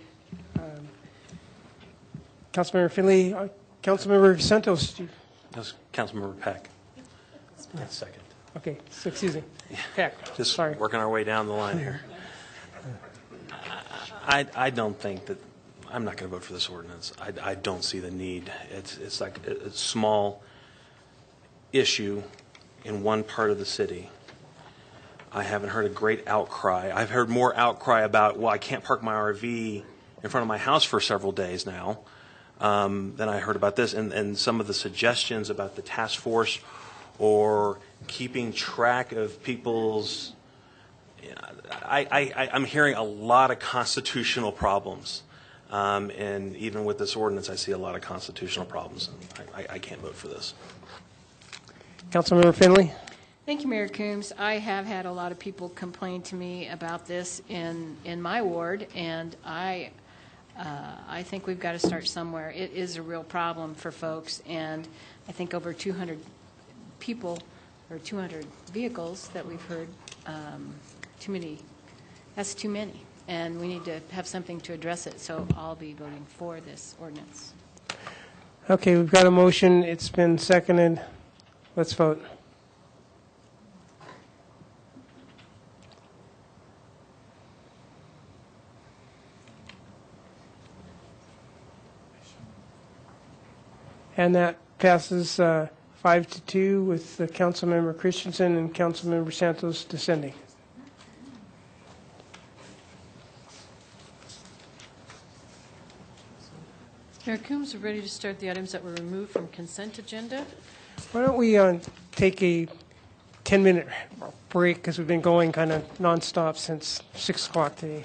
Councilmember Finley. Councilmember Santos. That's Councilmember Peck. Second. Okay, so excuse me. Peck. Just Sorry. working our way down the line here. I don't think that, I'm not going to vote for this ordinance. I don't see the need. It's like a small issue in one part of the city. I haven't heard a great outcry. I've heard more outcry about, well, I can't park my RV in front of my house for several days now than I heard about this. And some of the suggestions about the task force or keeping track of people's, I'm hearing a lot of constitutional problems. And even with this ordinance, I see a lot of constitutional problems. And I can't vote for this. Councilmember Finley. Thank you, Mayor Coombs. I have had a lot of people complain to me about this in my ward, and I think we've got to start somewhere. It is a real problem for folks, and I think over 200 people or 200 vehicles that we've heard, too many. That's too many, and we need to have something to address it. So I'll be voting for this ordinance. Okay, we've got a motion. It's been seconded. Let's vote. And that passes 5-2 with Councilmember Christensen and Councilmember Santos dissenting. Mayor Coombs, we're ready to start the items that were removed from consent agenda. Why don't we take a 10-minute break because we've been going kind of nonstop since 6 o'clock today.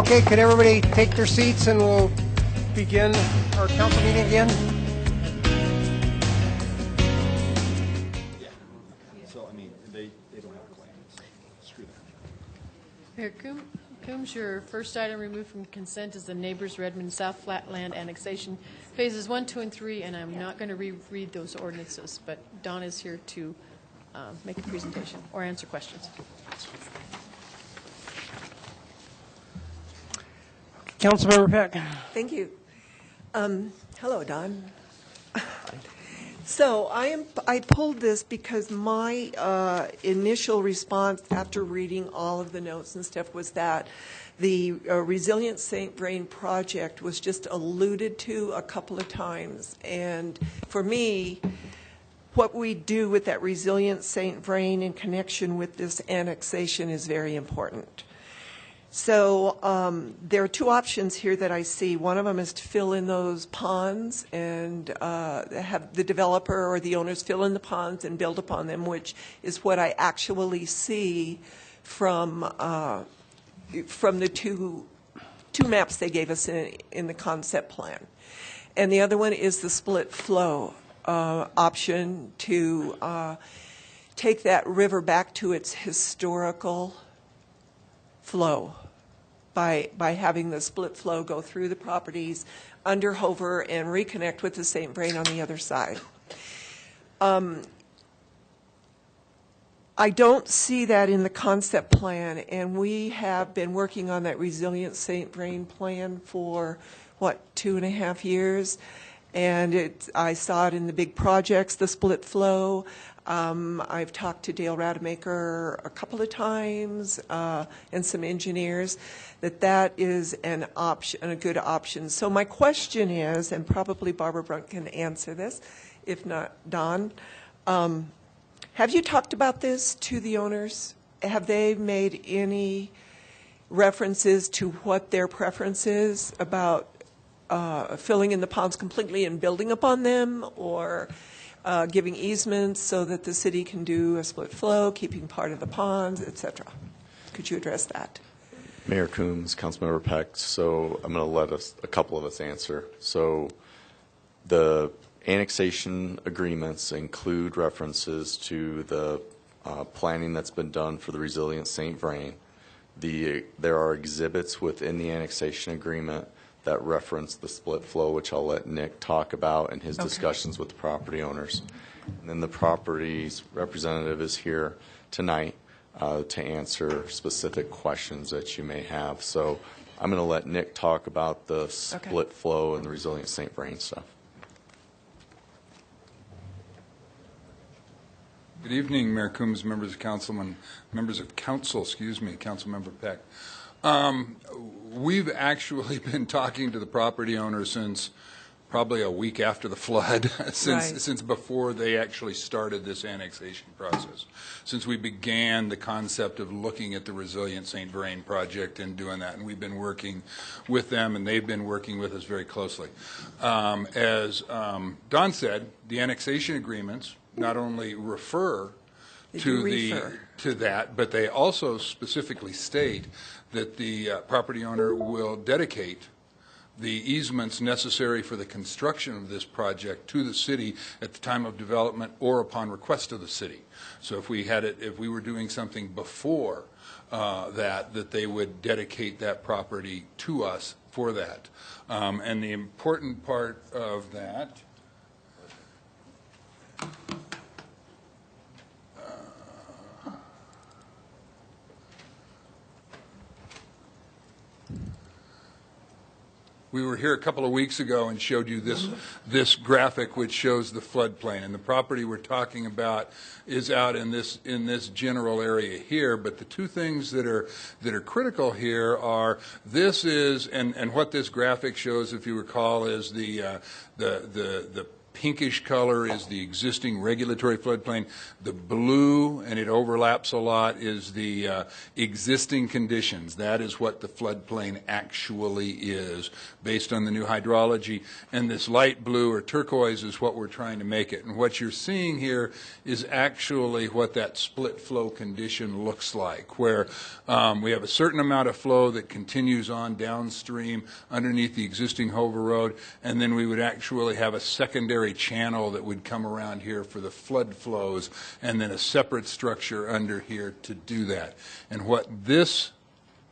Okay, could everybody take their seats and we'll begin our council meeting again? So, I mean, they don't have plans. Screw that. Mayor Coombs, your first item removed from consent is the Neighbors Redmond South Flatland Annexation Phases 1, 2, and 3, and I'm not going to reread those ordinances, but Don is here to make a presentation or answer questions. Councilmember Peck. Thank you. Hello, Don. So I pulled this because my initial response after reading all of the notes and stuff was that the Resilient St. Vrain project was just alluded to a couple of times. And for me, what we do with that Resilient St. Vrain in connection with this annexation is very important. So there are two options here that I see. One of them is to fill in those ponds and have the developer or the owners fill in the ponds and build upon them, which is what I actually see from the two maps they gave us in the concept plan. And the other one is the split flow option to take that river back to its historical flow by having the split flow go through the properties under Hover and reconnect with the St. Vrain on the other side. I don't see that in the concept plan, and we have been working on that Resilient St. Vrain plan for, 2.5 years? And I saw it in the big projects, the split flow. I've talked to Dale Rademacher a couple of times and some engineers that is an option, a good option. So my question is, and probably Barbara Brunt can answer this, if not Don, have you talked about this to the owners? Have they made any references to what their preference is about filling in the ponds completely and building upon them, or giving easements so that the city can do a split flow, keeping part of the ponds, et cetera? Could you address that? Mayor Coombs, Councilmember Peck, so I'm going to let a couple of us answer. So the annexation agreements include references to the planning that's been done for the Resilient St. Vrain. There are exhibits within the annexation agreement that reference the split flow, which I'll let Nick talk about in his discussions with the property owners. And then the property's representative is here tonight to answer specific questions that you may have. So I'm going to let Nick talk about the split flow and the Resilient St. Vrain stuff. Good evening, Mayor Coombs, members of council, Councilmember Peck. We've actually been talking to the property owners since probably a week after the flood, since before they actually started this annexation process, since we began the concept of looking at the Resilient St. Vrain project and doing that. And we've been working with them, and they've been working with us very closely. As Don said, the annexation agreements not only refer to that, but they also specifically state that the property owner will dedicate the easements necessary for the construction of this project to the city at the time of development or upon request of the city. So if we were doing something before that they would dedicate that property to us for that. And the important part of that we were here a couple of weeks ago and showed you this graphic which shows the floodplain, and the property we're talking about is out in this general area here. But the two things that are critical here are and what this graphic shows, if you recall, is the pinkish color is the existing regulatory floodplain. The blue, and it overlaps a lot, is the existing conditions. That is what the floodplain actually is based on the new hydrology. And this light blue or turquoise is what we're trying to make it. And what you're seeing here is actually what that split flow condition looks like, where we have a certain amount of flow that continues on downstream underneath the existing Hover Road, and then we would actually have a secondary channel that would come around here for the flood flows, and then a separate structure under here to do that. And what this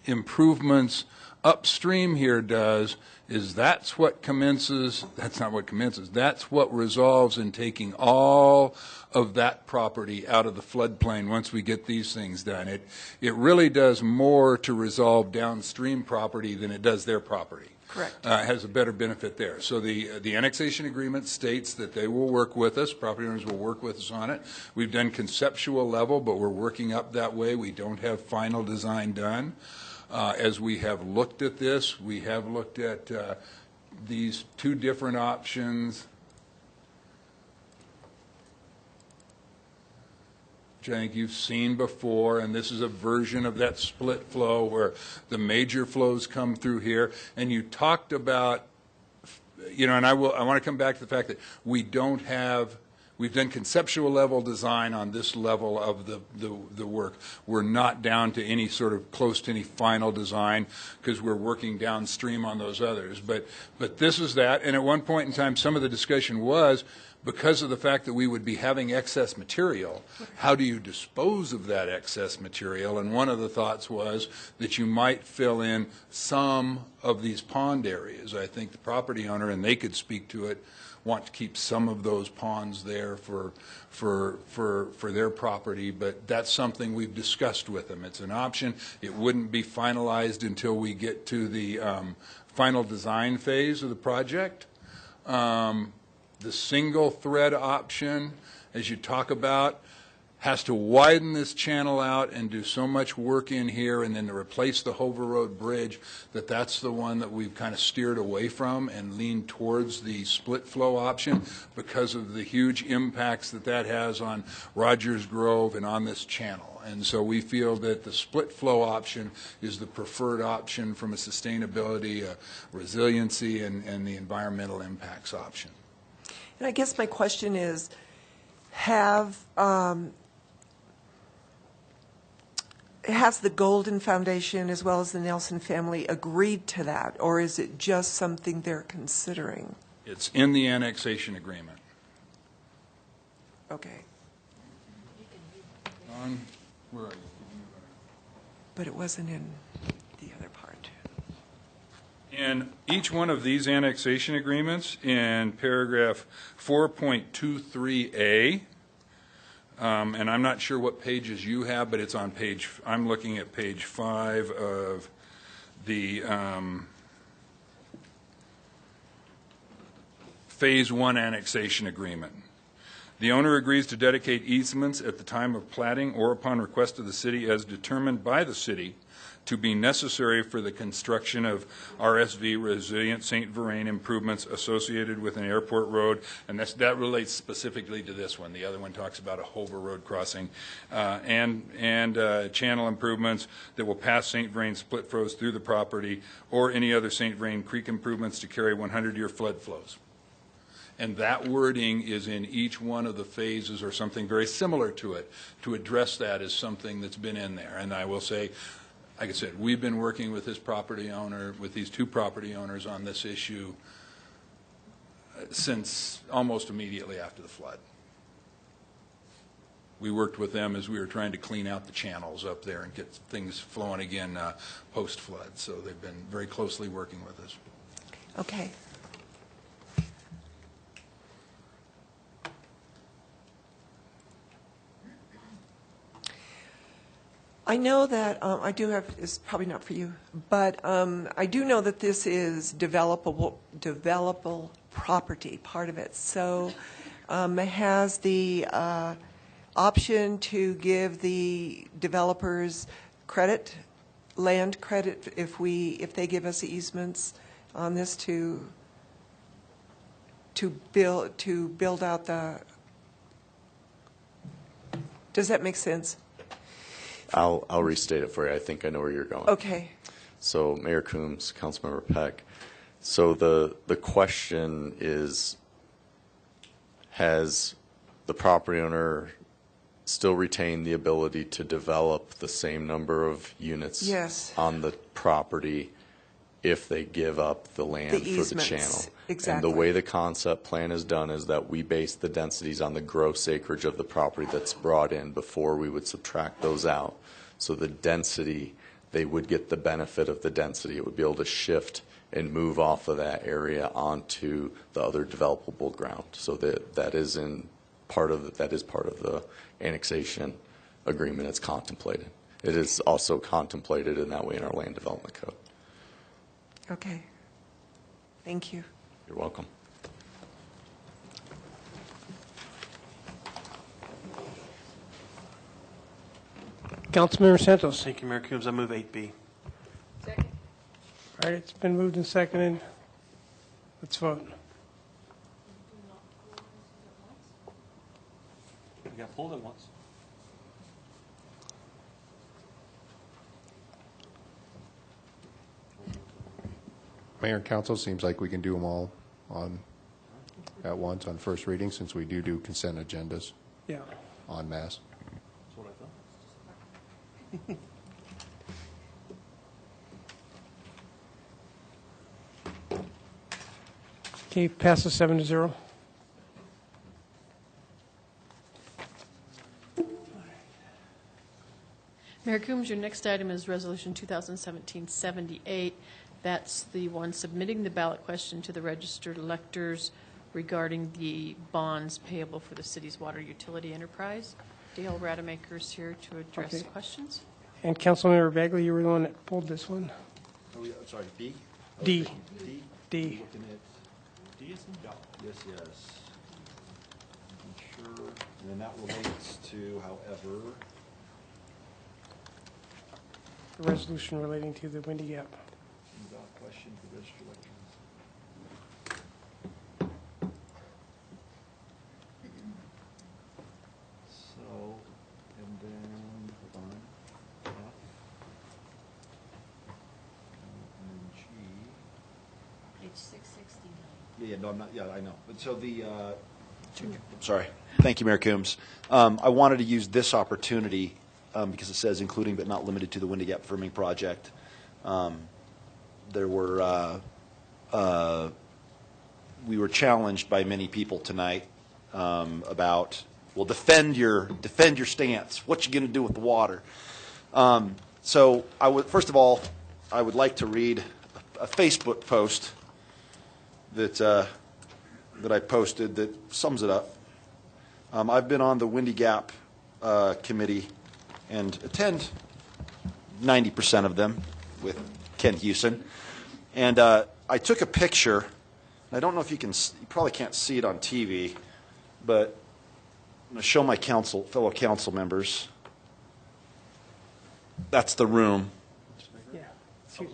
improvements upstream here does is that's what commences, that's not what commences, that's what resolves in taking all of that property out of the floodplain once we get these things done. It really does more to resolve downstream property than it does their property. Correct. Has a better benefit there. So the annexation agreement states that they will work with us, property owners will work with us on it. We've done conceptual level, but we're working up that way. We don't have final design done. As we have looked at this, we have looked at these two different options, which I think you've seen before, and this is a version of that split flow where the major flows come through here. And you talked about, you know, and I want to come back to the fact that we've done conceptual level design on this level of the work. We're not down to any sort of close to any final design because we're working downstream on those others. But this is that, and at one point in time, some of the discussion was, because of the fact that we would be having excess material, how do you dispose of that excess material? And one of the thoughts was that you might fill in some of these pond areas. I think the property owner, and they could speak to it, want to keep some of those ponds there for their property, but that's something we've discussed with them. It's an option. It wouldn't be finalized until we get to the final design phase of the project. The single thread option, as you talk about, has to widen this channel out and do so much work in here and then to replace the Hover Road Bridge that's the one that we've kind of steered away from and leaned towards the split flow option because of the huge impacts that has on Rogers Grove and on this channel. And so we feel that the split flow option is the preferred option from a sustainability, resiliency, and the environmental impacts option. And I guess my question is, has the Golden Foundation as well as the Nelson family agreed to that, or is it just something they're considering? It's in the annexation agreement. Okay. Where are you? But it wasn't in the other part. In each one of these annexation agreements, in paragraph 4.23a, and I'm not sure what pages you have, but it's on page, I'm looking at page 5 of the Phase 1 annexation agreement. The owner agrees to dedicate easements at the time of platting or upon request of the city as determined by the city to be necessary for the construction of RSV resilient St. Vrain improvements associated with an airport road, and that relates specifically to this one. The other one talks about a Hover Road crossing, and channel improvements that will pass St. Vrain split flows through the property, or any other St. Vrain Creek improvements to carry 100-year flood flows. And that wording is in each one of the phases or something very similar to it to address that as something that's been in there. And I will say, like I said, we've been working with this property owner, with these two property owners on this issue since almost immediately after the flood. We worked with them as we were trying to clean out the channels up there and get things flowing again post-flood. So they've been very closely working with us. Okay. I know that I do have, it's probably not for you, but I do know that this is developable property, part of it. So it has the option to give the developers credit, land credit, if they give us easements on this to to build out the, does that make sense? I'll restate it for you. I think I know where you're going. Okay. So Mayor Coombs, Councilmember Peck. So the question is, has the property owner still retained the ability to develop the same number of units Yes. on the property if they give up the land The for the easements, channel? exactly. And the way the concept plan is done is that we base the densities on the gross acreage of the property that's brought in before we would subtract those out. So the density, they would get the benefit of the density. It would be able to shift and move off of that area onto the other developable ground. So that is part of the annexation agreement. It's contemplated. It is also contemplated in that way in our land development code. Okay. Thank you. You're welcome. Councilmember Santos. Thank you, Mayor Coombs. I move 8B. All right, it's been moved and seconded. Let's vote. We got pulled at once. Mayor and council, seems like we can do them all at once on first reading, since we do consent agendas Yeah. en masse. That's what I thought. Okay, passes 7-0. Mayor Coombs, your next item is Resolution 2017-78. That's the one submitting the ballot question to the registered electors regarding the bonds payable for the city's water utility enterprise. Dale Rademacher is here to address Okay. questions. And Councilmember Bagley, you were the one that pulled this one. Oh, yeah, sorry, B? D. D? D. Looking at D is in dot. Yes, yes. Making sure, and then that relates to, however, The resolution relating to the Windy Gap. dot question for registered electors. So, and then, hold on, F. And then G. Page 669. Yeah, no, I'm not, yeah, I know. But so the, sorry. Thank you, Mayor Coombs. I wanted to use this opportunity, because it says including but not limited to the Windy Gap Firming Project. There were, we were challenged by many people tonight about, well, defend your stance. What you going to do with the water? So I would, first of all, I would like to read a Facebook post that I posted that sums it up. I've been on the Windy Gap committee and attend 90% of them with Ken Hewson. And I took a picture. I don't know if you probably can't see it on TV, but I'm going to show my fellow council members. That's the room. Yeah. It's huge.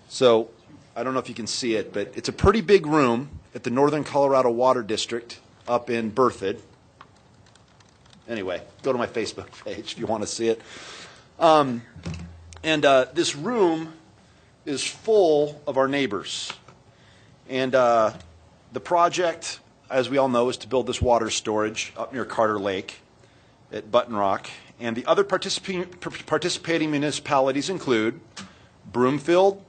So I don't know if you can see it, but it's a pretty big room at the Northern Colorado Water District up in Berthoud. Anyway, go to my Facebook page if you want to see it. And this room is full of our neighbors. And the project, as we all know, is to build this water storage up near Carter Lake at Button Rock. And the other participating municipalities include Broomfield,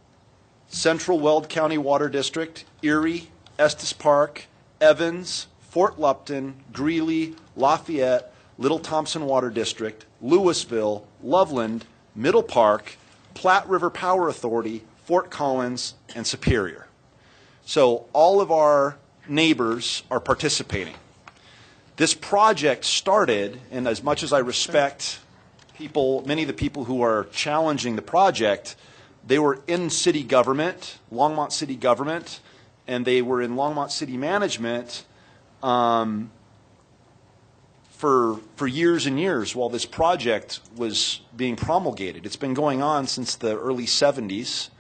Central Weld County Water District, Erie, Estes Park, Evans, Fort Lupton, Greeley, Lafayette, Little Thompson Water District, Louisville, Loveland, Middle Park, Platte River Power Authority, Fort Collins, and Superior. So all of our neighbors are participating. This project started, and as much as I respect people, many of the people who are challenging the project, they were in city government, Longmont city government, and they were in Longmont city management for years and years while this project was being promulgated. It's been going on since the early 70s,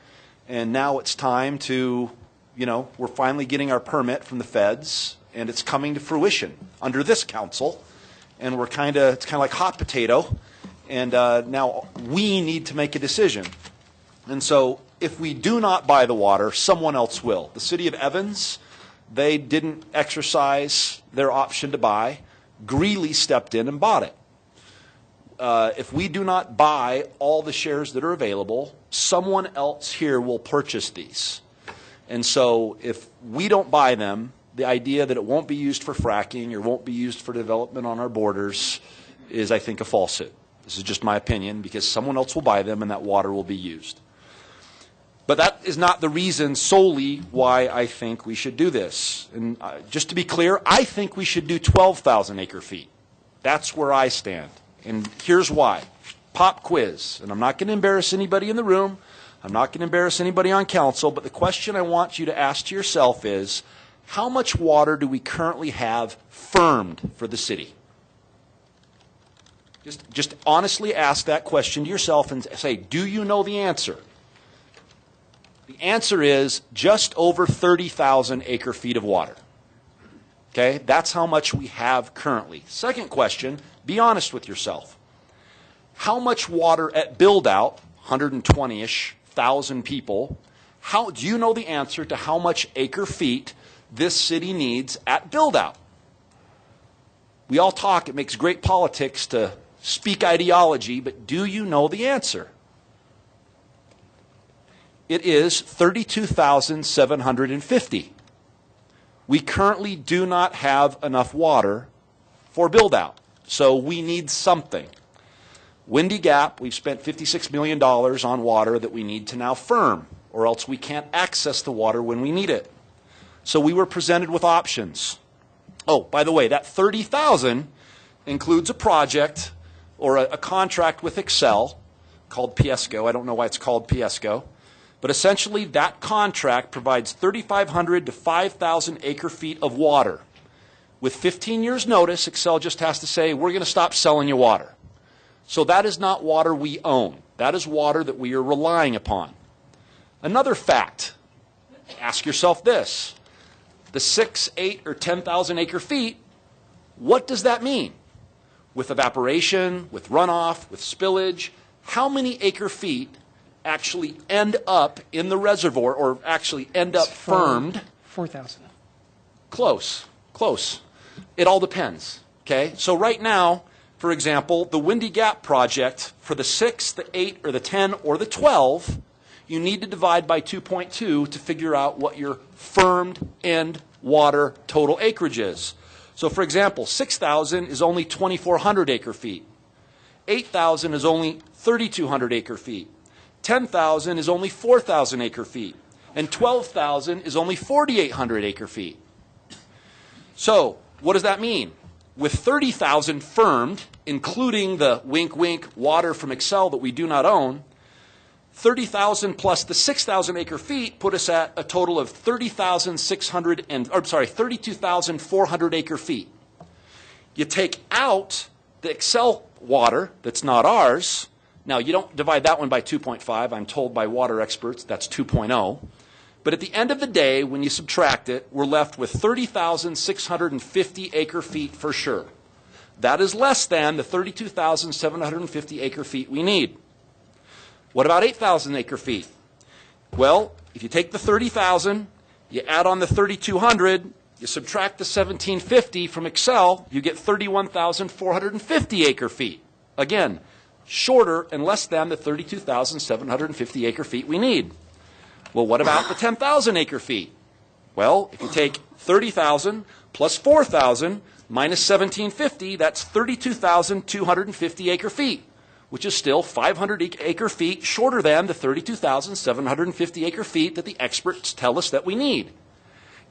and now it's time to, we're finally getting our permit from the feds. and it's coming to fruition under this council, and it's kind of like hot potato, and now we need to make a decision. And so if we do not buy the water, someone else will. The city of Evans, they didn't exercise their option to buy. Greeley stepped in and bought it. If we do not buy all the shares that are available, someone else here will purchase these. And so if we don't buy them, the idea that it won't be used for fracking or won't be used for development on our borders is, I think, a falsehood. This is just my opinion, because someone else will buy them and that water will be used. But that is not the reason solely why I think we should do this. And just to be clear, I think we should do 12,000 acre feet. That's where I stand. And here's why. Pop quiz. And I'm not going to embarrass anybody in the room. I'm not going to embarrass anybody on council. But the question I want you to ask to yourself is, how much water do we currently have firmed for the city? Just honestly ask that question to yourself and say, do you know the answer? The answer is just over 30,000 acre feet of water. Okay, that's how much we have currently. Second question, be honest with yourself. How much water at build-out, 120-ish thousand people, do you know the answer to how much acre feet this city needs at build-out? We all talk, it makes great politics to speak ideology, but do you know the answer? It is 32,750. We currently do not have enough water for build-out, so we need something. Windy Gap, we've spent $56 million on water that we need to now firm, or else we can't access the water when we need it. So we were presented with options. Oh, by the way, that 30,000 includes a project or a contract with Excel called Piesco. I don't know why it's called Piesco. But essentially, that contract provides 3,500 to 5,000 acre feet of water. With 15 years' notice, Excel just has to say, we're going to stop selling you water. So that is not water we own. That is water that we are relying upon. Another fact, ask yourself this. The 6, 8, or 10,000 acre feet, what does that mean? With evaporation, with runoff, with spillage, how many acre feet actually end up in the reservoir, or actually end up firmed? 4,000. Close. It all depends. Okay? So right now, for example, the Windy Gap project, for the 6, the 8, or the 10, or the 12, you need to divide by 2.2 to figure out what your firmed end water total acreage is. So for example, 6,000 is only 2,400 acre feet. 8,000 is only 3,200 acre feet. 10,000 is only 4,000 acre feet. And 12,000 is only 4,800 acre feet. So what does that mean? With 30,000 firmed, including the wink water from Excel that we do not own, 30,000 plus the 6,000 acre feet put us at a total of 32,400 acre feet. You take out the Excel water that's not ours. Now, you don't divide that one by 2.5. I'm told by water experts that's 2.0. But at the end of the day, when you subtract it, we're left with 30,650 acre feet for sure. That is less than the 32,750 acre feet we need. What about 8,000 acre feet? Well, if you take the 30,000, you add on the 3,200, you subtract the 1,750 from Excel, you get 31,450 acre feet. Again, shorter and less than the 32,750 acre feet we need. Well, what about the 10,000 acre feet? Well, if you take 30,000 plus 4,000 minus 1,750, that's 32,250 acre feet, which is still 500 acre feet shorter than the 32,750 acre feet that the experts tell us that we need.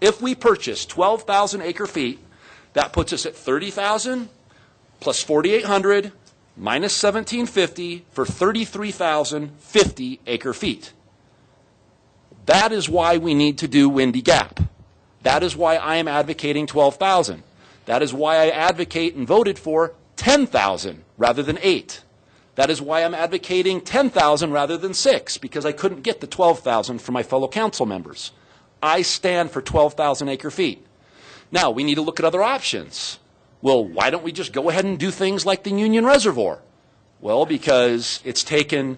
If we purchase 12,000 acre feet, that puts us at 30,000 plus 4,800 minus 1,750 for 33,050 acre feet. That is why we need to do Windy Gap. That is why I am advocating 12,000. That is why I advocate and voted for 10,000 rather than 8. That is why I'm advocating 10,000 rather than 6, because I couldn't get the 12,000 from my fellow council members. I stand for 12,000 acre feet. Now, we need to look at other options. Well, why don't we just go ahead and do things like the Union Reservoir? Well, because it's taken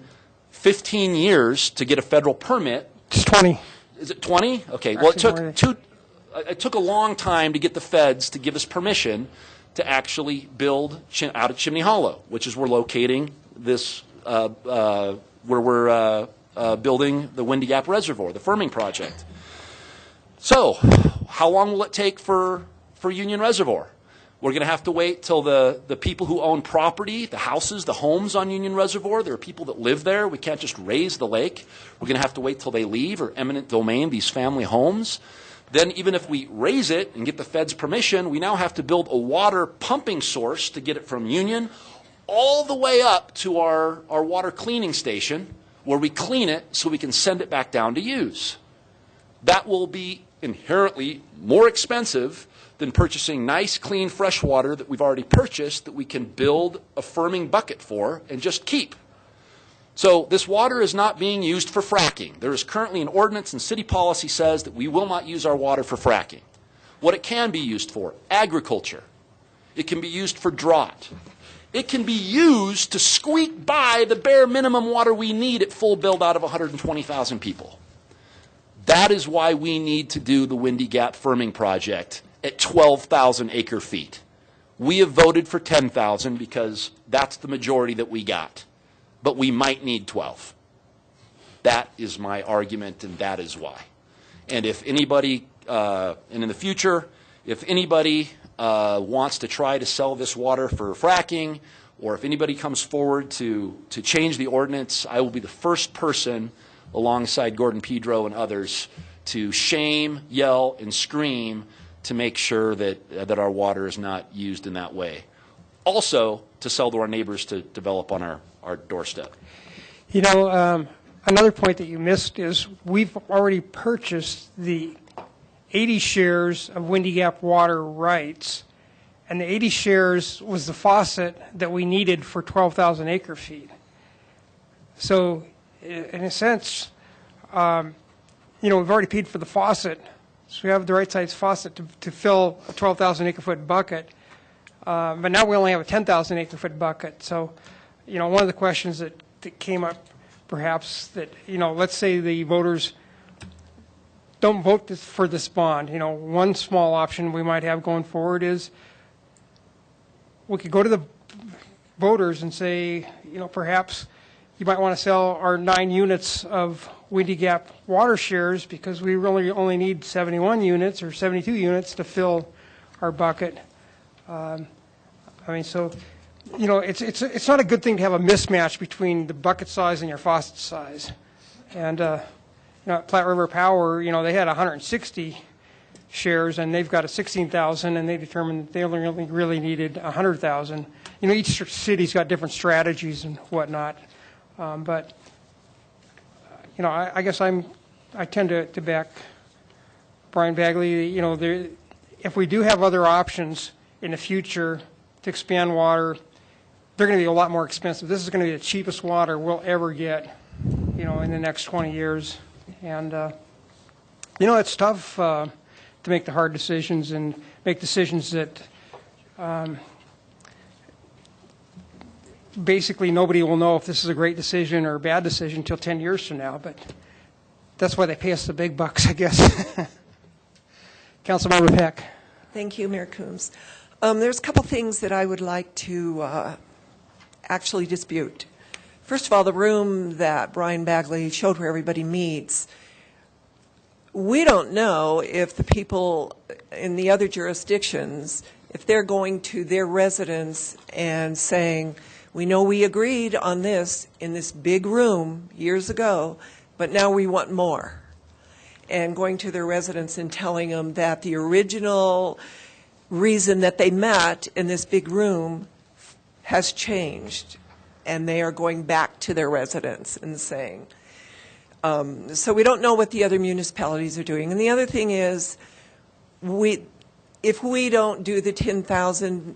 15 years to get a federal permit. It's 20. Is it 20? Okay. Well, Actually, it took a long time to get the feds to give us permission to actually build out of Chimney Hollow, which is we're locating this, where we're building the Windy Gap Reservoir, the firming project. So, how long will it take for Union Reservoir? We're going to have to wait till the people who own property, the houses, the homes on Union Reservoir, there are people that live there. We can't just raise the lake. We're going to have to wait till they leave, or eminent domain, these family homes. Then even if we raise it and get the feds' permission, we now have to build a water pumping source to get it from Union all the way up to our water cleaning station, where we clean it so we can send it back down to use. That will be inherently more expensive than purchasing nice, clean, fresh water that we've already purchased that we can build a firming bucket for and just keep. So this water is not being used for fracking. There is currently an ordinance, and city policy says that we will not use our water for fracking. What it can be used for: agriculture. It can be used for drought. It can be used to squeak by the bare minimum water we need at full build out of 120,000 people. That is why we need to do the Windy Gap firming project at 12,000 acre feet. We have voted for 10,000 because that's the majority that we got. But we might need 12. That is my argument, and that is why. And if anybody, and in the future, if anybody wants to try to sell this water for fracking, or if anybody comes forward to change the ordinance, I will be the first person, alongside Gordon Pedro and others, to shame, yell, and scream to make sure that our water is not used in that way. Also, to sell to our neighbors to develop on our doorstep. You know, another point that you missed is we've already purchased the 80 shares of Windy Gap water rights, and the 80 shares was the faucet that we needed for 12,000 acre feet. So, in a sense, you know, we've already paid for the faucet, so we have the right size faucet to fill a 12,000 acre foot bucket. But now we only have a 10,000 acre foot bucket. So, you know, one of the questions that came up, perhaps, that, you know, let's say the voters don't vote for this bond. You know, one small option we might have going forward is we could go to the voters and say, you know, perhaps you might want to sell our 9 units of Windy Gap water shares because we really only need 71 units or 72 units to fill our bucket. I mean, so, you know, it's not a good thing to have a mismatch between the bucket size and your faucet size. And, you know, at Platte River Power, you know, they had 160 shares, and they've got a 16,000, and they determined that they only really needed 100,000. You know, each city's got different strategies and whatnot. But, you know, I guess I tend to back Brian Bagley. You know, if we do have other options in the future to expand water, they're going to be a lot more expensive. This is going to be the cheapest water we'll ever get, you know, in the next 20 years. And, you know, it's tough to make the hard decisions and make decisions that basically nobody will know if this is a great decision or a bad decision until 10 years from now. But that's why they pay us the big bucks, I guess. Councilmember Peck. Thank you, Mayor Coombs. There's a couple things that I would like to actually dispute. First of all, the room that Brian Bagley showed where everybody meets, we don't know if the people in the other jurisdictions, if they're going to their residents and saying, we know we agreed on this in this big room years ago, but now we want more. And going to their residents and telling them that the original reason that they met in this big room has changed, and they are going back to their residents and saying. So we don't know what the other municipalities are doing. And the other thing is, if we don't do the 10,000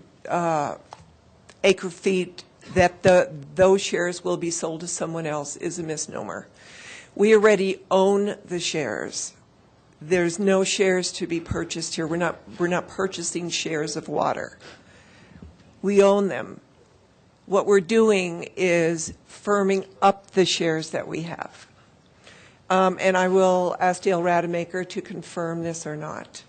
acre feet, that those shares will be sold to someone else is a misnomer. We already own the shares. There's no shares to be purchased here. We're not purchasing shares of water. We own them. What we're doing is firming up the shares that we have. And I will ask Dale Rademacher to confirm this or not.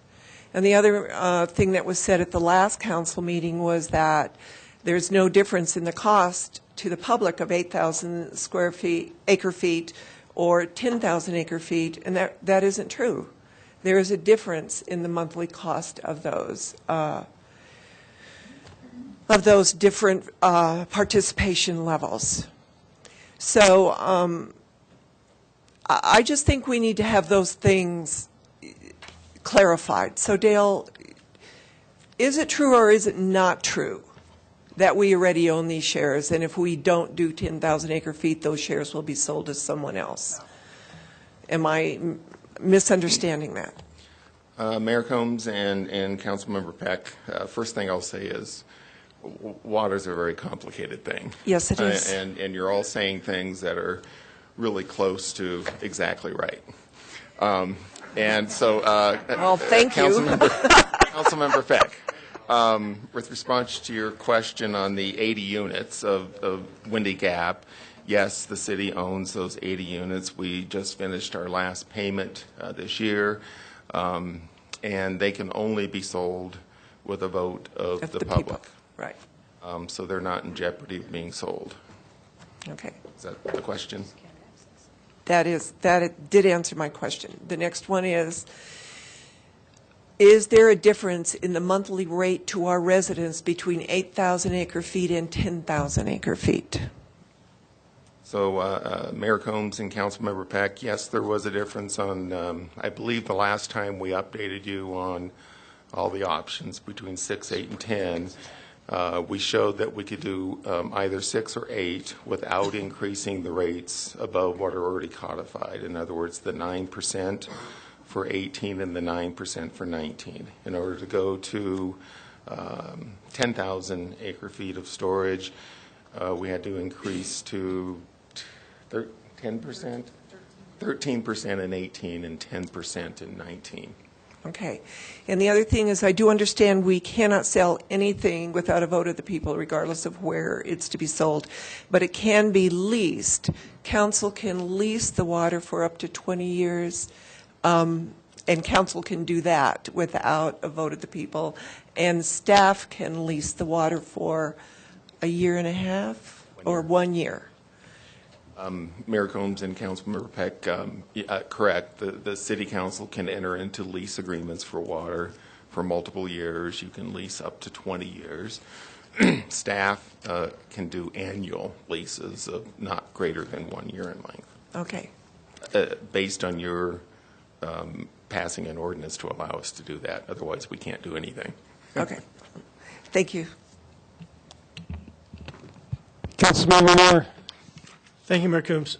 And the other thing that was said at the last council meeting was that there's no difference in the cost to the public of 8,000 acre feet or 10,000 acre feet, and that isn't true. There is a difference in the monthly cost of those different participation levels. So I just think we need to have those things clarified. So Dale, is it true or is it not true that we already own these shares, and if we don't do 10,000 acre feet, those shares will be sold to someone else? Am I misunderstanding that? Mayor Combs and Councilmember Peck, first thing I'll say is water's a very complicated thing. Yes, it is. And you're all saying things that are really close to exactly right. And so, well, thank you. Councilmember Peck, with response to your question on the 80 units of Windy Gap, yes, the city owns those 80 units. We just finished our last payment this year, and they can only be sold with a vote of the public. People. Right. So they're not in jeopardy of being sold. Okay. Is that the question? That it did answer my question. The next one is there a difference in the monthly rate to our residents between 8,000 acre feet and 10,000 acre feet? So Mayor Combs and Councilmember Peck, yes, there was a difference on, I believe the last time we updated you on all the options between 6, 8, and 10, we showed that we could do either 6 or 8 without increasing the rates above what are already codified. In other words, the 9% for 18 and the 9% for 19. In order to go to 10,000 acre feet of storage, we had to increase to 10%? 13% in 18 and 10% in 19. Okay. And the other thing is, I do understand we cannot sell anything without a vote of the people, regardless of where it's to be sold. But it can be leased. Council can lease the water for up to 20 years, and council can do that without a vote of the people. And staff can lease the water for a year and a half or 1 year. Mayor Combs and Councilmember Peck, correct. The city council can enter into lease agreements for water for multiple years. You can lease up to 20 years. Staff can do annual leases of not greater than 1 year in length. Okay. Based on your passing an ordinance to allow us to do that. Otherwise, we can't do anything. Okay. Thank you. Councilmember Moore. Thank you, Mayor Coombs.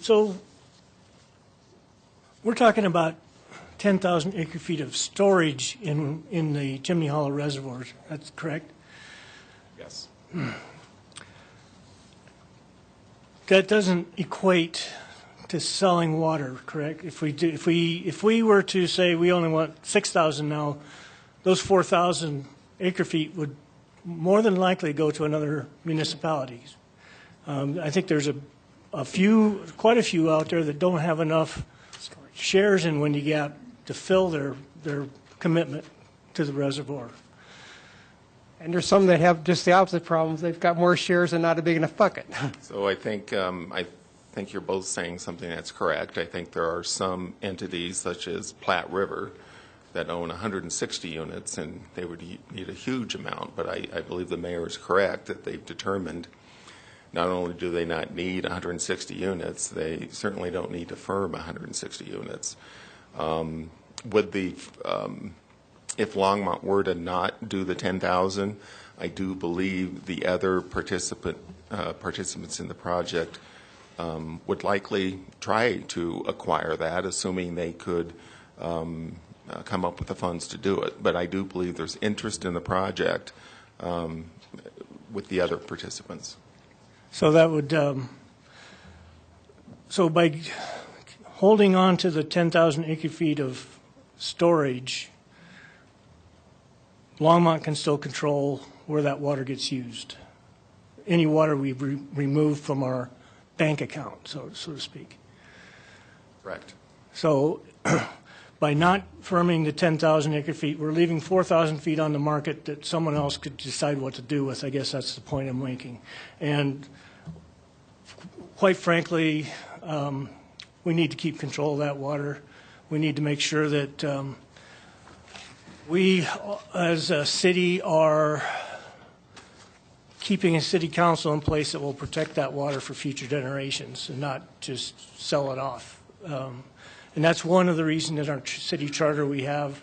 So we're talking about 10,000 acre feet of storage in the Chimney Hollow reservoirs. That's correct? Yes. That doesn't equate to selling water, correct? If we were to say we only want 6,000 now, those 4,000 acre feet would more than likely go to another municipality. I think there's quite a few out there that don't have enough shares in Windy Gap to fill their commitment to the reservoir. And there's some that have just the opposite problems. They've got more shares and not a big enough bucket. So I think you're both saying something that's correct. I think there are some entities such as Platte River that own 160 units, and they would need a huge amount. But I believe the mayor is correct that they've determined not only do they not need 160 units, they certainly don't need to firm 160 units. If Longmont were to not do the 10,000, I do believe the other participants in the project would likely try to acquire that, assuming they could come up with the funds to do it. But I do believe there's interest in the project with the other participants. So that would, so by holding on to the 10,000 acre feet of storage, Longmont can still control where that water gets used. Any water we remove from our bank account, so to speak. Correct. So by not firming the 10,000 acre feet, we're leaving 4,000 feet on the market that someone else could decide what to do with. I guess that's the point I'm making. And quite frankly, we need to keep control of that water. We need to make sure that we, as a city, are keeping a city council in place that will protect that water for future generations and not just sell it off. And that's one of the reasons in our city charter we have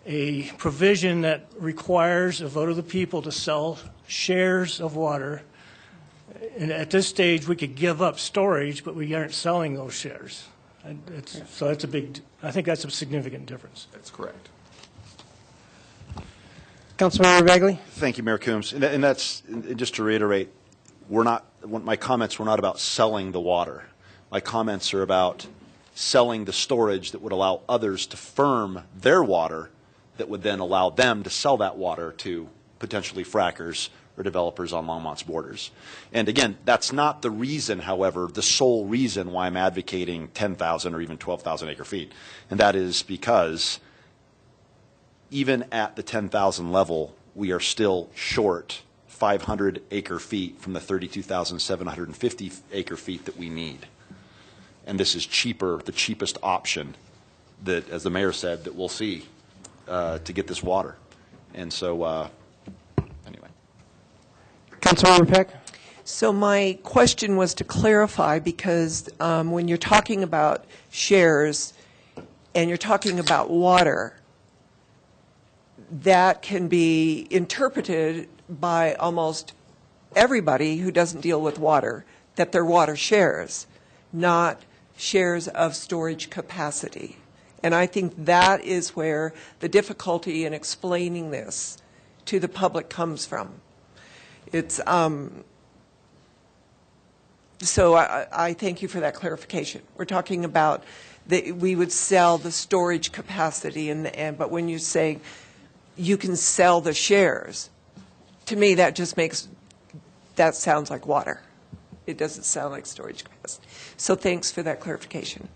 a provision that requires a vote of the people to sell shares of water. And at this stage, we could give up storage, but we aren't selling those shares. So that's I think that's a significant difference. That's correct. Councilmember Bagley? Thank you, Mayor Coombs. And that's, just to reiterate, my comments were not about selling the water. My comments are about selling the storage that would allow others to firm their water that would then allow them to sell that water to potentially frackers or developers on Longmont's borders. And again, that's not the reason, however, the sole reason why I'm advocating 10,000 or even 12,000 acre feet. And that is because even at the 10,000 level, we are still short 500 acre feet from the 32,750 acre feet that we need. And this is cheaper, the cheapest option that, as the mayor said, that we'll see to get this water. And so, anyway. Councilmember Peck? So my question was to clarify, because when you're talking about shares and you're talking about water, that can be interpreted by almost everybody who doesn't deal with water, that they're water shares, not shares of storage capacity. And I think that is where the difficulty in explaining this to the public comes from. It's so I thank you for that clarification. We're talking about that we would sell the storage capacity, but when you say you can sell the shares, to me that just that sounds like water. It doesn't sound like storage capacity. So thanks for that clarification.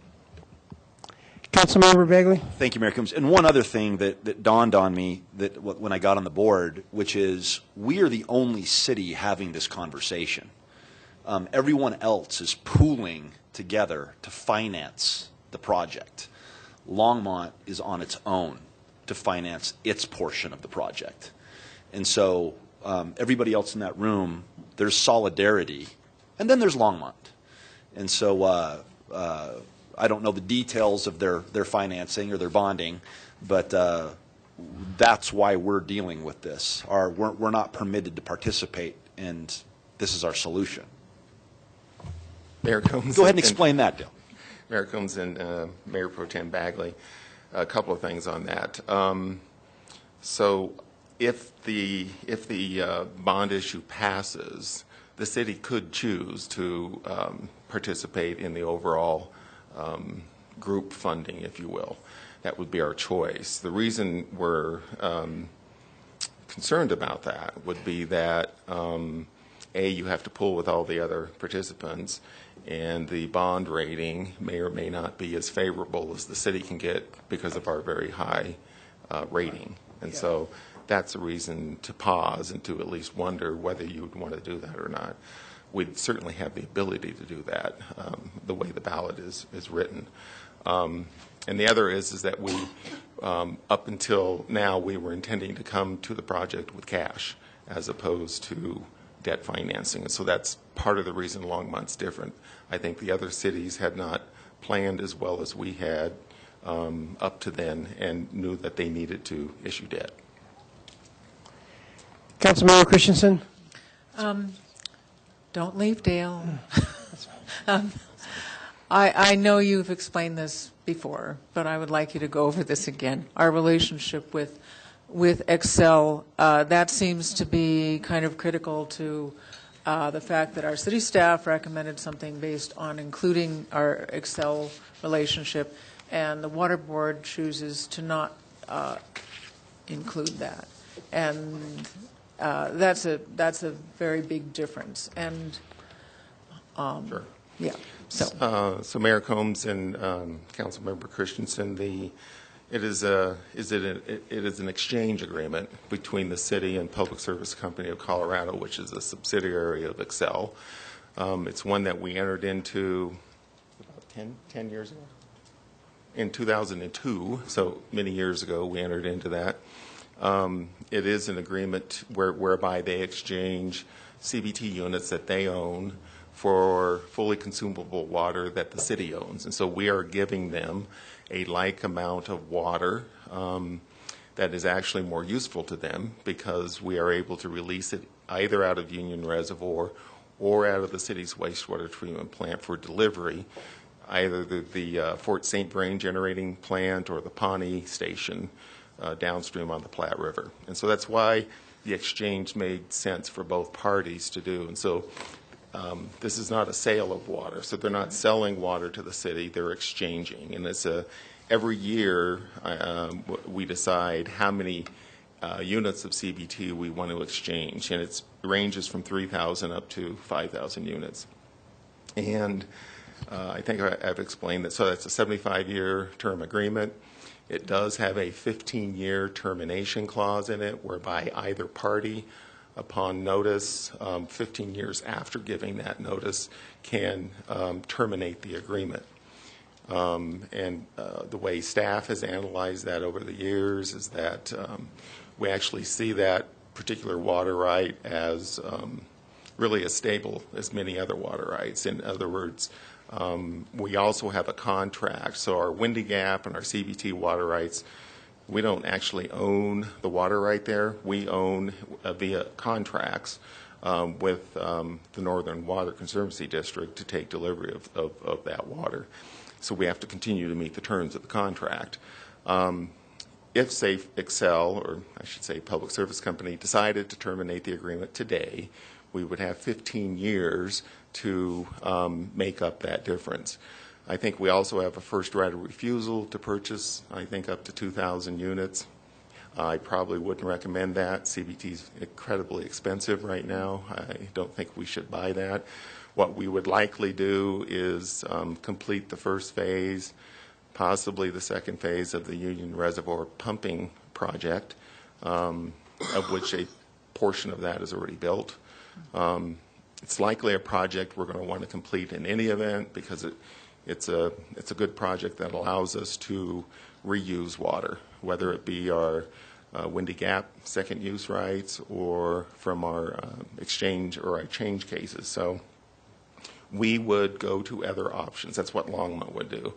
Councilmember Bagley? Thank you, Mayor Coombs. And one other thing that dawned on me that when I got on the board, which is we are the only city having this conversation. Everyone else is pooling together to finance the project. Longmont is on its own to finance its portion of the project. And so everybody else in that room, there's solidarity, and then there's Longmont. And so I don't know the details of their financing or their bonding, but that's why we're dealing with this. We're not permitted to participate, and this is our solution. Mayor Combs. Go ahead and explain that, Dale. Mayor Combs and Mayor Pro Tem Bagley, a couple of things on that. So if the bond issue passes, the city could choose to participate in the overall group funding, if you will. That would be our choice. The reason we're concerned about that would be that, A, you have to pool with all the other participants, and the bond rating may or may not be as favorable as the city can get because of our very high rating. And so that's a reason to pause and to at least wonder whether you would want to do that or not. We'd certainly have the ability to do that, the way the ballot is written. And the other is that we, up until now, we were intending to come to the project with cash as opposed to debt financing. And so that's part of the reason Longmont's different. I think the other cities had not planned as well as we had up to then and knew that they needed to issue debt. Councilmember Christensen? Don't leave, Dale. I know you've explained this before, but I would like you to go over this again. Our relationship with Excel, that seems to be kind of critical to the fact that our city staff recommended something based on including our Excel relationship. and the water board chooses to not include that. And that's a very big difference. And Sure. yeah. So Mayor Combs and Councilmember Christensen, it is an exchange agreement between the city and Public Service Company of Colorado, which is a subsidiary of Excel. It's one that we entered into about 10 years ago. In 2002, so many years ago, we entered into that. It is an agreement whereby they exchange CBT units that they own for fully consumable water that the city owns. And so we are giving them a like amount of water that is actually more useful to them because we are able to release it either out of Union Reservoir or out of the city's wastewater treatment plant for delivery, either the Fort St. Vrain generating plant or the Pawnee station downstream on the Platte River. And so that's why the exchange made sense for both parties to do. And so this is not a sale of water. So they're not selling water to the city, they're exchanging. And it's every year we decide how many units of CBT we want to exchange. And it ranges from 3,000 up to 5,000 units. And I think I've explained that. So that's a 75-year term agreement. It does have a 15-year termination clause in it, whereby either party, upon notice, 15 years after giving that notice, can terminate the agreement. And the way staff has analyzed that over the years is that we actually see that particular water right as really as stable as many other water rights. In other words, we also have a contract. So our Windy Gap and our CBT water rights, we don't actually own the water right there. We own via contracts with the Northern Water Conservancy District to take delivery of that water. So we have to continue to meet the terms of the contract. If, say, Excel, or I should say Public Service Company, decided to terminate the agreement today, we would have 15 years to make up that difference. I think we also have a first right of refusal to purchase, I think, up to 2,000 units. I probably wouldn't recommend that. CBT is incredibly expensive right now. I don't think we should buy that. What we would likely do is complete the first phase, possibly the second phase of the Union Reservoir pumping project, of which a portion of that is already built. It's likely a project we're going to want to complete in any event because it's a good project that allows us to reuse water, whether it be our Windy Gap second use rights or from our exchange or our change cases. So we would go to other options. That's what Longmont would do.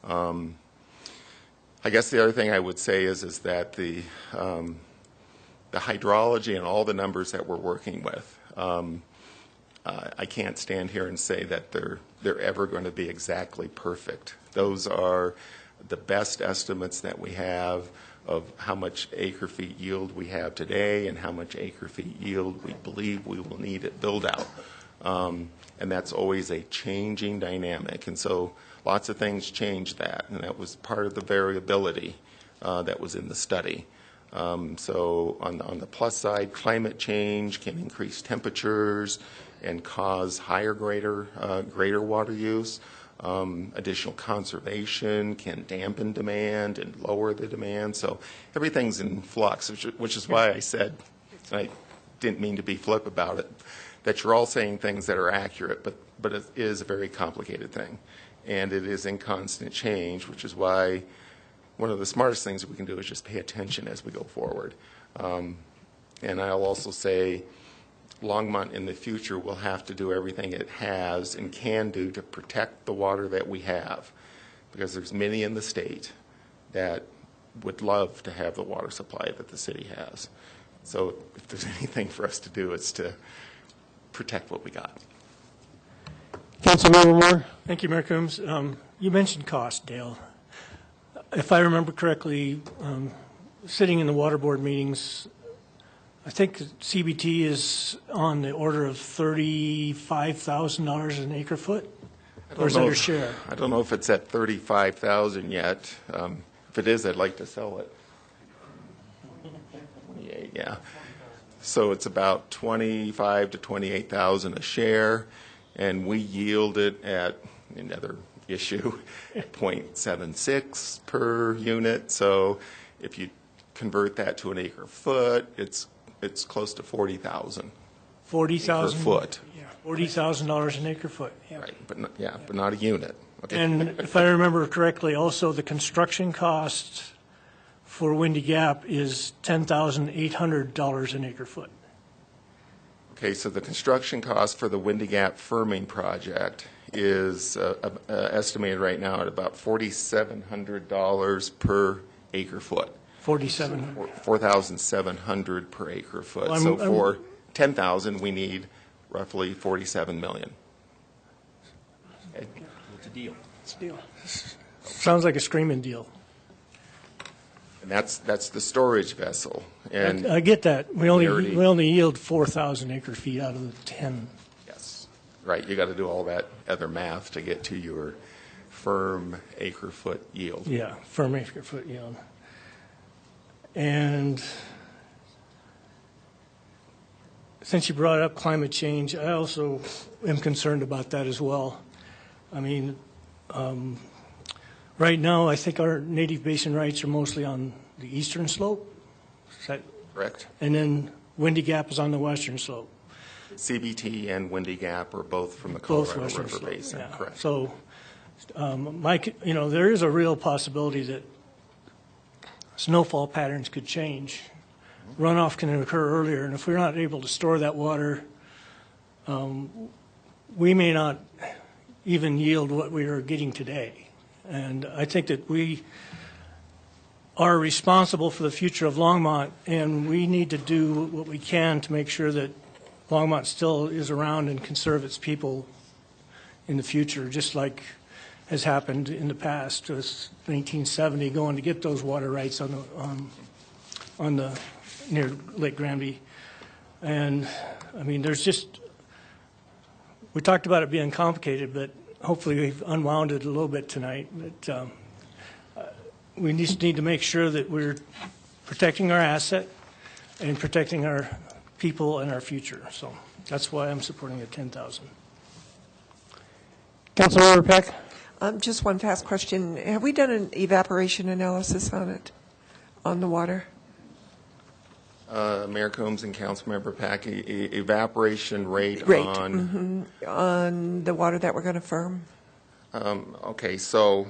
I guess the other thing I would say is that the hydrology and all the numbers that we're working with, I can't stand here and say that they're ever going to be exactly perfect. Those are the best estimates that we have of how much acre-feet yield we have today and how much acre-feet yield we believe we will need at build-out. And that's always a changing dynamic. And so lots of things change that, and that was part of the variability that was in the study. So on the plus side, climate change can increase temperatures and cause higher, greater water use. Additional conservation can dampen demand and lower the demand. So everything's in flux, which is why I said, I didn't mean to be flip about it, that you're all saying things that are accurate, but it is a very complicated thing. And it is in constant change, which is why one of the smartest things that we can do is just pay attention as we go forward. And I'll also say Longmont in the future will have to do everything it has and can do to protect the water that we have, because there's many in the state that would love to have the water supply that the city has. So if there's anything for us to do, it's to protect what we got. Councilmember Moore. Thank you, Mayor Coombs. You mentioned cost, Dale. If I remember correctly, sitting in the water board meetings, I think CBT is on the order of $35,000 an acre foot. Or is that your share? I don't know if it's at 35,000 yet. If it is, I'd like to sell it. 28, yeah. So it's about 25 to 28,000 a share, and we yield it at another issue, 0.76 per unit. So if you convert that to an acre foot, it's close to 40,000. 40,000 per foot. Yeah, $40,000 an acre foot. Yeah. Right, but not a unit. Okay. And if I remember correctly, also the construction cost for Windy Gap is $10,800 an acre foot. Okay, so the construction cost for the Windy Gap firming project is estimated right now at about $4,700 per acre foot. 4,700. 4,700 per acre foot. Well, So for 10,000, we need roughly 47 million. Okay. It's a deal. It's a deal. Sounds like a screaming deal. And that's the storage vessel. And I get that. We only already- yield 4,000 acre feet out of the 10. Yes, right. You got to do all that other math to get to your firm acre foot yield. Yeah, firm acre foot yield. And since you brought up climate change, I also am concerned about that as well. I mean, right now, I think our native basin rights are mostly on the eastern slope. Is that correct? And then Windy Gap is on the western slope. CBT and Windy Gap are both from the Both Colorado western River slope, Basin, yeah. correct? So, there is a real possibility that snowfall patterns could change. Runoff can occur earlier, and if we're not able to store that water, we may not even yield what we are getting today. And I think that we are responsible for the future of Longmont, and we need to do what we can to make sure that Longmont still is around and can serve its people in the future, just like has happened in the past. It was 1970 going to get those water rights on the near Lake Granby. And I mean, we talked about it being complicated, but hopefully we've unwound it a little bit tonight. But we just need to make sure that we're protecting our asset and protecting our people and our future. So that's why I'm supporting the 10,000. Councilmember Peck? Just one fast question. Have we done an evaporation analysis on it, on the water? Mayor Combs and Councilmember Pack, evaporation rate on the water that we're going to firm? Okay, so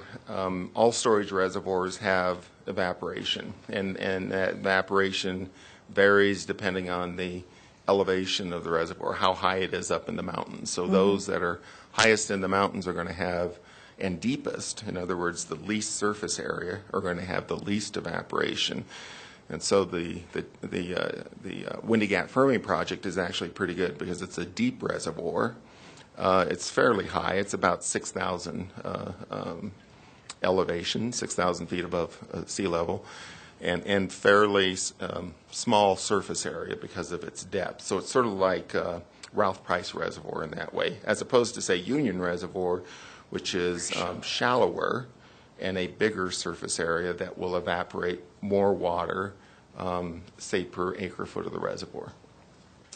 all storage reservoirs have evaporation, and that evaporation varies depending on the elevation of the reservoir, how high it is up in the mountains. So those that are highest in the mountains are going to have, and deepest, in other words, the least surface area, are going to have the least evaporation. And so the Windy Gap firming project is actually pretty good because it's a deep reservoir. It's fairly high. It's about 6,000 elevation, 6,000 feet above sea level, and fairly small surface area because of its depth. So it's sort of like Ralph Price Reservoir in that way, as opposed to, say, Union Reservoir, which is shallower and a bigger surface area that will evaporate more water, say, per acre foot of the reservoir.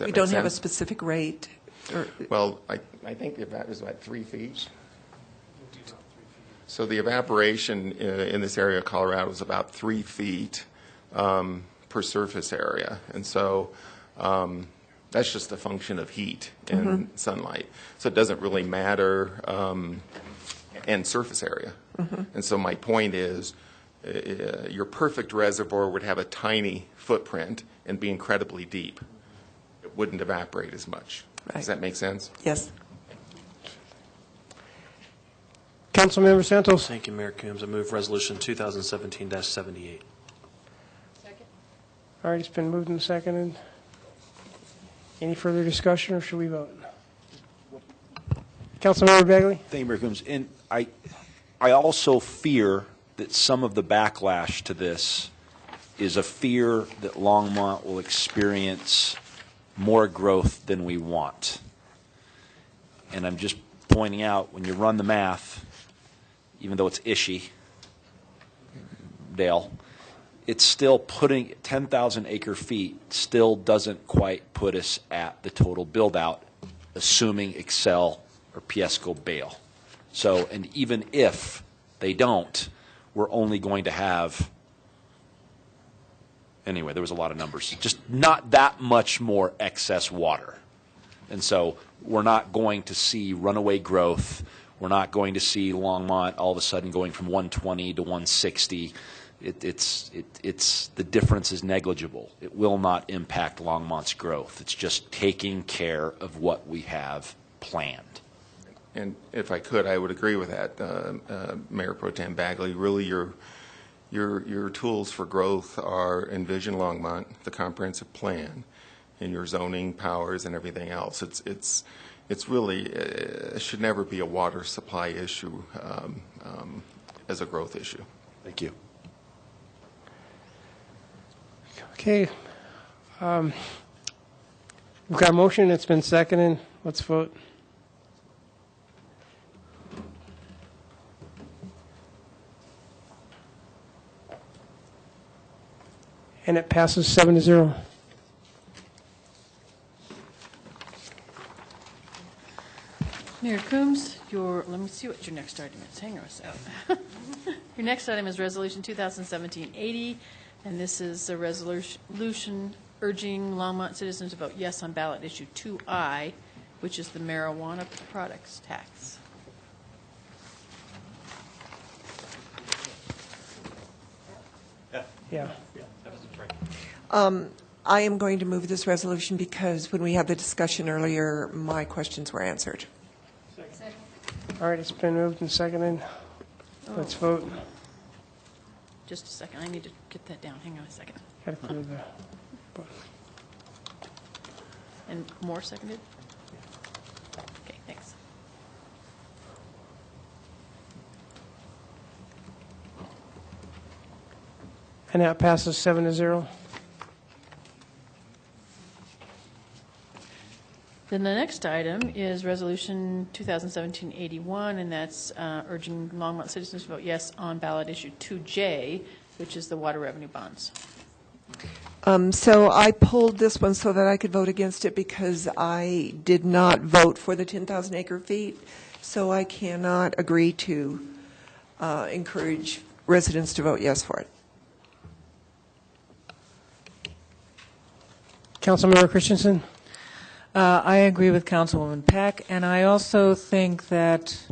We don't have a specific rate? Well, I think that is about 3 feet. So the evaporation in this area of Colorado is about 3 feet per surface area. And so that's just a function of heat and sunlight. So it doesn't really matter, and surface area. And so my point is, your perfect reservoir would have a tiny footprint and be incredibly deep. It wouldn't evaporate as much. Right. Does that make sense? Yes. Councilmember Santos? Thank you, Mayor Coombs. I move Resolution 2017-78. All right, it's been moved and seconded. Any further discussion, or should we vote? Councilmember Bagley? Thank you, Mayor Coombs. And I also fear that some of the backlash to this is a fear that Longmont will experience more growth than we want. And I'm just pointing out, when you run the math, even though it's ishy, Dale, it's still putting 10,000 acre feet still doesn't quite put us at the total build out, assuming Excel or Piesco bail. So, and even if they don't, we're only going to have, anyway, there was a lot of numbers, just not that much more excess water. And so we're not going to see runaway growth. We're not going to see Longmont all of a sudden going from 120 to 160. It's the difference is negligible. It will not impact Longmont's growth. It's just taking care of what we have planned. And if I could, I would agree with that, Mayor Pro Tem Bagley. Really, your tools for growth are Envision Longmont, the comprehensive plan, and your zoning powers and everything else. It's really it should never be a water supply issue as a growth issue. Thank you. Okay. We've got a motion. It's been seconded. Let's vote. And it passes 7-0. Mayor Coombs, let me see what your next item is. Hang on a second. Your next item is Resolution 2017-80, and this is a resolution urging Longmont citizens to vote yes on ballot issue 2I, which is the marijuana products tax. Yeah. I am going to move this resolution because when we had the discussion earlier, my questions were answered. All right, it's been moved and seconded. Let's vote. Just a second. I need to get that down. Hang on a second. Got to clear the. And more seconded? Okay, thanks. And that passes 7-0. Then the next item is Resolution 2017-81, and that's urging Longmont citizens to vote yes on ballot issue 2J, which is the water revenue bonds. So I pulled this one so that I could vote against it because I did not vote for the 10,000 acre feet, so I cannot agree to encourage residents to vote yes for it. Councilmember Christensen? I agree with Councilwoman Peck, and I also think that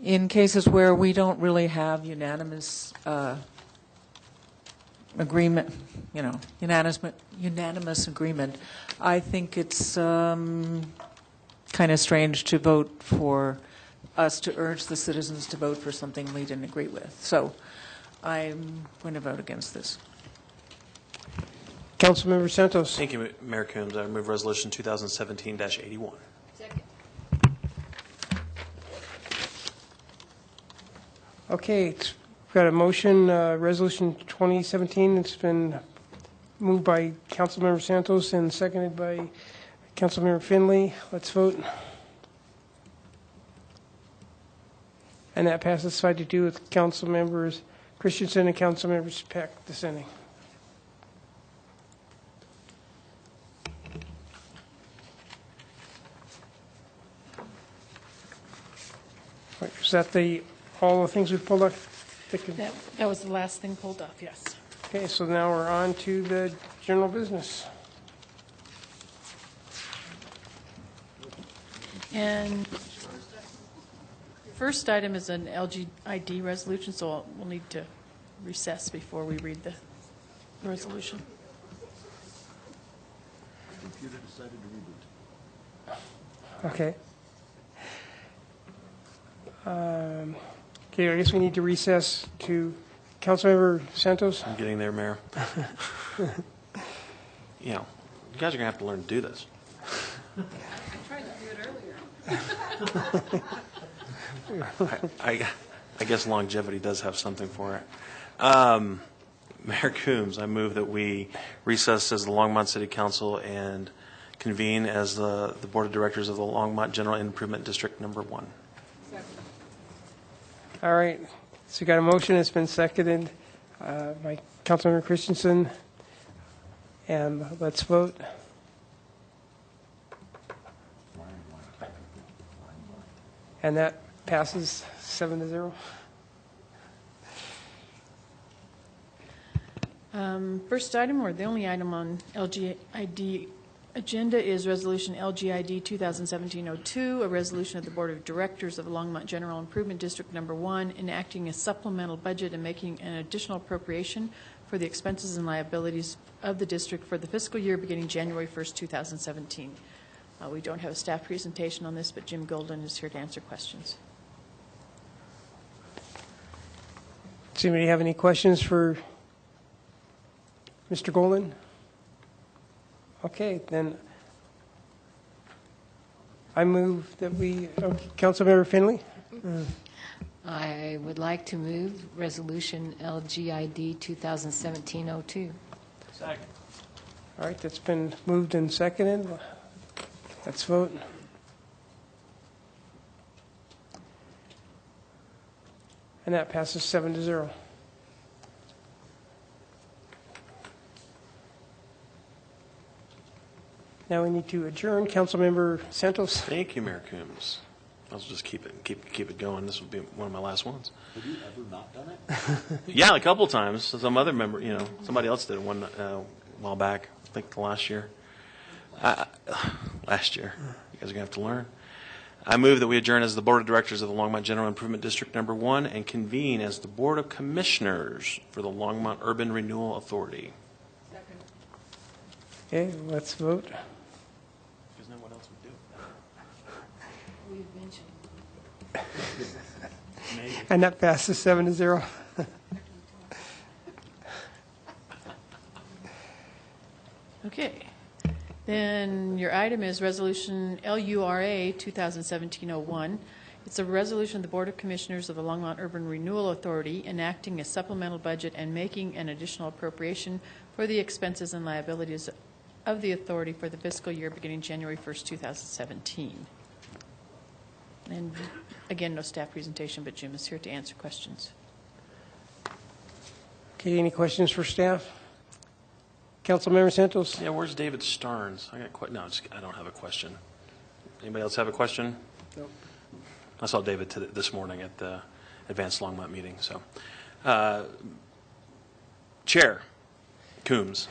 in cases where we don't really have unanimous agreement, unanimous agreement, I think it's kind of strange to vote for us to urge the citizens to vote for something we didn't agree with. So I'm going to vote against this. Councilmember Santos. Thank you, Mayor Coombs. I move Resolution 2017-81. Second. Okay, we've got a motion, Resolution 2017. It's been moved by Councilmember Santos and seconded by Councilmember Finley. Let's vote. And that passes 5-2 with Councilmembers Christensen and Councilmembers Peck dissenting. Is that all the things we've pulled off? That was the last thing pulled off, yes. Okay, so now we're on to the general business. And first item is an LGID resolution, so we'll need to recess before we read the resolution. Okay. Okay, I guess we need to recess to Councilmember Santos. I'm getting there, Mayor. You guys are going to have to learn to do this. I tried to do it earlier. I guess longevity does have something for it. Mayor Coombs, I move that we recess as the Longmont City Council and convene as the Board of Directors of the Longmont General Improvement District Number 1. All right, so we got a motion, it's been seconded by Councilmember Christensen, and let's vote. And that passes 7-0. First item, or the only item on LGID agenda, is Resolution LGID 2017-02, a resolution of the Board of Directors of Longmont General Improvement District Number 1, enacting a supplemental budget and making an additional appropriation for the expenses and liabilities of the district for the fiscal year beginning January 1st, 2017. We don't have a staff presentation on this, but Jim Golden is here to answer questions. Does anybody have any questions for Mr. Golden? Okay, then I move that we, Councilmember Finley? I would like to move Resolution LGID 2017-02. Second. All right, that's been moved and seconded. Let's vote. And that passes 7-0. Now we need to adjourn. Councilmember Santos. Thank you, Mayor Coombs. I'll just keep it going. This will be one of my last ones. Have you ever not done it? Yeah, a couple times. Some other member, somebody else did one a while back. I think last year. Last year. You guys are going to have to learn. I move that we adjourn as the Board of Directors of the Longmont General Improvement District Number 1 and convene as the Board of Commissioners for the Longmont Urban Renewal Authority. Second. Okay, let's vote. Isn't that what else we do? We've mentioned. And that passes 7-0. Okay. Then your item is Resolution LURA 2017-01. It's a resolution of the Board of Commissioners of the Longmont Urban Renewal Authority enacting a supplemental budget and making an additional appropriation for the expenses and liabilities of the authority for the fiscal year beginning January 1st, 2017. And again, no staff presentation, but Jim is here to answer questions. Okay, any questions for staff? Councilmember Santos? Yeah, where's David Starnes? I don't have a question. Anybody else have a question? Nope. I saw David this morning at the Advanced Longmont meeting. So, Chair Coombs,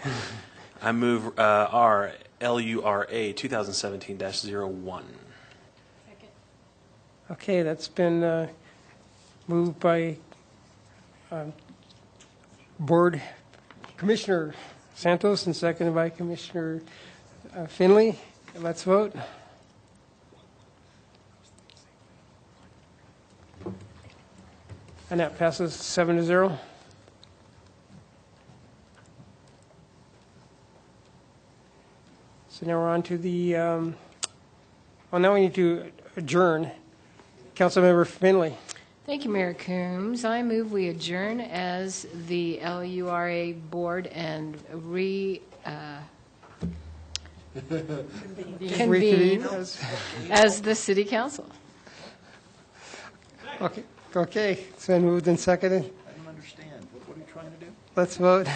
I move our LURA 2017-01. Okay, that's been moved by Board Commissioner Santos and seconded by Commissioner Finley. Let's vote. And that passes 7-0. So now we're on to the, well, now we need to adjourn. Councilmember Finley. Thank you, Mayor Coombs. I move we adjourn as the LURA Board and convene as the City Council. Okay, it's been moved and seconded. I don't understand. What are you trying to do? Let's vote.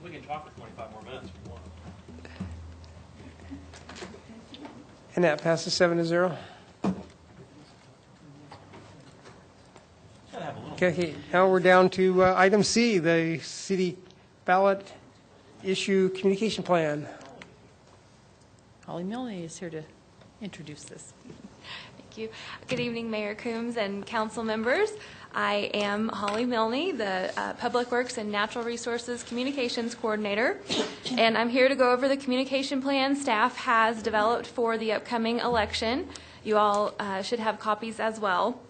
We can talk for 25 more minutes if you want. And that passes 7-0. Okay, now we're down to item C, the city ballot issue communication plan. Holly Milne is here to introduce this. Thank you. Good evening, Mayor Coombs and council members. I am Holly Milne, the Public Works and Natural Resources Communications Coordinator, and I'm here to go over the communication plan staff has developed for the upcoming election. You all should have copies as well.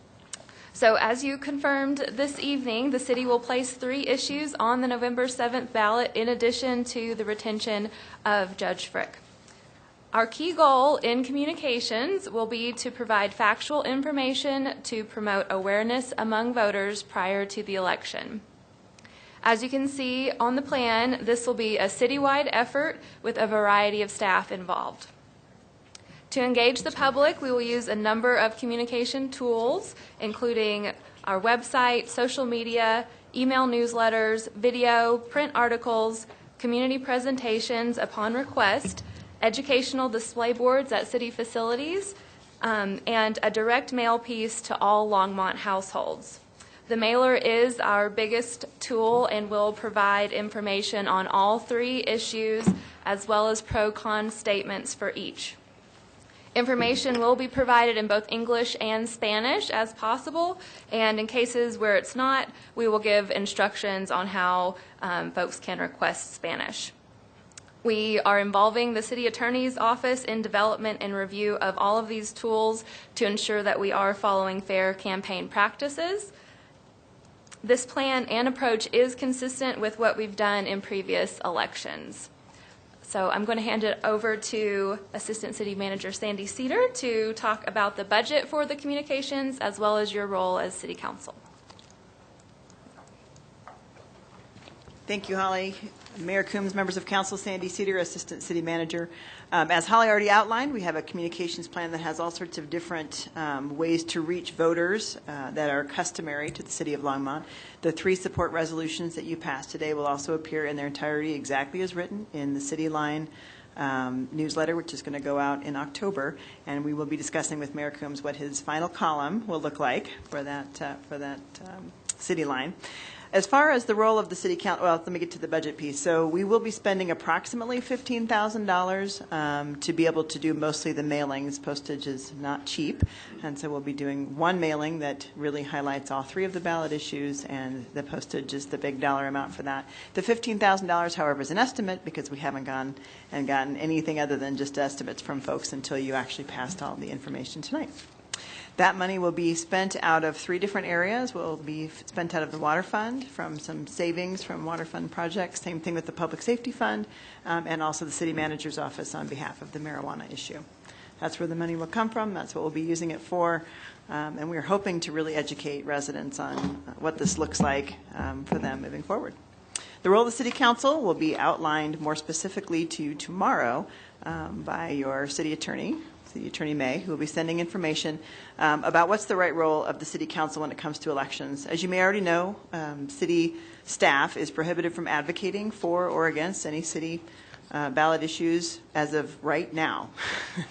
So as you confirmed this evening, the city will place 3 issues on the November 7th ballot in addition to the retention of Judge Frick. Our key goal in communications will be to provide factual information to promote awareness among voters prior to the election. As you can see on the plan, this will be a citywide effort with a variety of staff involved. To engage the public, we will use a number of communication tools, including our website, social media, email newsletters, video, print articles, community presentations upon request, educational display boards at city facilities, and a direct mail piece to all Longmont households. The mailer is our biggest tool and will provide information on all 3 issues as well as pro-con statements for each. Information will be provided in both English and Spanish as possible, and in cases where it's not, we will give instructions on how folks can request Spanish. We are involving the City Attorney's Office in development and review of all of these tools to ensure that we are following fair campaign practices. This plan and approach is consistent with what we've done in previous elections. So I'm going to hand it over to Assistant City Manager Sandy Cedar to talk about the budget for the communications as well as your role as City Council. Thank you, Holly. Mayor Coombs, members of council, Sandy Cedar, Assistant City Manager. As Holly already outlined, we have a communications plan that has all sorts of different ways to reach voters that are customary to the city of Longmont. The 3 support resolutions that you passed today will also appear in their entirety exactly as written in the City Line newsletter, which is going to go out in October, and we will be discussing with Mayor Coombs what his final column will look like for that City Line. As far as the role of the city council, well, let me get to the budget piece. So we will be spending approximately $15,000 to be able to do mostly the mailings. Postage is not cheap, and so we'll be doing one mailing that really highlights all 3 of the ballot issues, and the postage is the big dollar amount for that. The $15,000, however, is an estimate because we haven't gone and gotten anything other than just estimates from folks until you actually passed all the information tonight. That money will be spent out of 3 different areas. Will be spent out of the water fund from some savings from water fund projects. Same thing with the public safety fund, and also the city manager's office on behalf of the marijuana issue. That's where the money will come from. That's what we'll be using it for. And we're hoping to really educate residents on what this looks like for them moving forward. The role of the city council will be outlined more specifically to you tomorrow by your city attorney, City Attorney May, who will be sending information about what's the right role of the City Council when it comes to elections. As you may already know, city staff is prohibited from advocating for or against any city ballot issues as of right now.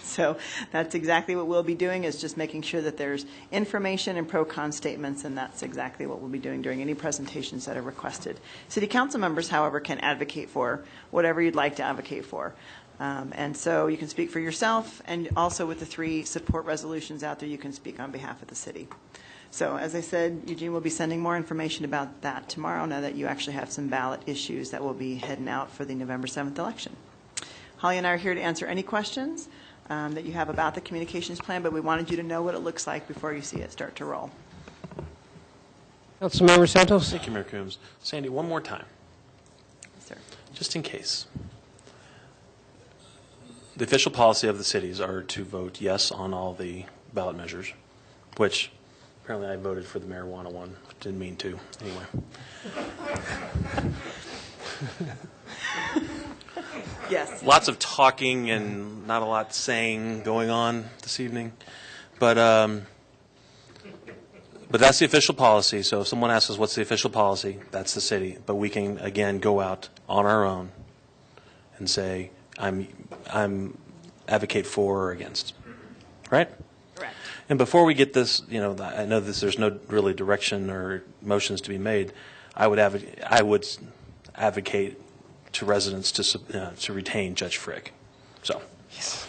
So that's exactly what we'll be doing, is just making sure that there's information and pro-con statements, and that's exactly what we'll be doing during any presentations that are requested. City Council members, however, can advocate for whatever you'd like to advocate for. And so you can speak for yourself, and also with the 3 support resolutions out there, you can speak on behalf of the city. So as I said, Eugene will be sending more information about that tomorrow, now that you actually have some ballot issues that will be heading out for the November 7th election. Holly and I are here to answer any questions that you have about the communications plan, but we wanted you to know what it looks like before you see it start to roll. Councilmember Santos. Thank you, Mayor Coombs. Sandy, one more time. Yes, sir. Just in case. The official policy of the cities are to vote yes on all the ballot measures, which apparently I voted for the marijuana one. Didn't mean to. Anyway. Yes. Lots of talking and not a lot saying going on this evening. But that's the official policy. So if someone asks us what's the official policy, that's the city. But we can, again, go out on our own and say, I'm advocate for or against, right? Correct. And before we get this, I know there's no really direction or motions to be made. I would advocate to residents to retain Judge Frick. So. Yes.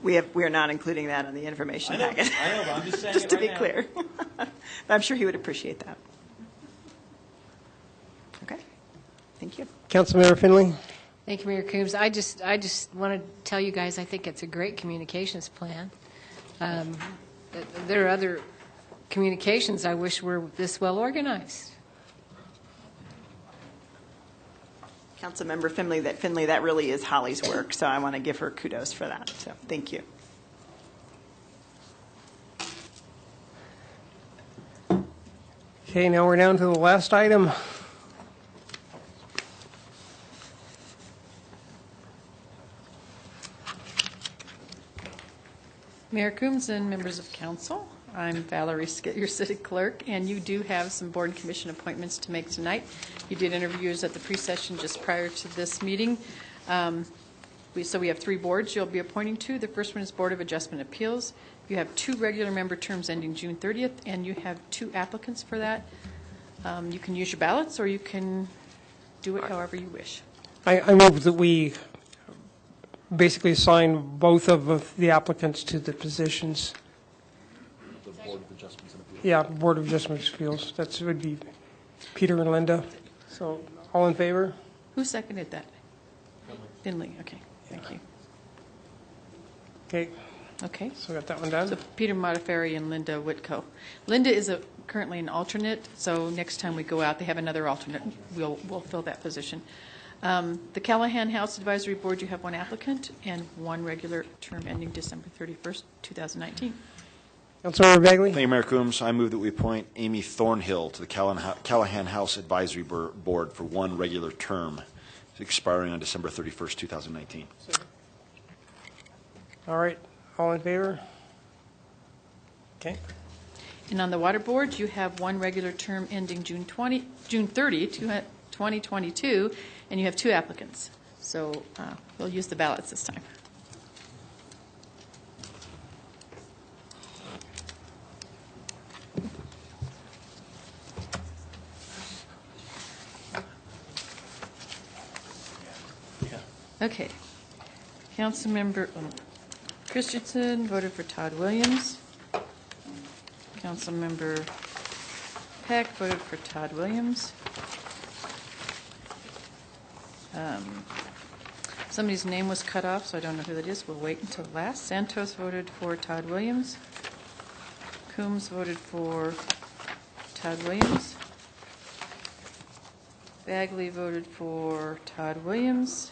We are not including that in the information packet. I know, but I'm just saying just it to right be now. clear. But I'm sure he would appreciate that. Okay. Thank you. Councilmember Finley. Thank you, Mayor Coombs. I just want to tell you guys I think it's a great communications plan. There are other communications I wish were this well organized. Councilmember Finley, that really is Holly's work, so I want to give her kudos for that. So thank you. Okay, now we're down to the last item Mayor Coombs and members of council, I'm Valerie Skitt, your city clerk, and you do have some board and commission appointments to make tonight. You did interviews at the pre-session just prior to this meeting. So we have 3 boards you'll be appointing to. The first one is Board of Adjustment Appeals. You have 2 regular member terms ending June 30th, and you have 2 applicants for that. You can use your ballots, or you can do it however you wish. I move that we basically assign both of the applicants to the positions. The Board of Adjustments and Appeals. Yeah, Board of Adjustment Appeals. That would be Peter and Linda. So, all in favor? Who seconded that? Finley, okay, thank you. Okay. Okay. So got that one done. So Peter Modafferi and Linda Whitco. Linda is currently an alternate, so next time we go out, they have another alternate. We'll fill that position. The Callahan House Advisory Board, you have 1 applicant and 1 regular term ending December 31st, 2019. Councilmember Bagley? Thank you, Mayor Coombs. I move that we appoint Amy Thornhill to the Callahan House Advisory Board for 1 regular term, expiring on December 31st, 2019. All right. All in favor? Okay. And on the Water Board, you have 1 regular term ending June 30, 2022, and you have 2 applicants. So we'll use the ballots this time. Okay. Councilmember Christensen voted for Todd Williams. Councilmember Peck voted for Todd Williams. Somebody's name was cut off, so I don't know who that is. We'll wait until last. Santos voted for Todd Williams. Coombs voted for Todd Williams. Bagley voted for Todd Williams.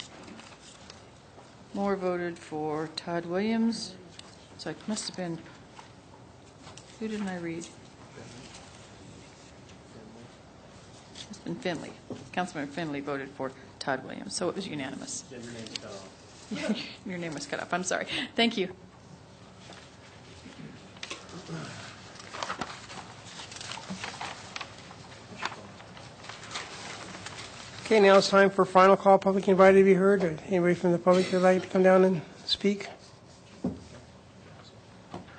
Moore voted for Todd Williams. So it must have been, who didn't I read? It's been Finley. Councilmember Finley voted for Todd Williams, so it was unanimous. Yeah, your name's cut off. Your name was cut off. I'm sorry. Thank you. Okay, now it's time for final call. Public invited to be heard. Anybody from the public would like to come down and speak?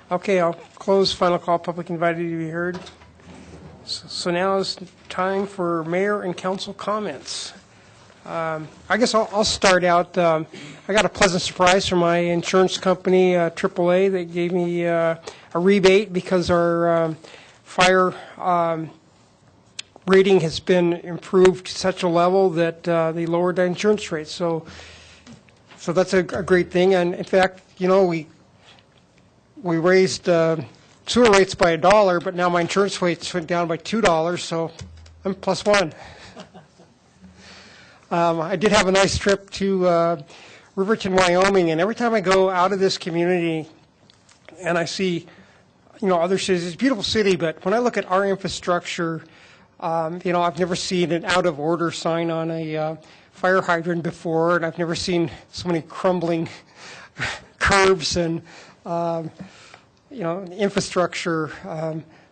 Okay, I'll close final call. Public invited to be heard. So now is time for mayor and council comments. I guess I'll start out. I got a pleasant surprise from my insurance company, AAA. They gave me a rebate because our fire rating has been improved to such a level that they lowered the insurance rates. So that's a great thing. And in fact, you know, we raised sewer rates by $1, but now my insurance rates went down by $2, so I'm +1. I did have a nice trip to Riverton, Wyoming, and every time I go out of this community and I see, you know, other cities, it's a beautiful city, but when I look at our infrastructure, you know, I've never seen an out of order sign on a fire hydrant before, and I've never seen so many crumbling curbs and, you know, infrastructure.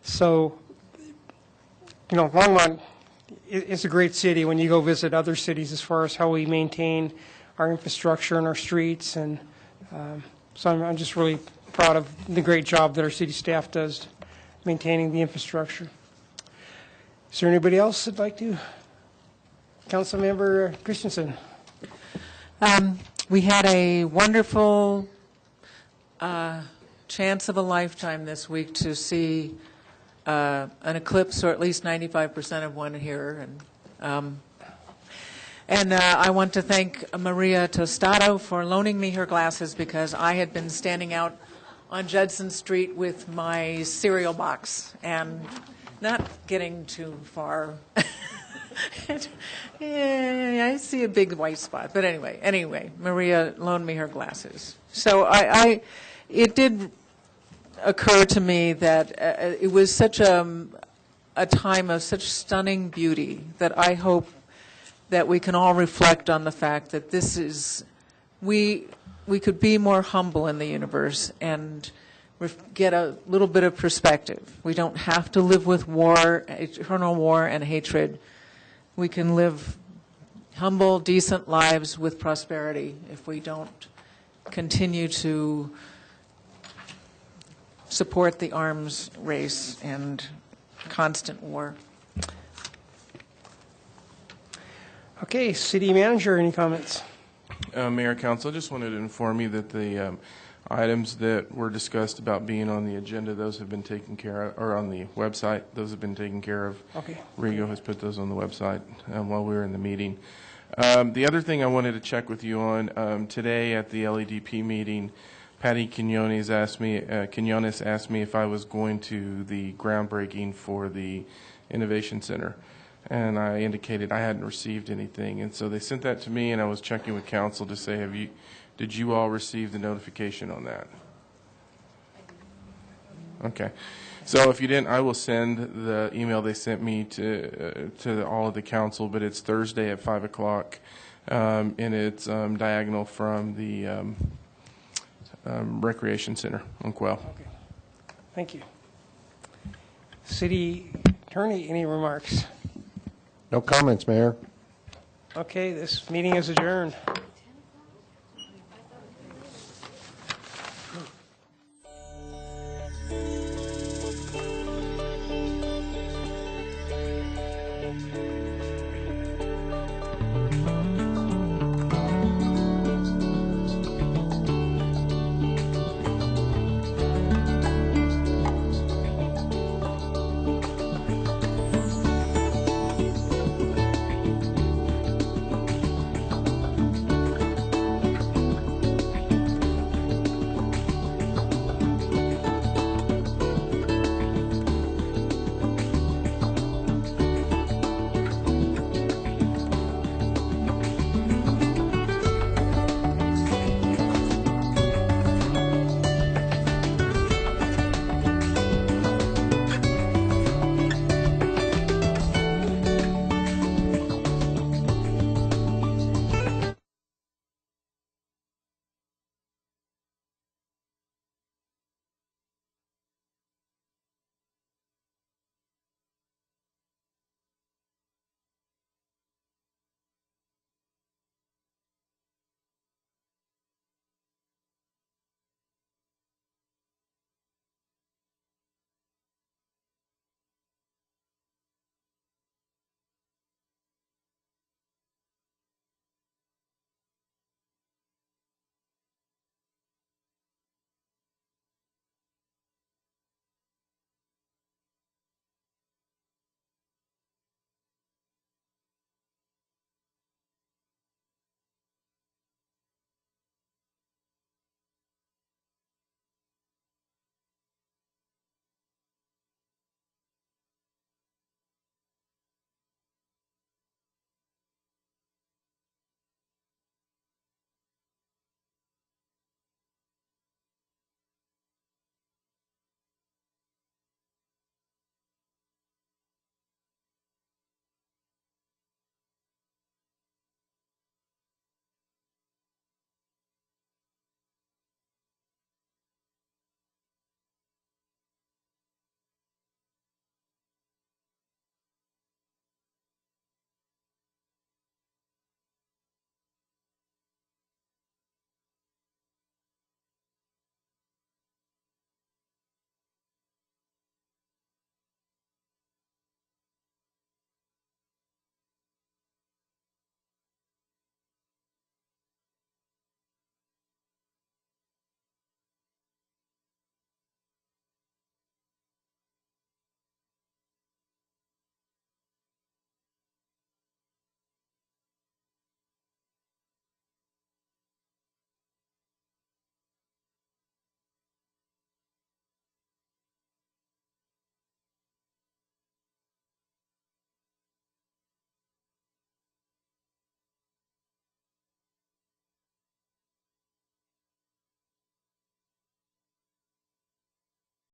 So, you know, Longmont is a great city when you go visit other cities as far as how we maintain our infrastructure and our streets. And so I'm just really proud of the great job that our city staff does maintaining the infrastructure. Is there anybody else that'd like to? Councilmember Christensen. We had a wonderful chance of a lifetime this week to see an eclipse, or at least 95% of one here. And I want to thank Maria Tostado for loaning me her glasses, because I had been standing out on Judson Street with my cereal box and not getting too far. Yeah, I see a big white spot. But anyway, Maria loaned me her glasses. So it did occur to me that it was such a time of such stunning beauty that I hope that we can all reflect on the fact that this is, we could be more humble in the universe and get a little bit of perspective. We don't have to live with war, eternal war and hatred. We can live humble, decent lives with prosperity if we don't continue to support the arms race and constant war. Okay, city manager, any comments? Mayor, Council, I just wanted to inform you that the items that were discussed about being on the agenda, those have been taken care of, or on the website, those have been taken care of. Okay. Rigo has put those on the website while we were in the meeting. The other thing I wanted to check with you on, today at the LEDP meeting, Patty Quinones asked me if I was going to the groundbreaking for the Innovation Center. And I indicated I hadn't received anything. And so they sent that to me, and I was checking with council to say, did you all receive the notification on that? Okay. So if you didn't, I will send the email they sent me to all of the council, but it's Thursday at 5 o'clock, and it's diagonal from the Recreation Center on Quail. Okay. Thank you. City Attorney, any remarks? No comments, Mayor. Okay, this meeting is adjourned.